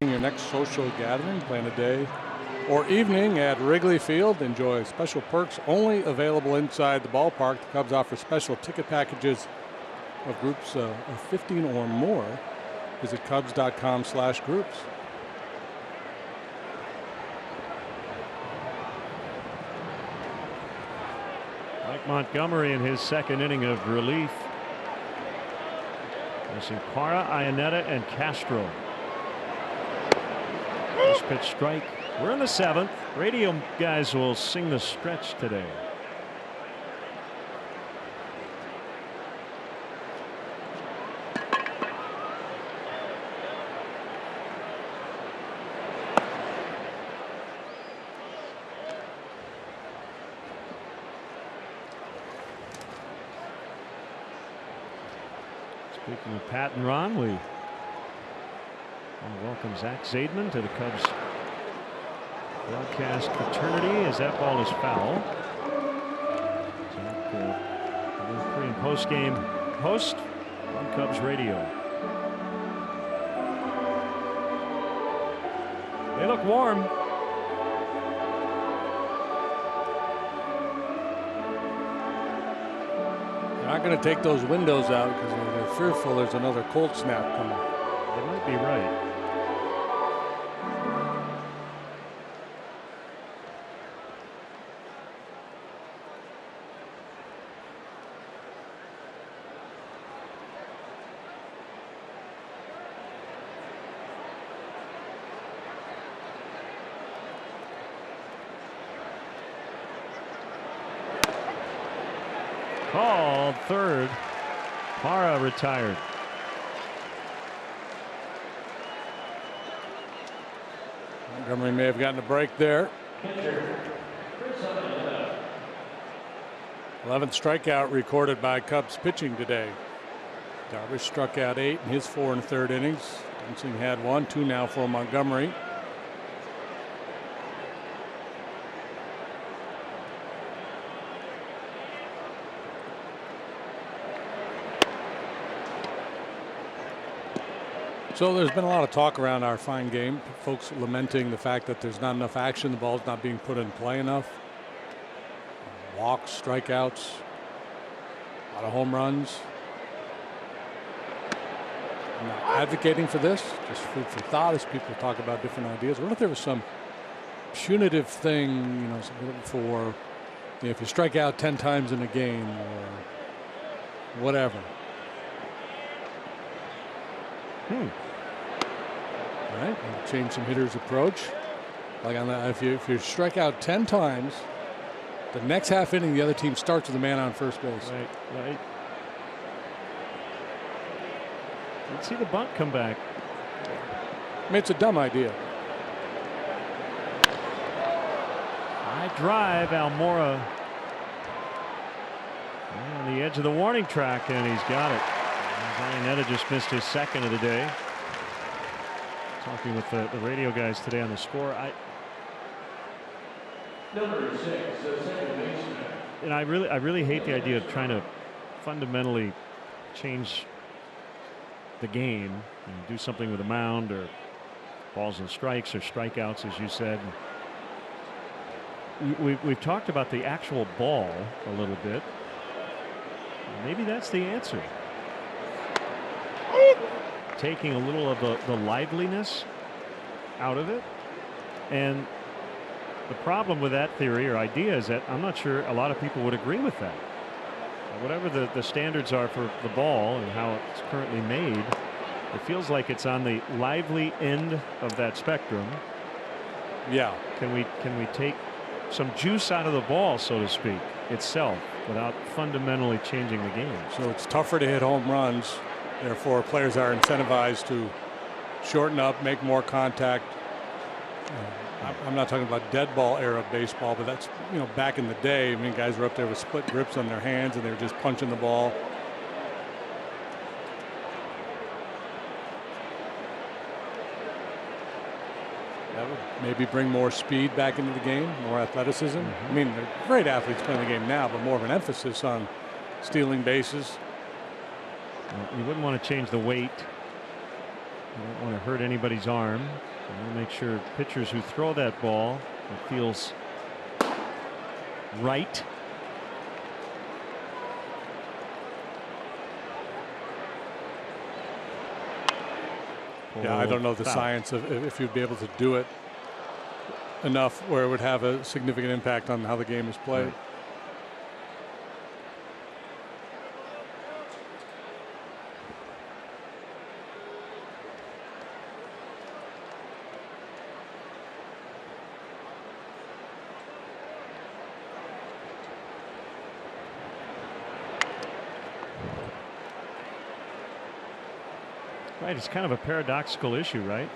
Your next social gathering, plan a day or evening at Wrigley Field. Enjoy special perks only available inside the ballpark. The Cubs offer special ticket packages of groups of 15 or more. Visit Cubs.com/groups. Mike Montgomery in his 2nd inning of relief. Missing Parra, Iannetta, and Castro. First pitch strike. We're in the 7th. Radio guys will sing the stretch today. Speaking of Pat and Ron, we want to welcome Zach Zaidman to the Cubs broadcast fraternity as that ball is foul. Zach, pre- and post-game host on Cubs radio. They look warm. They're not going to take those windows out because they're fearful there's another cold snap coming. They might be right. Called third. Parra retired. Montgomery may have gotten a break there. 11th strikeout recorded by Cubs pitching today. Darvish struck out 8 in his 4 1/3 innings. Dunsing had 1, 2 now for Montgomery. So there's been a lot of talk around our fine game. Folks lamenting the fact that there's not enough action. The ball's not being put in play enough. Walks, strikeouts, a lot of home runs. I'm not advocating for this, just food for thought as people talk about different ideas. What if there was some punitive thing, you know, for if you strike out 10 times in a game or whatever? Right, change some hitters' approach. Like on that, if you strike out 10 times, the next half inning the other team starts with a man on first base. Right. Let's see the bunt come back. I mean, it's a dumb idea. High drive, Almora on the edge of the warning track, and he's got it. Zionetta just missed his second of the day. Talking with the radio guys today on the score. Number 6, the second baseman. And I really hate the idea of trying to fundamentally change the game and do something with a mound or balls and strikes or strikeouts, as you said. We've talked about the actual ball a little bit. Maybe that's the answer. Taking a little of the liveliness out of it. And the problem with that theory or idea is that I'm not sure a lot of people would agree with that. Whatever the standards are for the ball and how it's currently made, it feels like it's on the lively end of that spectrum. Yeah. Can we take some juice out of the ball, so to speak, itself, without fundamentally changing the game? So it's tougher to hit home runs. Therefore, players are incentivized to shorten up, make more contact. I'm not talking about dead ball era baseball, but that's, you know, back in the day. I mean, guys were up there with split grips on their hands and they were just punching the ball. That would maybe bring more speed back into the game, more athleticism. I mean, they're great athletes playing the game now, but more of an emphasis on stealing bases. You wouldn't want to change the weight. You don't want to hurt anybody's arm. You want to make sure pitchers who throw that ball, it feels right. Yeah, I don't know the science of if you'd be able to do it enough where it would have a significant impact on how the game is played. Right. Right, it's kind of a paradoxical issue, right?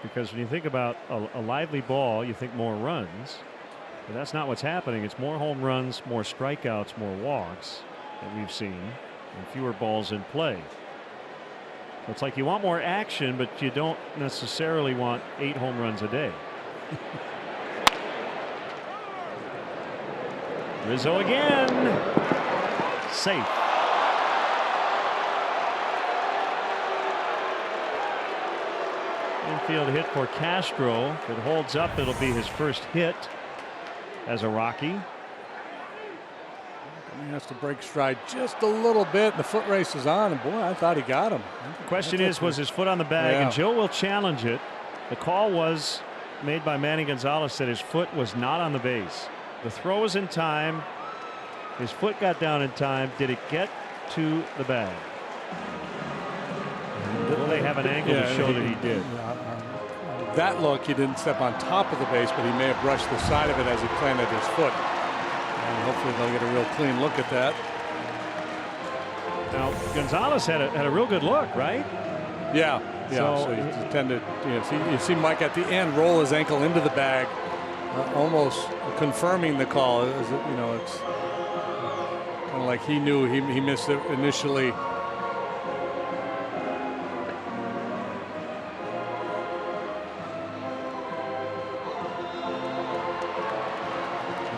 Because when you think about a lively ball, you think more runs. But that's not what's happening. It's more home runs, more strikeouts, more walks that we've seen, and fewer balls in play. So it's like you want more action, but you don't necessarily want 8 home runs a day. Rizzo again. Safe. Infield hit for Castro. If it holds up, it'll be his first hit as a Rocky. He has to break stride just a little bit. The foot race is on, and boy, I thought he got him. Question is, was his foot on the bag? Yeah. And Joe will challenge it. The call was made by Manny Gonzalez that his foot was not on the base. The throw was in time. His foot got down in time. Did it get to the bag? Will they have an angle to show that he did? That look, he didn't step on top of the base, but he may have brushed the side of it as he planted his foot. And hopefully they'll get a real clean look at that. Now Gonzalez had a real good look, right? Yeah. So he tended, you see Mike at the end roll his ankle into the bag, almost confirming the call. It's kind of like he knew he missed it initially.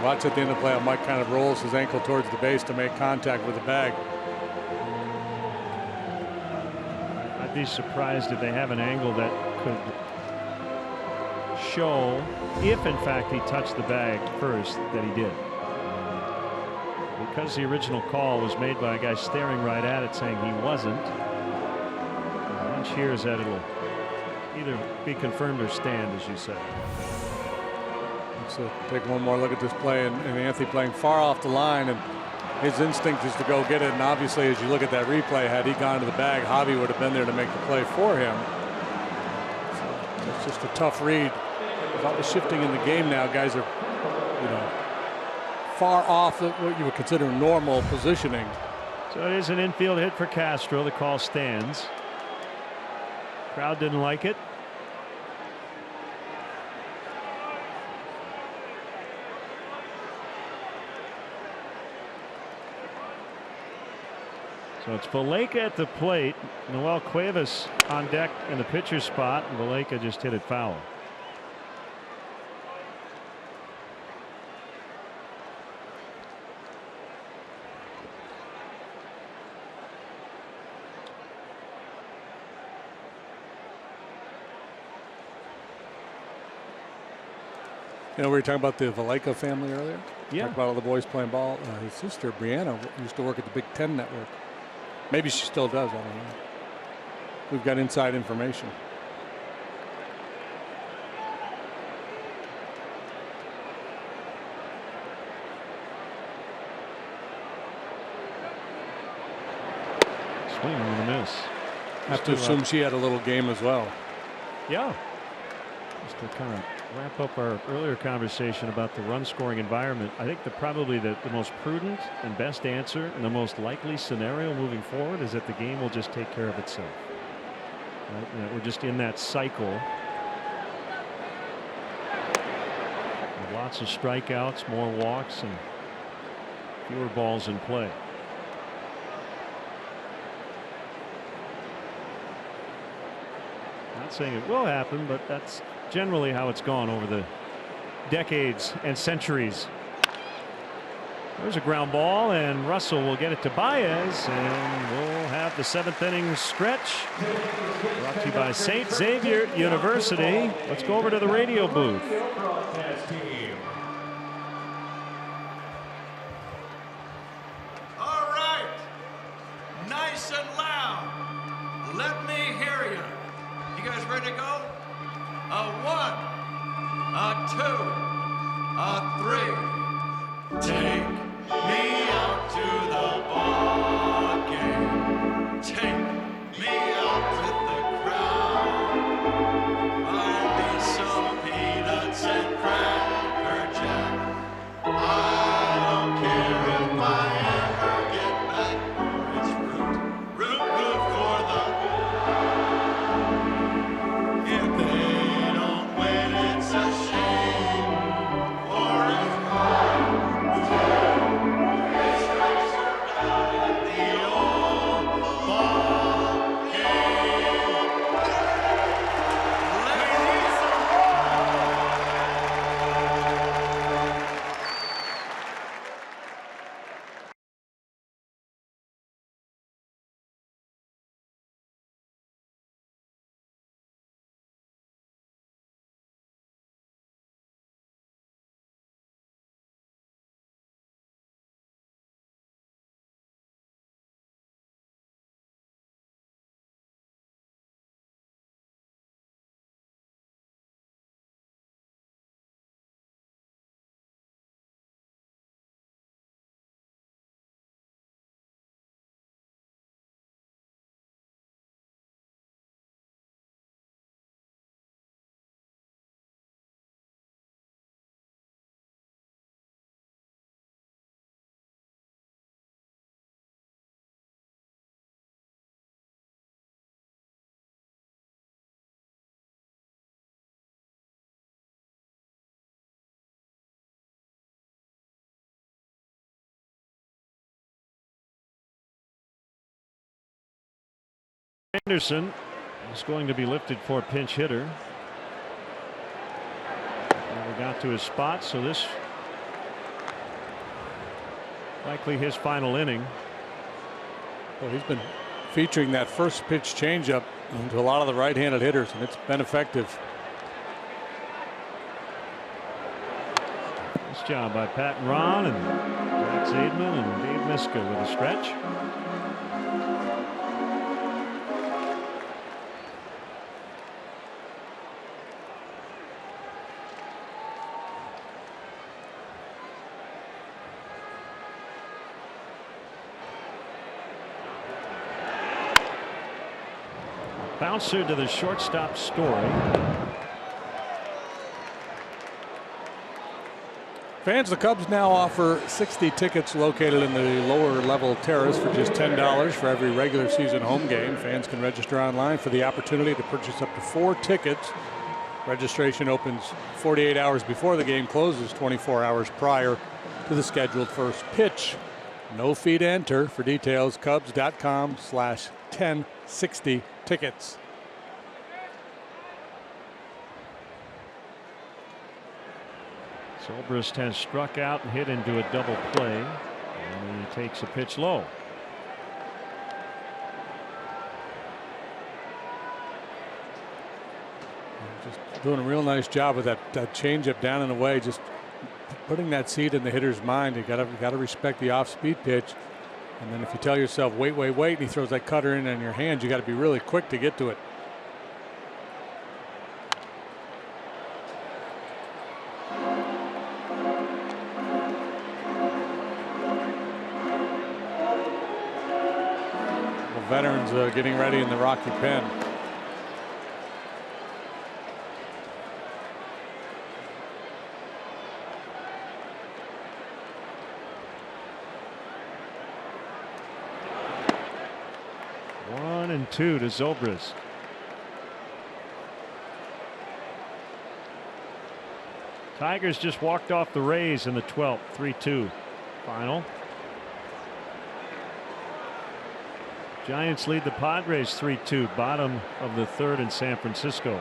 Watch at the end of the play how Mike kind of rolls his ankle towards the base to make contact with the bag. I'd be surprised if they have an angle that could show if in fact he touched the bag first that he did. Because the original call was made by a guy staring right at it saying he wasn't. Once here is that it'll either be confirmed or stand, as you said. Let's take one more look at this play, and Anthony playing far off the line, and his instinct is to go get it. And obviously, as you look at that replay, had he gone to the bag, Javi would have been there to make the play for him. So it's just a tough read. With all the shifting in the game now, guys are, far off of what you would consider normal positioning. So it is an infield hit for Castro. The call stands. Crowd didn't like it. So it's Valleca at the plate. Noel Cuevas on deck in the pitcher's spot, and Valleca just hit it foul. We were talking about the Valleca family earlier. Yeah. Talked about all the boys playing ball. His sister, Brianna, used to work at the Big Ten Network. Maybe she still does. I don't know. We've got inside information. Swing and a miss. Have to assume she had a little game as well. Yeah. Just to kind of wrap up our earlier conversation about the run scoring environment, I think probably the most prudent and best answer and the most likely scenario moving forward is that the game will just take care of itself. Right? We're just in that cycle. With lots of strikeouts, more walks, and fewer balls in play. Not saying it will happen, but that's generally how it's gone over the decades and centuries. There's a ground ball, and Russell will get it to Baez, and we'll have the 7th inning stretch brought to you by St. Xavier University. Let's go over to the radio booth. All right. Nice and loud. Let me hear you. You guys ready to go? A 1, a 2, a 3. Take me out to the ball game. Take me out with the crowd. Buy me some peanuts and Cracker Jack. I don't care if I ever get back, or it's root for the. If they don't win, it's a shame. For it's strikes around at the old ball game. Anderson is going to be lifted for pinch hitter. Never got to his spot, so this likely his final inning. Well, he's been featuring that first pitch changeup to a lot of the right-handed hitters, and it's been effective. Nice job by Pat and Ron and Jack Zaidman and Dave Miska with a stretch. Bouncer to the shortstop, Story. Fans, the Cubs now offer 60 tickets located in the lower level terrace for just $10 for every regular season home game. Fans can register online for the opportunity to purchase up to 4 tickets. Registration opens 48 hours before the game closes, 24 hours prior to the scheduled first pitch. No fee to enter. For details, Cubs.com/1060 tickets. Zobrist has struck out and hit into a double play, and he takes a pitch low. Just doing a real nice job with that changeup down and away, just putting that seed in the hitter's mind. You gotta respect the off-speed pitch, and then if you tell yourself wait, and he throws that cutter in your hands, you got to be really quick to get to it. Well, veterans getting ready in the Rocky pen. And 2 to Zobrist. Tigers just walked off the Rays in the 12th, 3-2 final. Giants lead the Padres 3-2, bottom of the 3rd in San Francisco.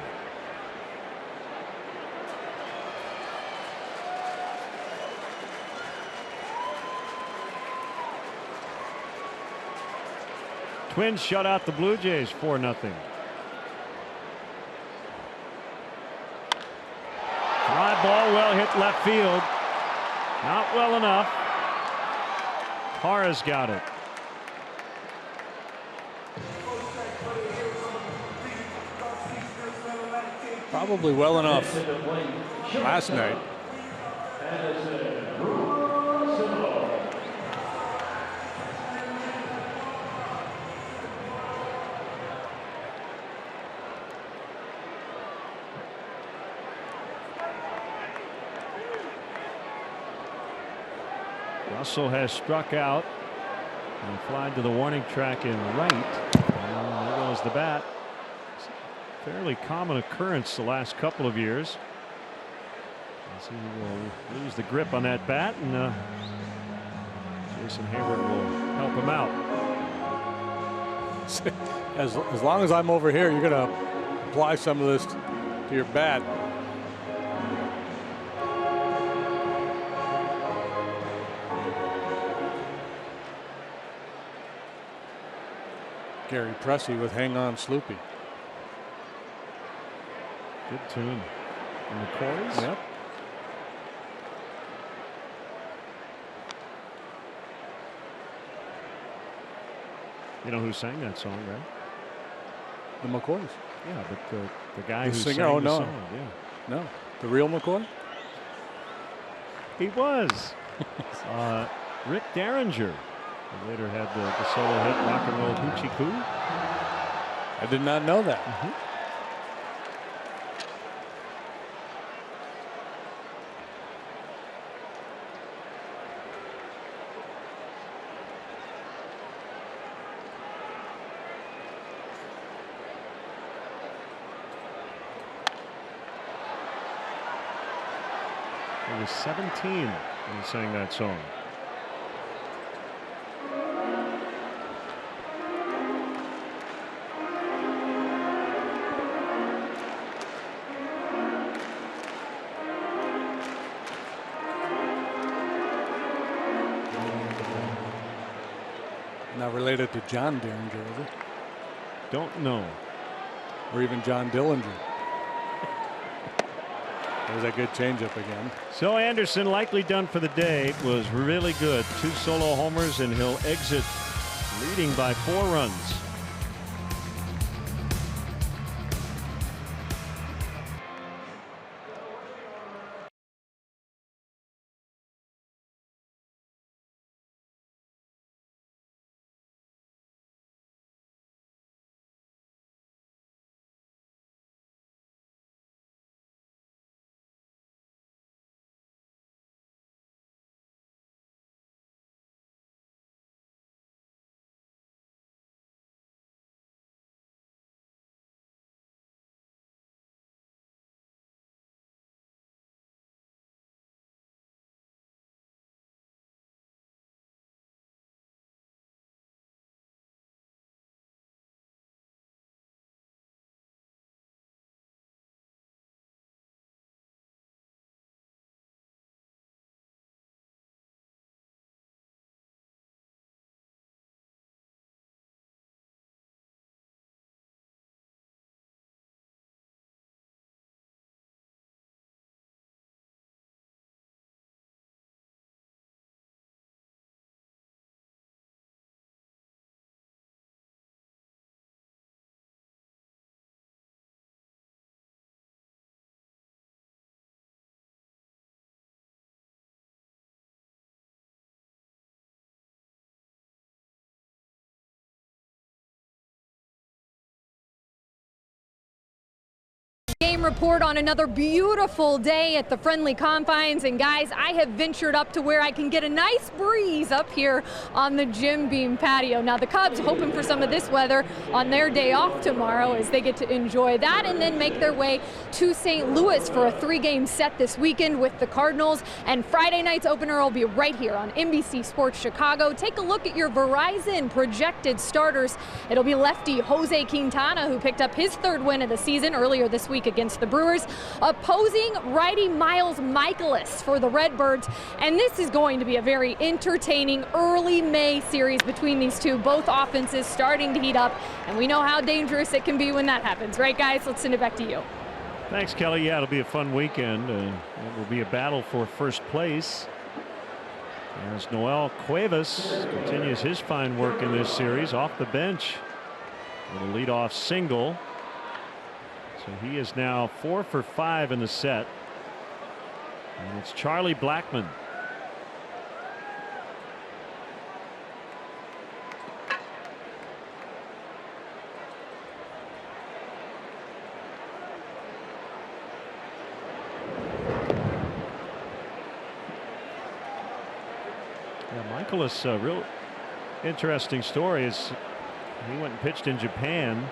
Twins shut out the Blue Jays 4-0. Fly ball well hit left field. Not well enough. Parra's got it. Probably well enough last night. Russell has struck out and flied to the warning track in right. And there goes the bat. It's a fairly common occurrence the last couple of years. As he will lose the grip on that bat, and Jason Hayward will help him out. As long as I'm over here, you're going to apply some of this to your bat. Gary Pressey with Hang On Sloopy. Good tune. And the chords. Yep. You know who sang that song, right? The McCoys. Yeah, but the guy The who singer? sang Oh, the no. song. Yeah. No, the real McCoy? He was. Rick Derringer. He later had the solo hit Rock and Roll Hoochie Coo. I did not know that. He was 17 when he sang that song. Not related to John Derringer, is it? Don't know. or even John Dillinger. There's a good changeup again. So Anderson, likely done for the day, was really good. 2 solo homers, and he'll exit leading by 4 runs. Game report on another beautiful day at the friendly confines, and guys, I have ventured up to where I can get a nice breeze up here on the Jim Beam patio. Now the Cubs hoping for some of this weather on their day off tomorrow as they get to enjoy that and then make their way to St. Louis for a 3-game set this weekend with the Cardinals, and Friday night's opener will be right here on NBC Sports Chicago. Take a look at your Verizon projected starters. It'll be lefty Jose Quintana, who picked up his 3rd win of the season earlier this week against the Brewers, opposing righty Miles Michaelis for the Redbirds. And this is going to be a very entertaining early May series between these two. Both offenses starting to heat up, and we know how dangerous it can be when that happens. Right, guys? Let's send it back to you. Thanks, Kelly. Yeah, it'll be a fun weekend, and it will be a battle for first place as Noel Cuevas continues his fine work in this series off the bench with a leadoff single. So he is now 4 for 5 in the set. And it's Charlie Blackmon. Yeah, Michaelis, a real interesting story is he went and pitched in Japan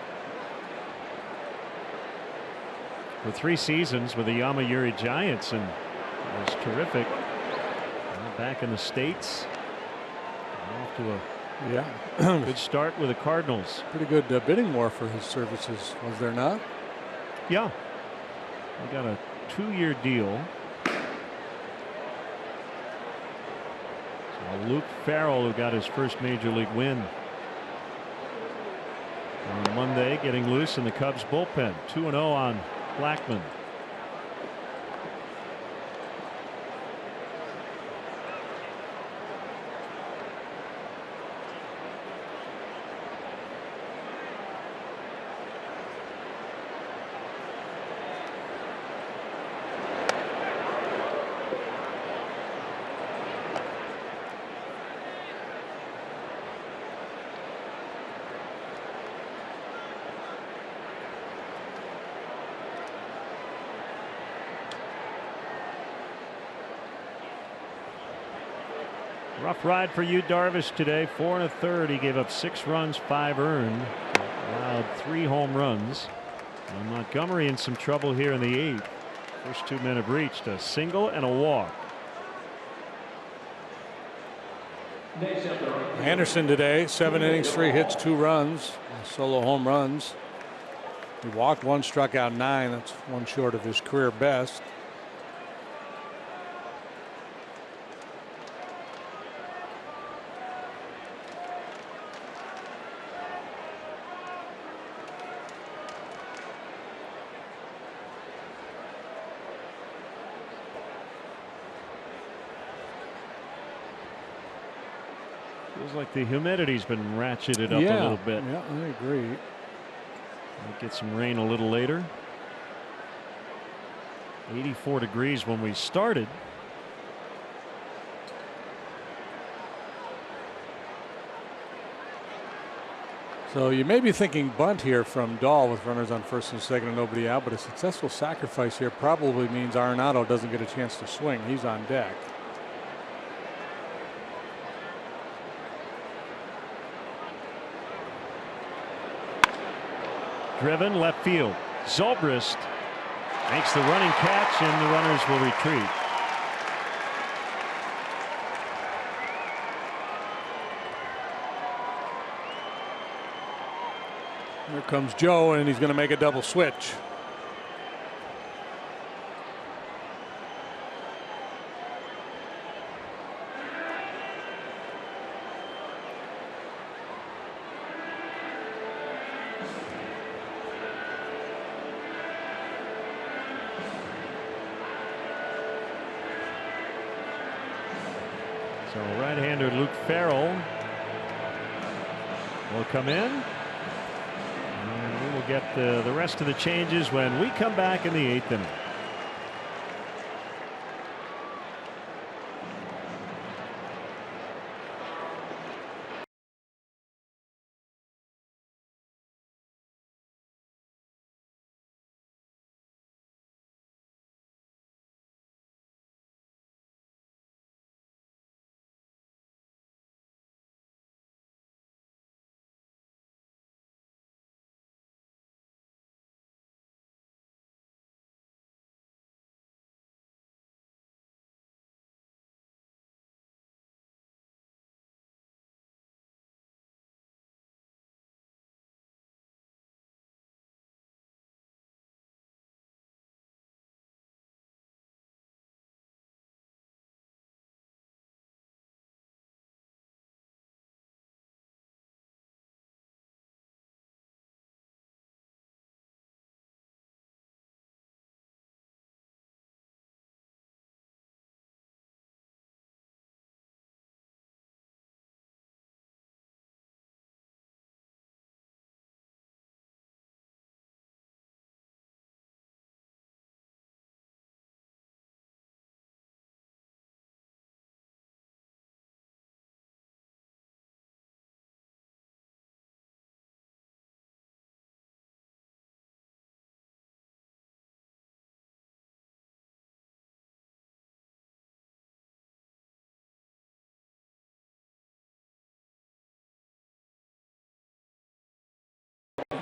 for 3 seasons with the Yomiuri Giants, and it was terrific. Back in the States, off to a good start with the Cardinals. Pretty good bidding war for his services, was there not? Yeah, he got a 2-year deal. So Luke Farrell, who got his first major league win on Monday, getting loose in the Cubs bullpen. 2-0 on Blackmon. Rough ride for Yu Darvish today. 4 1/3. He gave up 6 runs, 5 earned, allowed 3 home runs. And Montgomery in some trouble here in the 8th. First 2 men have reached a single and a walk. Anderson today, 7 innings, 3 hits, 2 runs, solo home runs. He walked 1, struck out 9. That's 1 short of his career best. Feels like the humidity's been ratcheted up a little bit. Yeah, I agree. Might get some rain a little later. 84 degrees when we started. So you may be thinking bunt here from Dahl with runners on first and second and nobody out, but a successful sacrifice here probably means Arenado doesn't get a chance to swing. He's on deck. Driven left field. Zobrist makes the running catch, and the runners will retreat. Here comes Joe, and he's going to make a double switch. So right-hander Luke Farrell will come in. And we will get the rest of the changes when we come back in the 8th inning.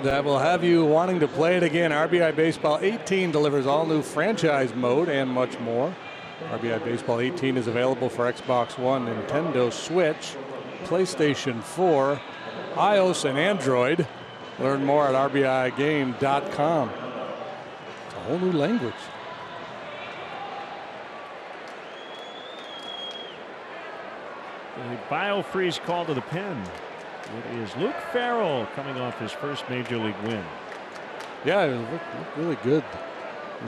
That will have you wanting to play it again. RBI Baseball 18 delivers all new franchise mode and much more. RBI Baseball 18 is available for Xbox One, Nintendo Switch, PlayStation 4, iOS, and Android. Learn more at RBIGame.com. It's a whole new language. A biofreeze call to the pen. It is Luke Farrell coming off his first major league win. Yeah, it looked really good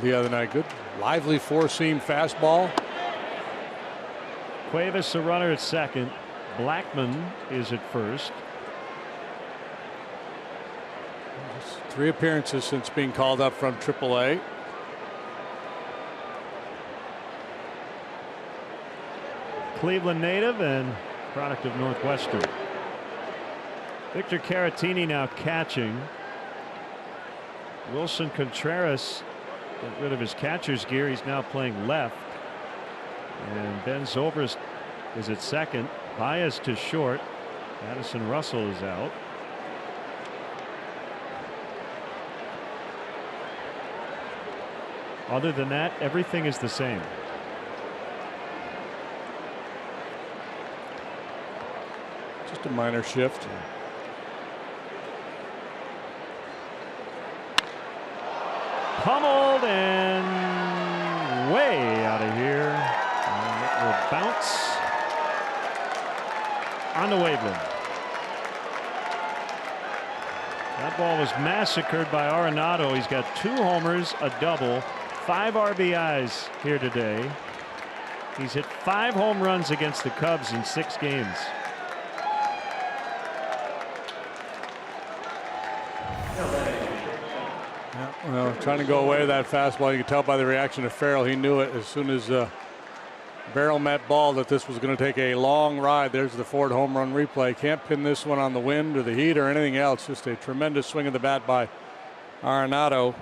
the other night. Good, lively four-seam fastball. Cuevas a runner at second. Blackman is at first. Just 3 appearances since being called up from AAA. Cleveland native and product of Northwestern. Victor Caratini now catching. Wilson Contreras got rid of his catcher's gear. He's now playing left. And Ben Zobrist is at second. Baez to short. Addison Russell is out. Other than that, everything is the same. Just a minor shift. Pummeled and way out of here. And it will bounce on the Waveland. That ball was massacred by Arenado. He's got 2 homers, a double, 5 RBIs here today. He's hit 5 home runs against the Cubs in 6 games. Well, trying to go away with that fastball. You can tell by the reaction of Farrell. He knew it as soon as barrel met ball that this was going to take a long ride. There's the Ford home run replay. Can't pin this one on the wind or the heat or anything else. Just a tremendous swing of the bat by Arenado.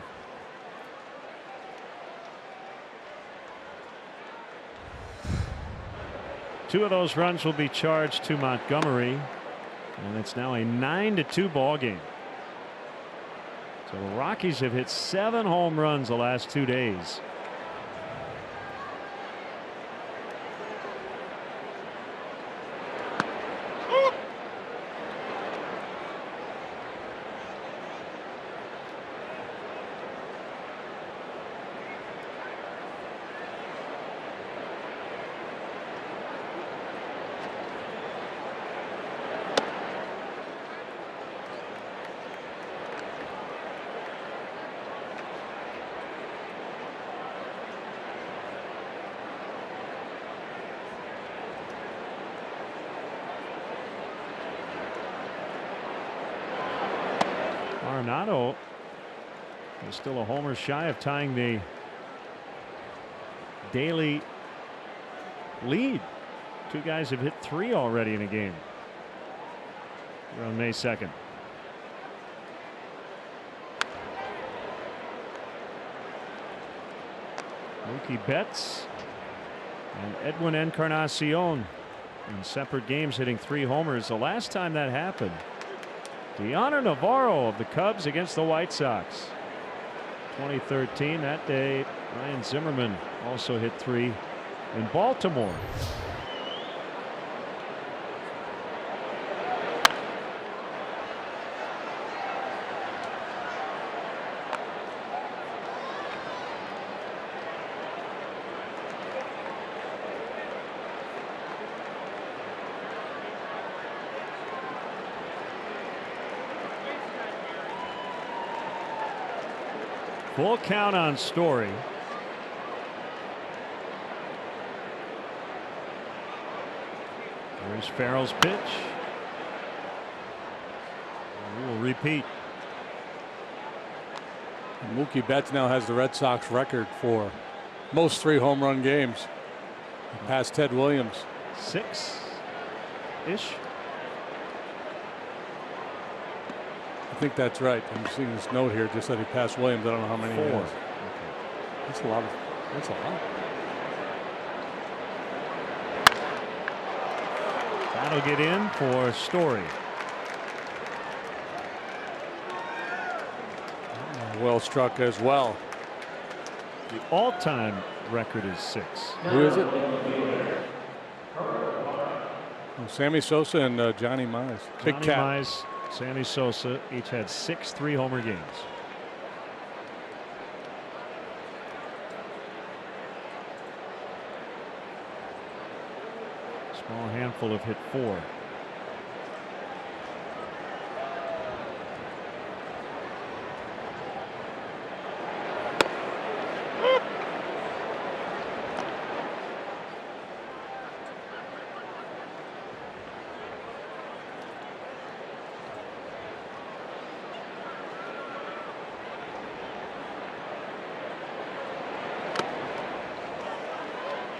Two of those runs will be charged to Montgomery, and it's now a 9-2 ball game. So the Rockies have hit 7 home runs the last 2 days. Arenado is still a homer shy of tying the daily lead. 2 guys have hit 3 already in a game. We're on May 2nd. Mookie Betts and Edwin Encarnacion in separate games hitting 3 homers. The last time that happened, Deoner Navarro of the Cubs against the White Sox. 2013. That day, Ryan Zimmerman also hit 3 in Baltimore. Full count on Story. There's Farrell's pitch. We will repeat. Mookie Betts now has the Red Sox record for most 3 home run games. Past Ted Williams. 6-ish. I think that's right. I'm seeing this note here just that he passed Williams. I don't know how many. 4. He has. Okay. That's a lot. That's a lot. That'll get in for Story. Well struck as well. The all-time record is 6. Who is it? Oh, Sammy Sosa and Johnny Mize. Big Johnny cat. Mize, Sammy Sosa each had 6 3-homer games. Small handful have hit 4.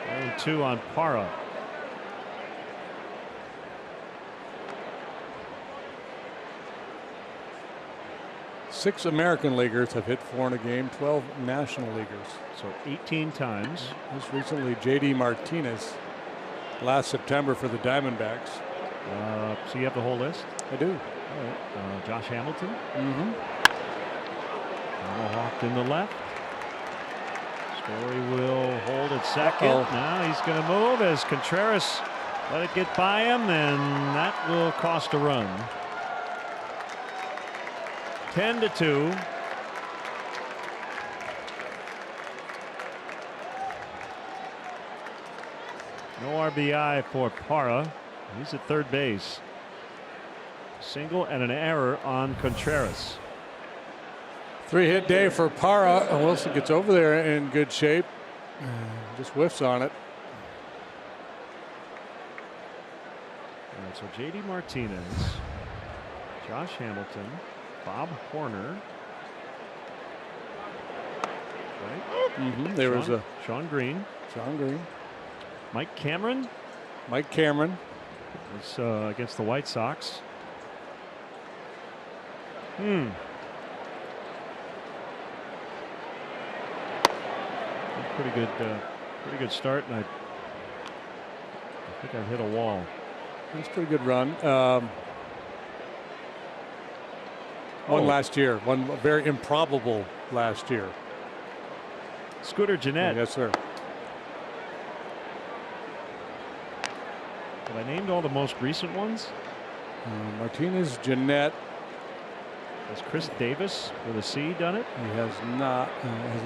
And 2 on Parra. Six American leaguers have hit 4 in a game. 12 National leaguers. So 18 times. Most recently, J.D. Martinez last September for the Diamondbacks. So you have the whole list? I do. All right. Josh Hamilton. Mm-hmm. Hawked in the left. Story will hold at second. Now he's going to move as Contreras let it get by him, and that will cost a run. 10-2. No RBI for Parra. He's at third base. Single and an error on Contreras. 3-hit day for Parra. Wilson gets over there in good shape. Just whiffs on it. All right, so J.D. Martinez, Josh Hamilton, Bob Horner, right? There was a Sean Green. Sean Green. Mike Cameron was against the White Sox. Pretty good start, and I think I've hit a wall. It's a pretty good run. One last year, one very improbable last year. Scooter Gennett. Yes, sir. Have I named all the most recent ones? Martinez, Gennett. Has Chris Davis with a C done it? He has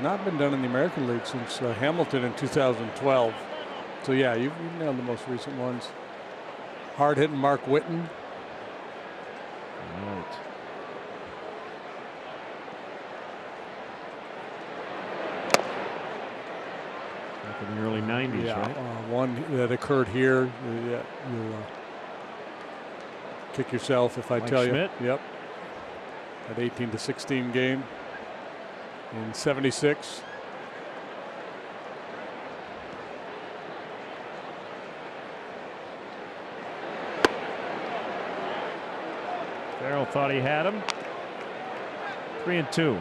not been done in the American League since Hamilton in 2012. So yeah, you've nailed the most recent ones. Hard hitting Mark Whitten. Right. Back in the early 90s, right? One that occurred here. You'll kick yourself if I Mike tell Schmidt? you. Yep. That 18-16 game in '76. Farrell thought he had him. 3-2.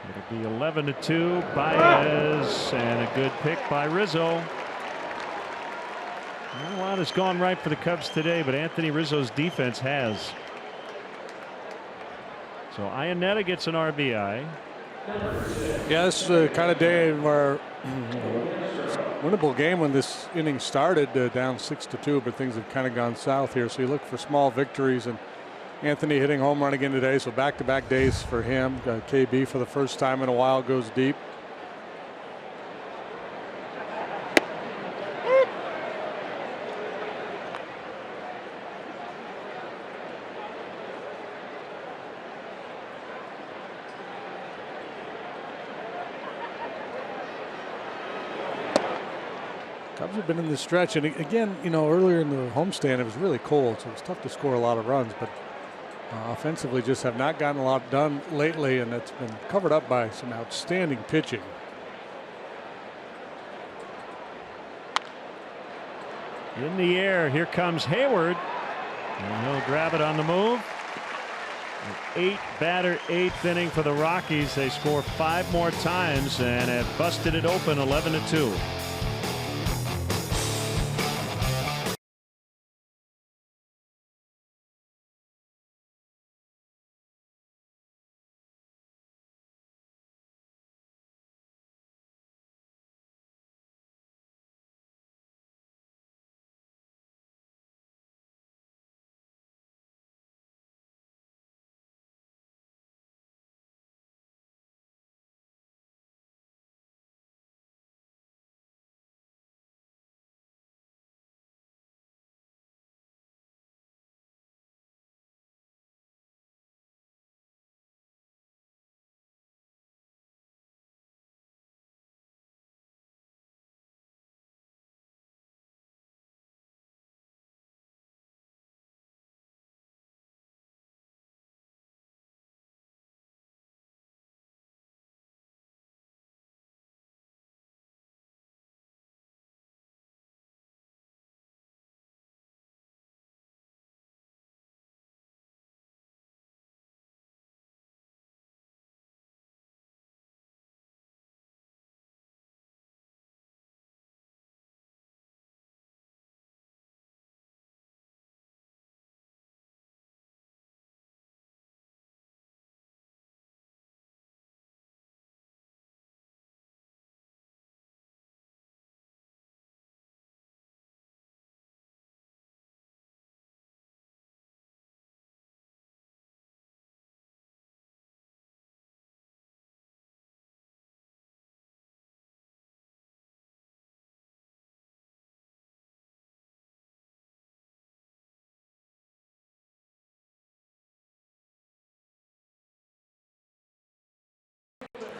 It'll be 11-2. Baez, and a good pick by Rizzo. Not a lot has gone right for the Cubs today, but Anthony Rizzo's defense has. So Ionetta gets an RBI. Yeah, this is the kind of day where winnable game when this inning started, down 6-2, but things have kind of gone south here. So you look for small victories, and Anthony hitting home run again today. So back-to-back days for him. KB for the first time in a while goes deep. Cubs have been in this stretch, and again, earlier in the homestand it was really cold, so it was tough to score a lot of runs, but offensively just have not gotten a lot done lately, and that's been covered up by some outstanding pitching. In the air, here comes Hayward, and he'll grab it on the move. An 8-batter 8th inning for the Rockies. They score 5 more times and have busted it open 11-2.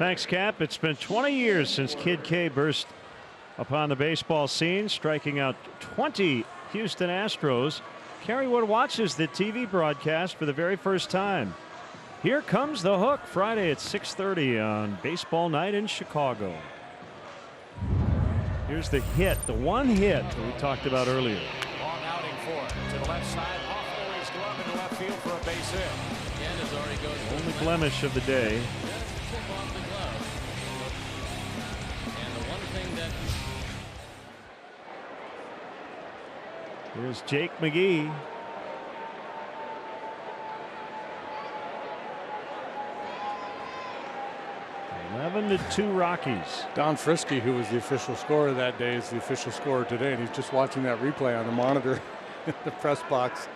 Thanks, Cap. It's been 20 years since Kid K burst upon the baseball scene, striking out 20 Houston Astros. Kerry Wood watches the TV broadcast for the very first time. Here comes the hook, Friday at 6:30 on Baseball Night in Chicago. Here's the hit, the one hit that we talked about earlier. Long outing for it. To the left side, off Lowry's glove into left field for a base hit. Again, as already goes. Only blemish of the day. Tip off the glove. And the one thing that. Here's Jake McGee. (11-2) Rockies. Don Frisky, who was the official scorer that day, is the official scorer today, and he's just watching that replay on the monitor in the press box.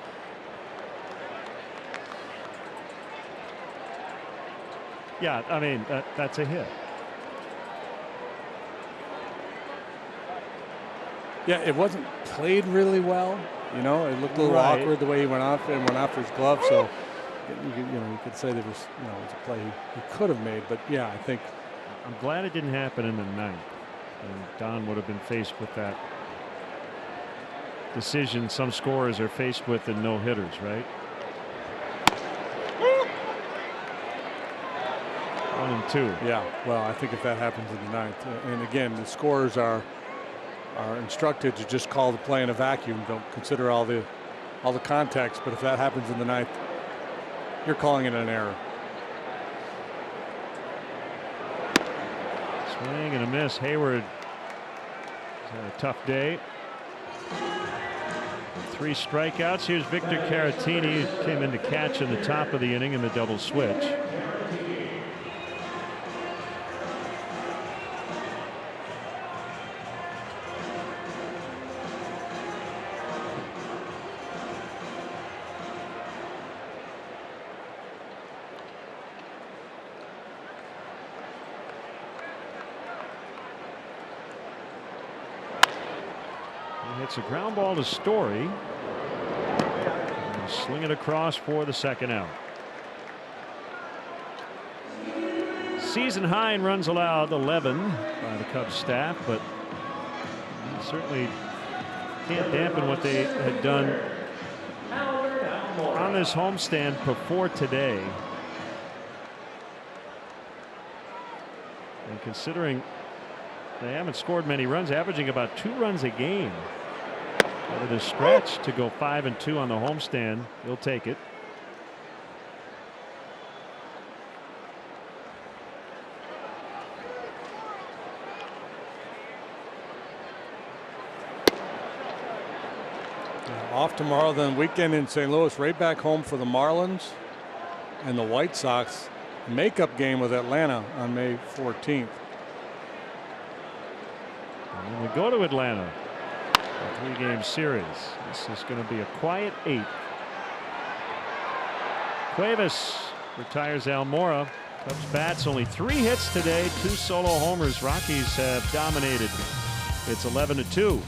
Yeah, I mean, that's a hit. Yeah, it wasn't played really well. You know, it looked a little awkward the way he went off and went after his glove. So, you could say there was, it was a play he could have made. But yeah, I think I'm glad it didn't happen in the ninth. And Don would have been faced with that decision some scorers are faced with in no hitters, right? 1-2. Yeah, well, I think if that happens in the ninth, and again, the scorers are instructed to just call the play in a vacuum. Don't consider all the context. But if that happens in the ninth, you're calling it an error. Swing and a miss. Hayward has had a tough day. 3 strikeouts. Here's Victor Caratini, who came in to catch in the top of the inning in the double switch. It's a ground ball to Story. And sling it across for the second out. Season high in runs allowed, 11 by the Cubs staff, but certainly can't dampen what they had done on this homestand before today. And considering they haven't scored many runs, averaging about 2 runs a game. Over the stretch to go 5-2 on the homestand, he'll take it. Off tomorrow, then weekend in St. Louis, right back home for the Marlins and the White Sox. Makeup game with Atlanta on May 14th. And we go to Atlanta. A 3-game series. This is going to be a quiet 8th. Cuevas retires Almora. Cubs bats only 3 hits today, 2 solo homers. Rockies have dominated. It's 11-2.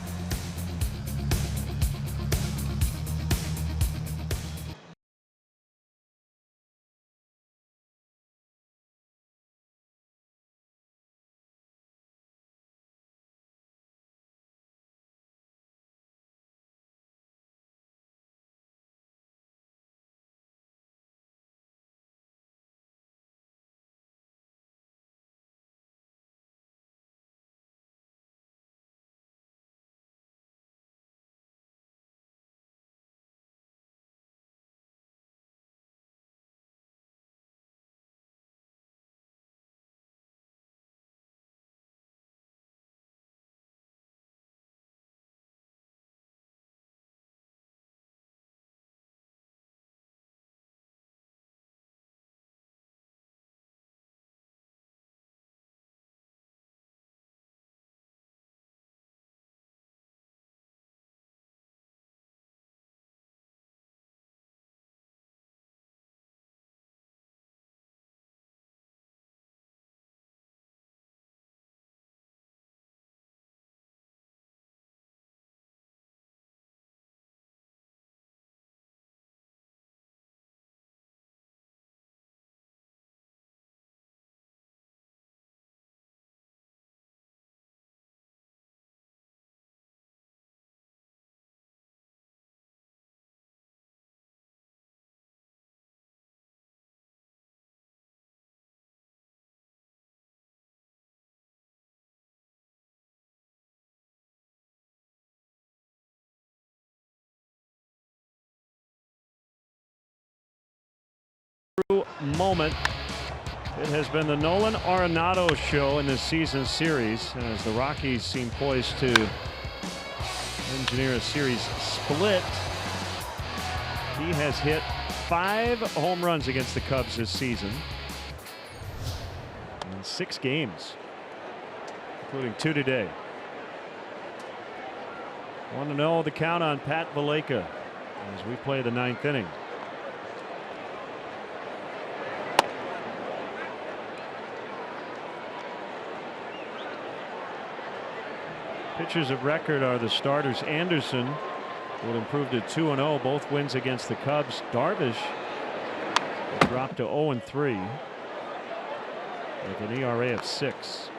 moment. It has been the Nolan Arenado show in this season series, as the Rockies seem poised to engineer a series split. He has hit 5 home runs against the Cubs this season in 6 games, including 2 today. 1-0 the count on Pat Valleca as we play the 9th inning. Pitchers of record are the starters. Anderson would improve to 2-0, both wins against the Cubs. Darvish dropped to 0-3 with an ERA of 6.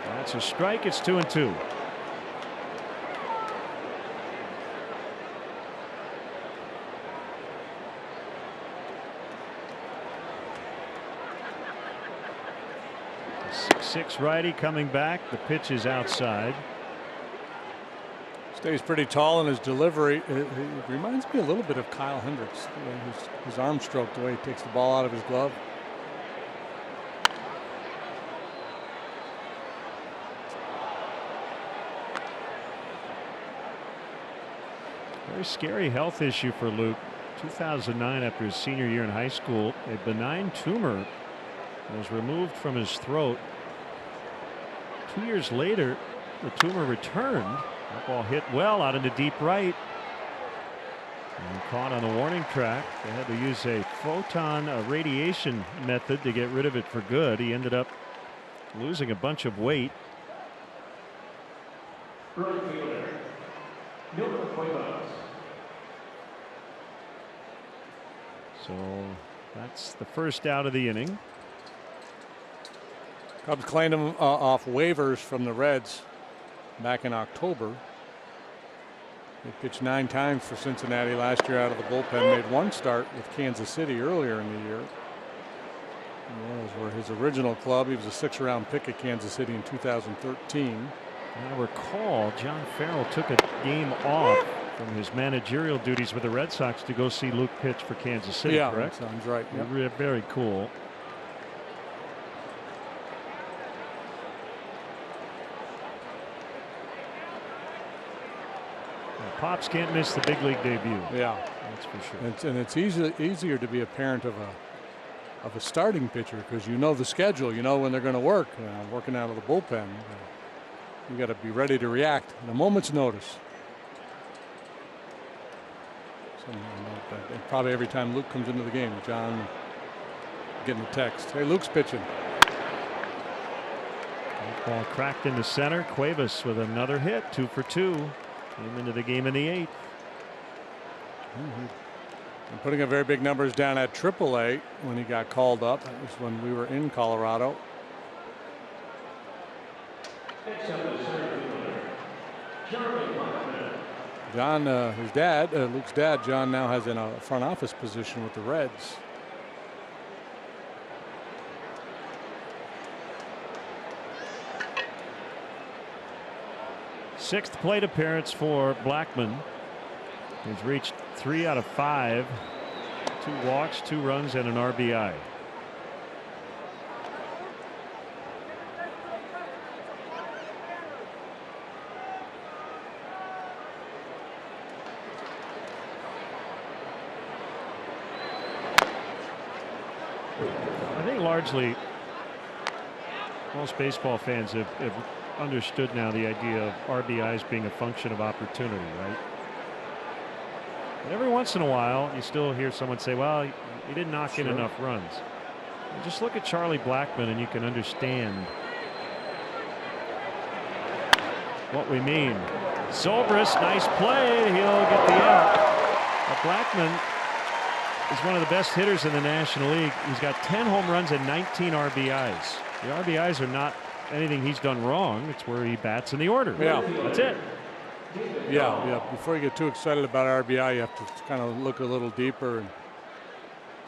That's a strike. It's 2-2. Six righty coming back. The pitch is outside. Stays pretty tall in his delivery. It reminds me a little bit of Kyle Hendricks. His arm stroke, the way he takes the ball out of his glove. Very scary health issue for Luke. 2009, after his senior year in high school, a benign tumor was removed from his throat. 2 years later, the tumor returned. That ball hit well out into deep right and caught on the warning track. They had to use a photon radiation method to get rid of it for good. He ended up losing a bunch of weight. So that's the first out of the inning. Cubs claimed him off waivers from the Reds back in October. He pitched 9 times for Cincinnati last year out of the bullpen. Made 1 start with Kansas City earlier in the year. Those were his original club. He was a 6th-round pick at Kansas City in 2013. I recall John Farrell took a game off from his managerial duties with the Red Sox to go see Luke pitch for Kansas City. Yeah, correct? that sounds right. Yep. Very cool. Pops can't miss the big league debut. Yeah, that's for sure. And it's easier to be a parent of a starting pitcher because you know the schedule, you know when they're going to work. Working out of the bullpen, you got to be ready to react at a moment's notice. So, probably every time Luke comes into the game, John getting a text, "Hey, Luke's pitching." Ball cracked into center. Cuevas with another hit, 2 for 2. Came into the game in the 8th. And putting up very big numbers down at AAA when he got called up. That was when we were in Colorado. John, his dad, Luke's dad, John, now has in a front office position with the Reds. Sixth plate appearance for Blackman. He's reached 3 out of 5. 2 walks, 2 runs, and an RBI. I think largely most baseball fans have understood now the idea of RBIs being a function of opportunity, right? But every once in a while you still hear someone say, well, he didn't knock in enough runs. And just look at Charlie Blackman and you can understand what we mean. Zobrist, nice play. He'll get the out. But Blackman is one of the best hitters in the National League. He's got 10 home runs and 19 RBIs. The RBIs are not anything he's done wrong. It's where he bats in the order. Yeah, that's it. Yeah. Before you get too excited about RBI, you have to kind of look a little deeper and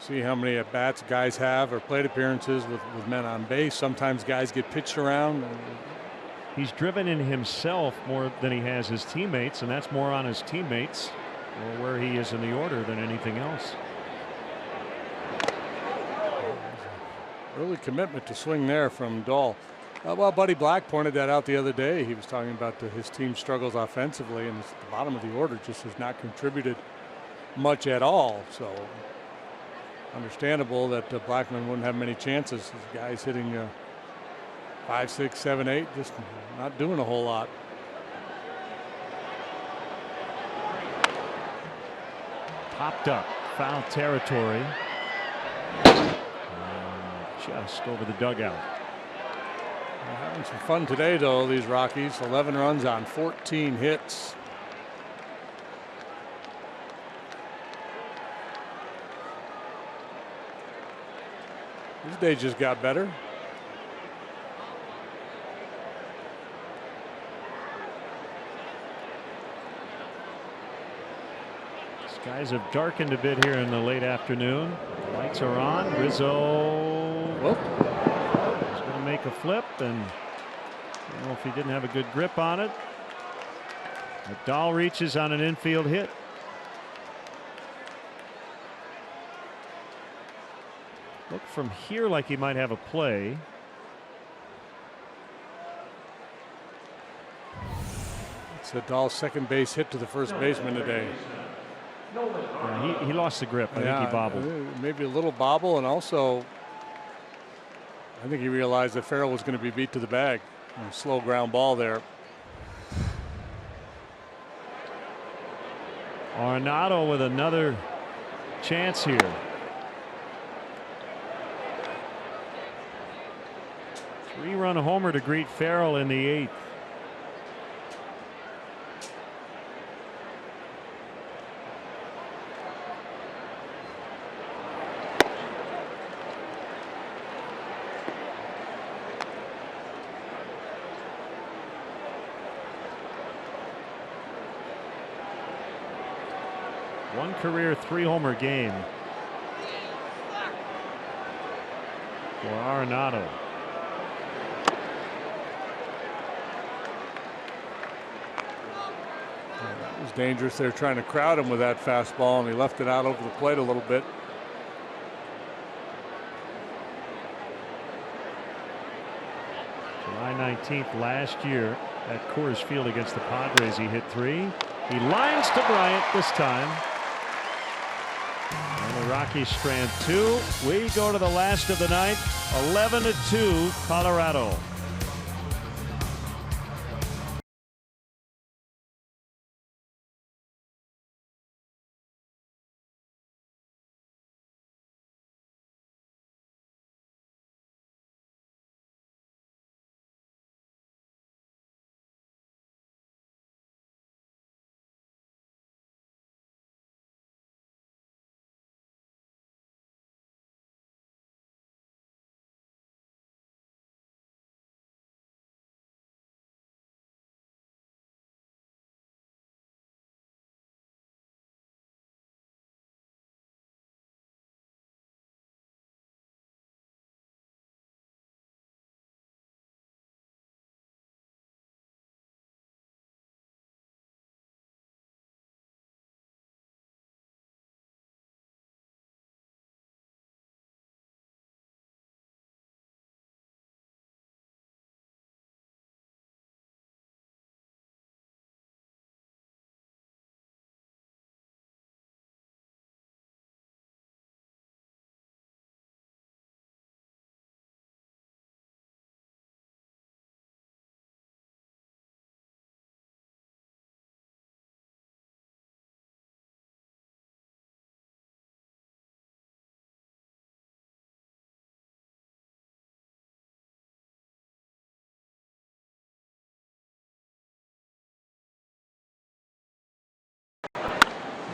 See how many at-bats guys have or plate appearances with men on base. Sometimes guys get pitched around. He's driven in himself more than he has his teammates, and that's more on his teammates or where he is in the order than anything else. Early commitment to swing there from Dahl. Well, Buddy Black pointed that out the other day. He was talking about his team's struggles offensively, and the bottom of the order just has not contributed much at all. So understandable that Blackman wouldn't have many chances. These guys hitting 5, 6, 7, 8, just not doing a whole lot. Popped up, foul territory. Just over the dugout. They're having some fun today, though, these Rockies. 11 runs on 14 hits. This day just got better. Skies have darkened a bit here in the late afternoon. Lights are on. Rizzo is going to make a flip, and I don't know if he didn't have a good grip on it. McDowell reaches on an infield hit. Look from here like he might have a play. It's Dahl's second base hit to the first baseman today. Yeah, he lost the grip. I think he bobbled. Maybe a little bobble, and also I think he realized that Farrell was going to be beat to the bag. A slow ground ball there. Arenado with another chance here. Three-run homer to greet Farrell in the 8th. One career 3-homer game for Arenado. It was dangerous. They were trying to crowd him with that fastball, and he left it out over the plate a little bit. July 19th last year at Coors Field against the Padres, he hit 3. He lines to Bryant this time. And the Rockies strand 2. We go to the last of the night. 11-2 Colorado.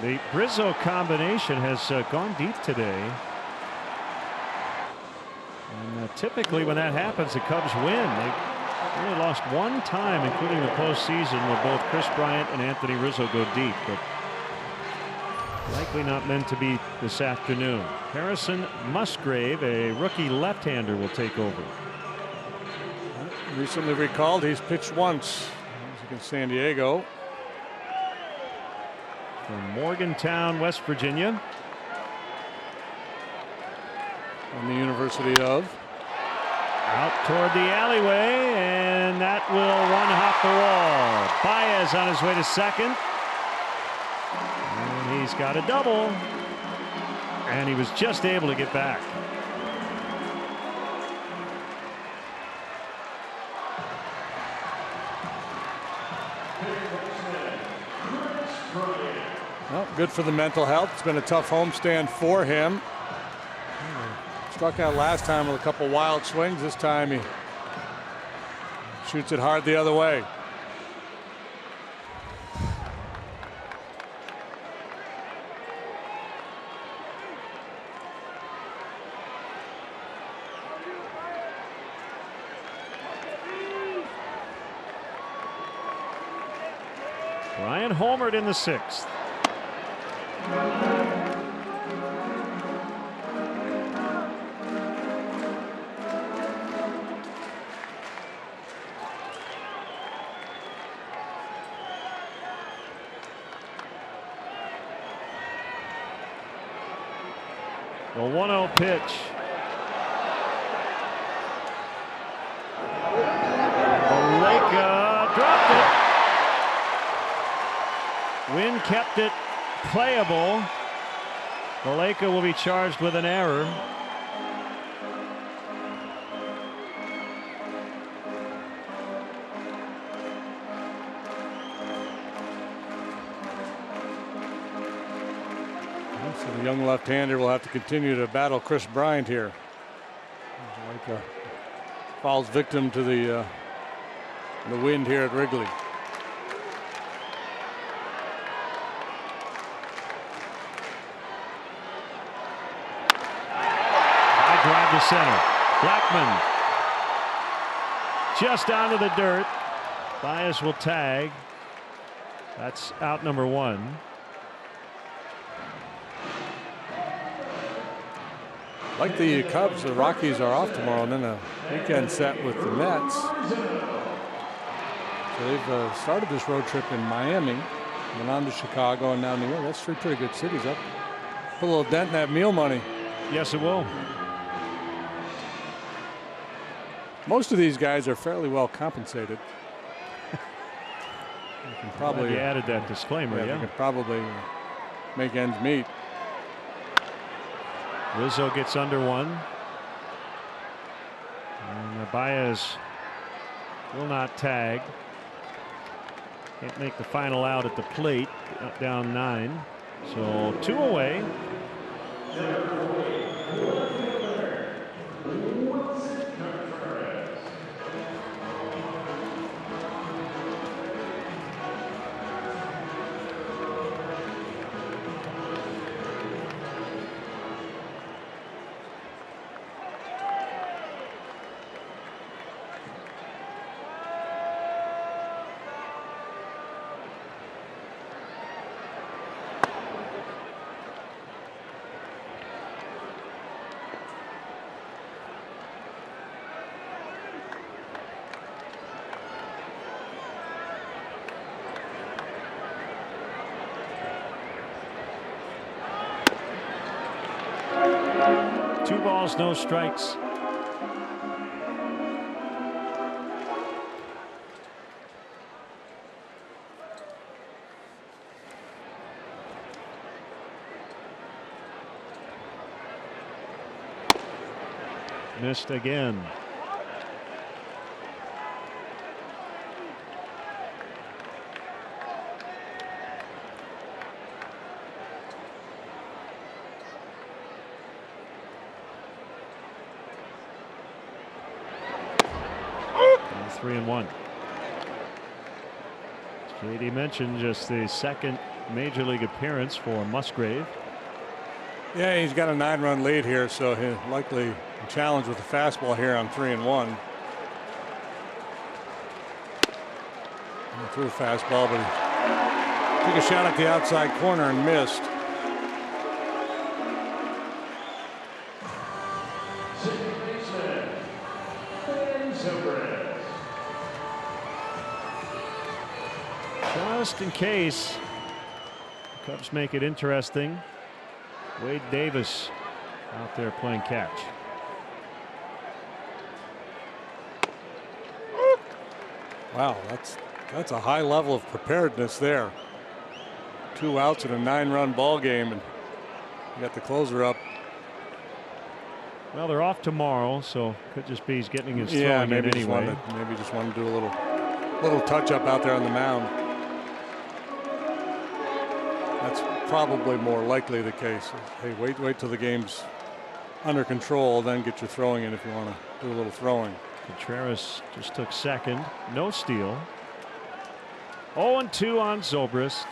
The Brizzo combination has gone deep today. And typically when that happens, the Cubs win. They only lost one time, including the postseason, where both Chris Bryant and Anthony Rizzo go deep. But Likely not meant to be this afternoon. Harrison Musgrave, a rookie left-hander, will take over. Recently recalled, he's pitched once. He's against San Diego. From Morgantown, West Virginia. On the University of. Out toward the alleyway, and that will run off the wall. Baez on his way to second. And he's got a double. And he was just able to get back. Well, good for the mental health. It's been a tough homestand for him. Struck out last time with a couple wild swings. This time he shoots it hard the other way. Ryan homered in the 6th. The 1-0 pitch. Baleka dropped it. Wynn kept it playable. Baleka will be charged with an error. So the young left-hander will have to continue to battle Chris Bryant here. Baleka falls victim to the wind here at Wrigley. Drive to center. Blackman just onto the dirt. Baez will tag. That's out number 1. Like the Cubs, the Rockies are off tomorrow, and then a weekend set with the Mets. So they've started this road trip in Miami, went on to Chicago, and now New York. That's 3 pretty good cities. Up, put a little dent in that meal money. Yes, it will. Most of these guys are fairly well compensated. You can probably you added that disclaimer. You can probably make ends meet. Rizzo gets under 1. And Baez will not tag. Can't make the final out at the plate. Down 9. So 2 away. Two balls, no strikes. Missed again. And 3-1. As JD mentioned, just the second major league appearance for Musgrave. Yeah, he's got a 9-run lead here, so he'll likely challenge with the fastball here on 3-1. Threw a fastball, but he took a shot at the outside corner and missed. just in case. Cubs make it interesting. Wade Davis out there playing catch. Wow, that's a high level of preparedness there. 2 outs in a 9-run ball game, and you got the closer up. Well, they're off tomorrow, so could just be he's getting his throwing maybe in anyway. Maybe just want to do a little touch up out there on the mound. That's probably more likely the case. Hey, wait till the game's under control, then get your throwing in if you want to do a little throwing. Contreras just took second. No steal. 0-2 on Zobrist.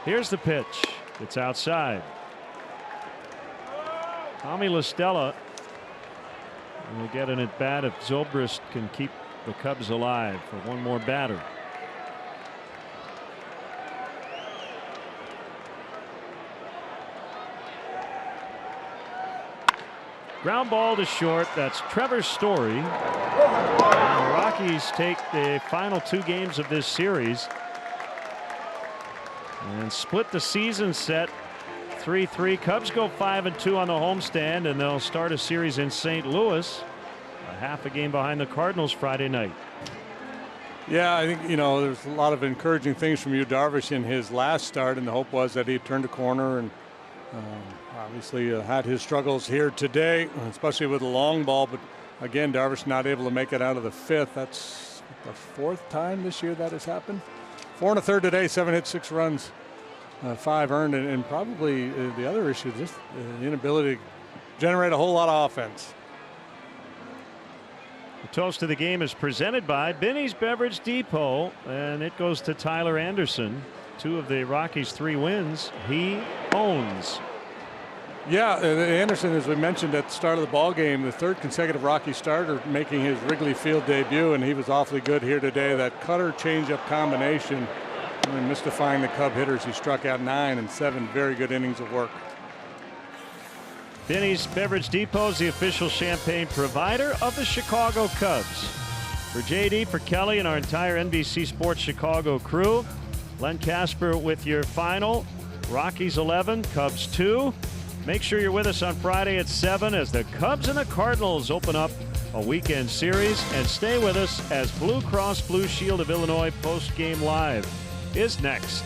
Here's the pitch. It's outside. Tommy La Stella will get an at bat if Zobrist can keep the Cubs alive for one more batter. Ground ball to short. That's Trevor Story. And the Rockies take the final 2 games of this series and split the season set 3-3. Cubs go 5-2 on the homestand, and they'll start a series in St. Louis, a half a game behind the Cardinals Friday night. Yeah, I think, there's a lot of encouraging things from Yu Darvish in his last start, and the hope was that he'd turned a corner, and obviously had his struggles here today, especially with the long ball. But again, Darvish not able to make it out of the 5th. That's the 4th time this year that has happened. 4 1/3 today, 7 hits, 6 runs, 5 earned, and probably the other issue is just the inability to generate a whole lot of offense. The toast of the game is presented by Binny's Beverage Depot, and it goes to Tyler Anderson. 2 of the Rockies' 3 wins he owns. Yeah, Anderson, as we mentioned at the start of the ball game, the 3rd consecutive Rocky starter making his Wrigley Field debut, and he was awfully good here today. That cutter changeup combination, and mystifying the Cub hitters. He struck out 9 and 7 very good innings of work. Binny's Beverage Depot is the official champagne provider of the Chicago Cubs. For JD, for Kelly, and our entire NBC Sports Chicago crew, Len Casper with your final. Rockies 11, Cubs 2. Make sure you're with us on Friday at 7 as the Cubs and the Cardinals open up a weekend series. And stay with us as Blue Cross Blue Shield of Illinois post-game live is next.